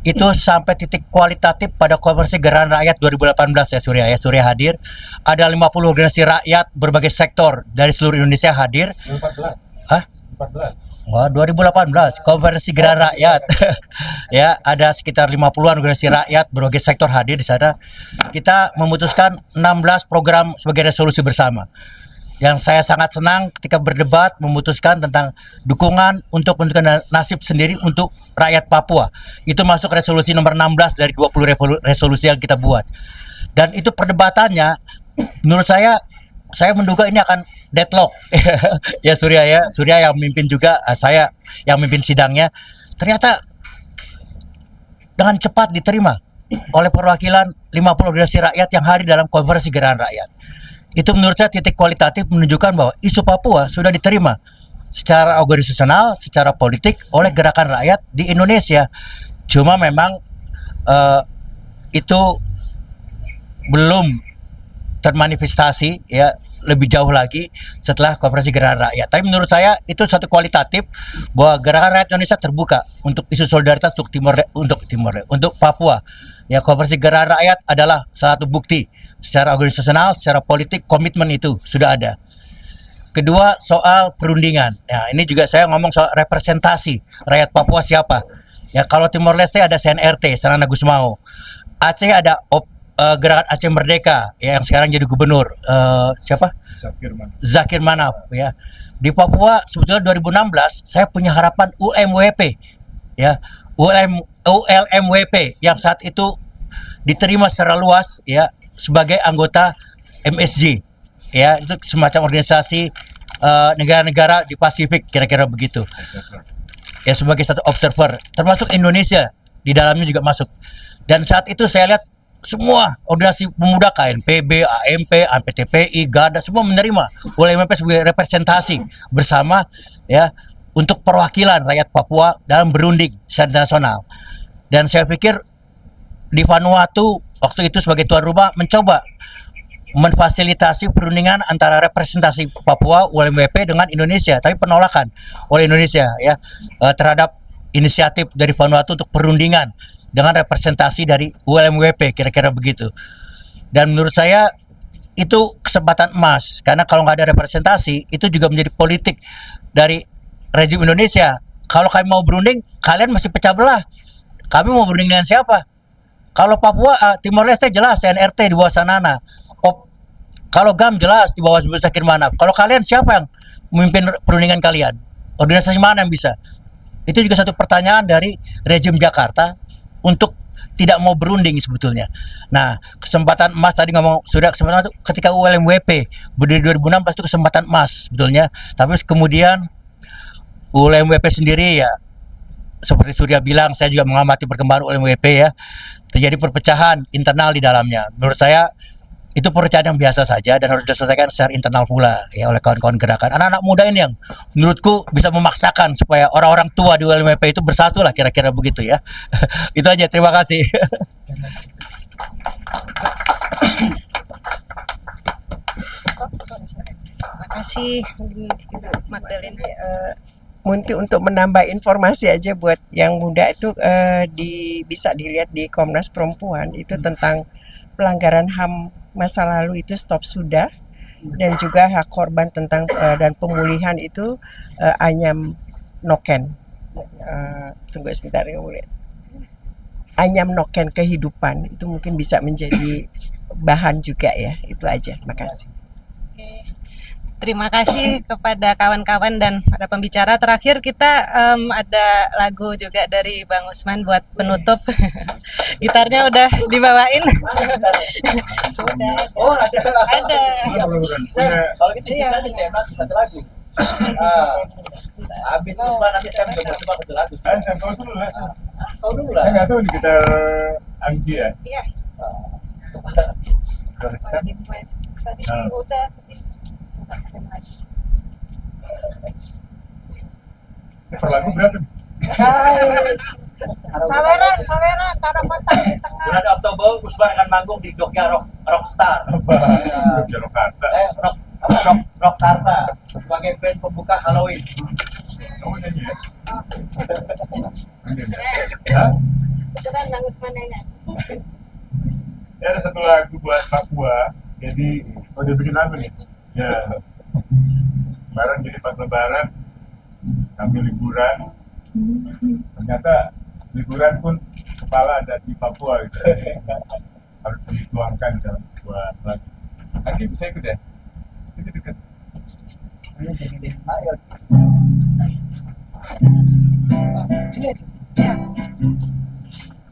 itu sampai titik kualitatif pada konferensi Gerakan Rakyat 2018 ya Surya hadir. Ada 50 organisasi rakyat berbagai sektor dari seluruh Indonesia hadir. 2018 konferensi Gerakan Rakyat. Ya, ada sekitar 50-an organisasi rakyat berbagai sektor hadir di sana. Kita memutuskan 16 program sebagai resolusi bersama. Yang saya sangat senang ketika berdebat memutuskan tentang dukungan untuk menentukan nasib sendiri untuk rakyat Papua. Itu masuk resolusi nomor 16 dari 20 resolusi yang kita buat. Dan itu perdebatannya menurut saya menduga ini akan deadlock. Ya Surya yang memimpin juga, saya yang memimpin sidangnya. Ternyata dengan cepat diterima oleh perwakilan 50 organisasi rakyat yang hadir dalam konferensi Gerakan Rakyat. Itu menurut saya titik kualitatif menunjukkan bahwa isu Papua sudah diterima secara organisasional, secara politik oleh gerakan rakyat di Indonesia. Cuma memang itu belum termanifestasi ya lebih jauh lagi setelah konferensi Gerakan Rakyat. Tapi menurut saya itu satu kualitatif bahwa gerakan rakyat Indonesia terbuka untuk isu solidaritas untuk Papua. Ya, konferensi Gerakan Rakyat adalah salah satu bukti secara organisasional, secara politik komitmen itu sudah ada. Kedua, soal perundingan. Nah, ini juga saya ngomong soal representasi rakyat Papua siapa. Ya, kalau Timor Leste ada CNRT, Sanana Gusmao. Aceh ada Gerakan Aceh Merdeka ya, yang sekarang jadi gubernur. Siapa? Zakir Manaf. Zakir Manaf ya. Di Papua sebetulnya 2016 saya punya harapan UMWP, ya, ULMWP yang saat itu diterima secara luas, ya, sebagai anggota MSG, ya, itu semacam organisasi negara-negara di Pasifik, kira-kira begitu, ya, sebagai satu observer, termasuk Indonesia di dalamnya juga masuk. Dan saat itu saya lihat semua organisasi pemuda KNPB, AMP, AMPTPI, GADA semua menerima ULMWP sebagai representasi bersama, ya, untuk perwakilan rakyat Papua dalam berunding secara internasional. Dan saya pikir di Vanuatu waktu itu sebagai tuan rumah mencoba memfasilitasi perundingan antara representasi Papua ULMWP dengan Indonesia, tapi penolakan oleh Indonesia, ya, terhadap inisiatif dari Vanuatu untuk perundingan dengan representasi dari ULMWP, kira-kira begitu. Dan menurut saya itu kesempatan emas, karena kalau nggak ada representasi itu juga menjadi politik dari rejim Indonesia. Kalau kami mau berunding, kalian mesti pecah belah. Kami mau berunding dengan siapa? Kalau Papua, Timor Leste jelas CNRT di bawah Sanana. Kalau GAM jelas di bawah Sakir Manaf. Kalau kalian siapa yang memimpin perundingan kalian? Organisasi mana yang bisa? Itu juga satu pertanyaan dari rejim Jakarta untuk tidak mau berunding sebetulnya. Nah, kesempatan emas tadi ngomong sudah, kesempatan itu ketika ULMWP berdiri 2016 itu kesempatan emas sebetulnya. Tapi kemudian ULMWP sendiri, ya, seperti Surya bilang, saya juga mengamati perkembangan ULMWP, ya, terjadi perpecahan internal di dalamnya. Menurut saya itu perpecahan yang biasa saja dan harus diselesaikan secara internal pula, ya, oleh kawan-kawan gerakan. Anak-anak muda ini yang menurutku bisa memaksakan supaya orang-orang tua di ULMWP itu bersatu lah, kira-kira begitu, ya. Itu aja, terima kasih. Terima kasih Magdalena. Munti untuk menambah informasi aja buat yang muda itu bisa dilihat di Komnas Perempuan itu tentang pelanggaran HAM masa lalu itu stop sudah, dan juga hak korban tentang dan pemulihan itu Anyam Noken. Tunggu sebentar ya, boleh. Anyam Noken kehidupan itu mungkin bisa menjadi bahan juga, ya. Itu aja. Makasih. Terima kasih kepada kawan-kawan dan para pembicara. Terakhir kita ada lagu juga dari Bang Usman buat penutup. Gitarnya udah dibawain. Oh, ada. Kalau gitu Iya. kita bisa satu lagu. Habis Usman nanti saya juga coba satu lagu. Saya tahu dulu lah. Tahu dulu lah. Saya nggak tahu nih kita Anggi ya. Iya. Tadi udah. Per lagu berapa? Saweran, tanah mata di tengah. Bulan Oktober Usman akan manggung di Jogja Rockstar. Jogja Rockata. Rockkarta sebagai band pembuka Halloween. Kamu nyanyi ya? Beneran Bang Usman nanya. Ya, ada satu lagu buat Papua. Jadi, dia bikin lagu nih. Ya, Lebaran, jadi pas Lebaran kami liburan, ternyata liburan pun kepala ada di Papua gitu. Harus dituangkan dalam sebuah lagu. Aki bisa ikut ya? Sini dekat. Ayo.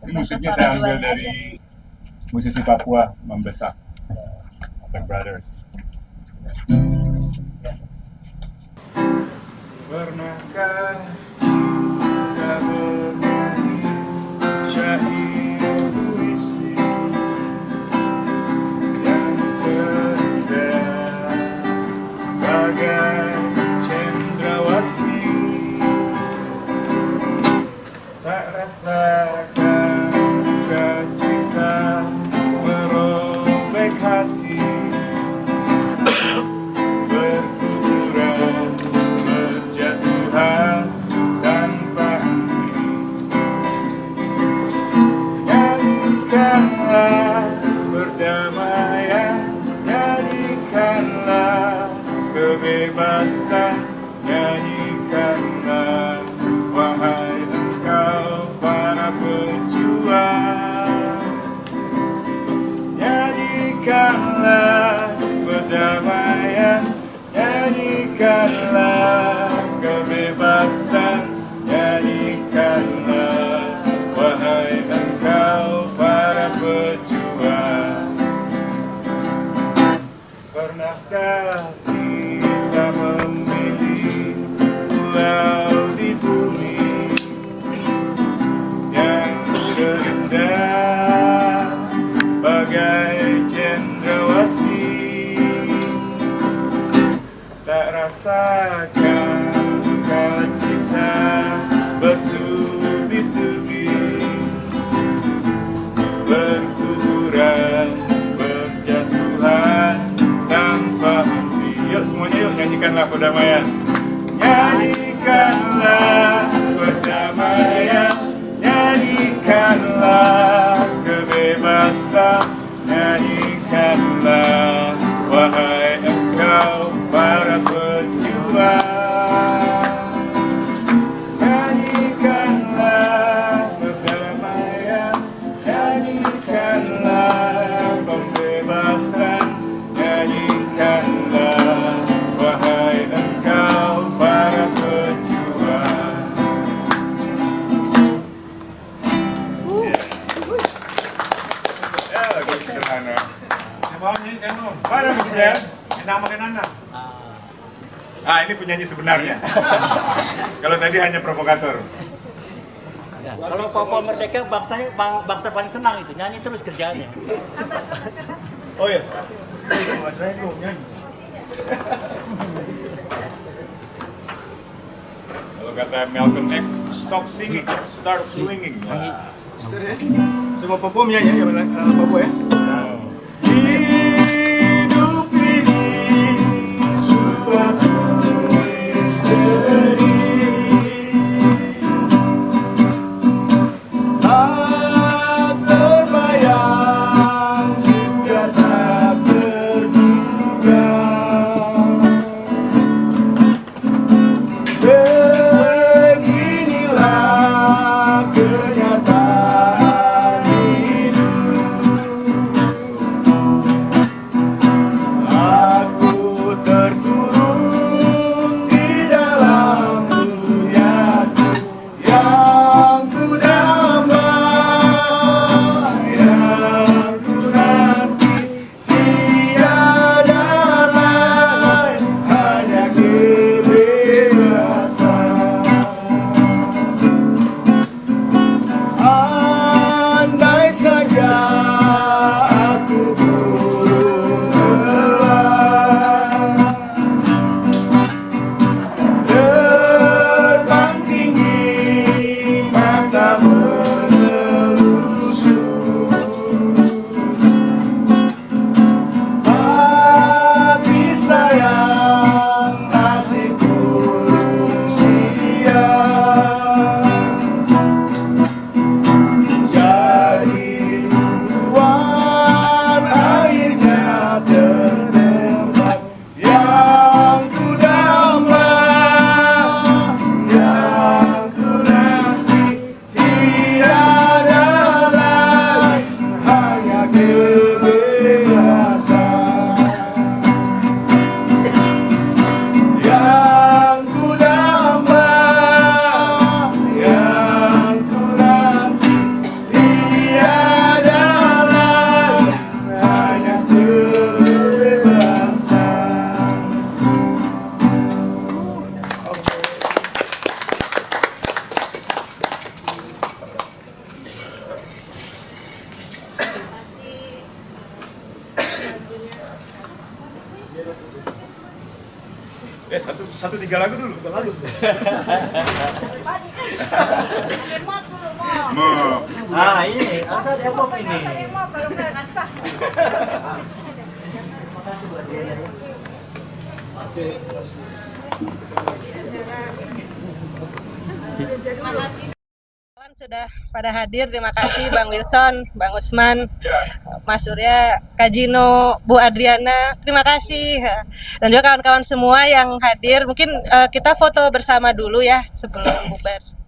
Ini musiknya saya ambil dari musisi Papua, Mambesak, The Brothers. Pernahkah kita bernyanyi syair puisi yang terindah bagai cendrawasih, tak rasakan duka cinta merobek hati, berguguran berjatuhan tanpa henti. Nyanyikanlah perdamaian, nyanyikanlah kebebasan, nyanyikanlah wahai engkau para Nyanyikanlah perdamaian. Nyanyikanlah perdamaian. Nyanyikanlah kebebasan. Nyanyikanlah wahai engkau para pejuang. Nyanyikanlah perdamaian. Nyanyikanlah pembebasan. Nyanyikanlah wahai engkau para pejuang. Ya, lagu sederhana. Mana bisa? Ini penyanyi sebenarnya. Kalau tadi hanya provokator. Kalau Papua merdeka bangsa paling senang itu nyanyi terus kerjaannya. Oh ya. Kalau kata Malcolm X, stop singing, start swinging. Semua Papua menyanyi ya, Papua ya. Hidup ini suatu misteri, tak terbayang juga tak terduga. Beginilah kenyataan hidup. Aku terkurung di dalam duniaku yang ku damba, yang ku nanti, tiada lain hanya kebebasan. Andai saja aku burung elang, terbang tinggi mata menelusur, tapi sayang nasib burung siang. Jadi tuan akhirnya terdampak yang ku damba, yang ku nanti, tiada lain hanya kebebasan. Yang ku damba, yang ku nanti, tiada lain hanya kebebasan. Satu tiga lagu dulu. Ini ada demo ini. Kawan sudah pada hadir, terima kasih Bang Wilson, Bang Usman, Mas Surya, Kak Jino, Bu Adriana, terima kasih. Dan juga kawan-kawan semua yang hadir, mungkin kita foto bersama dulu ya sebelum bubar.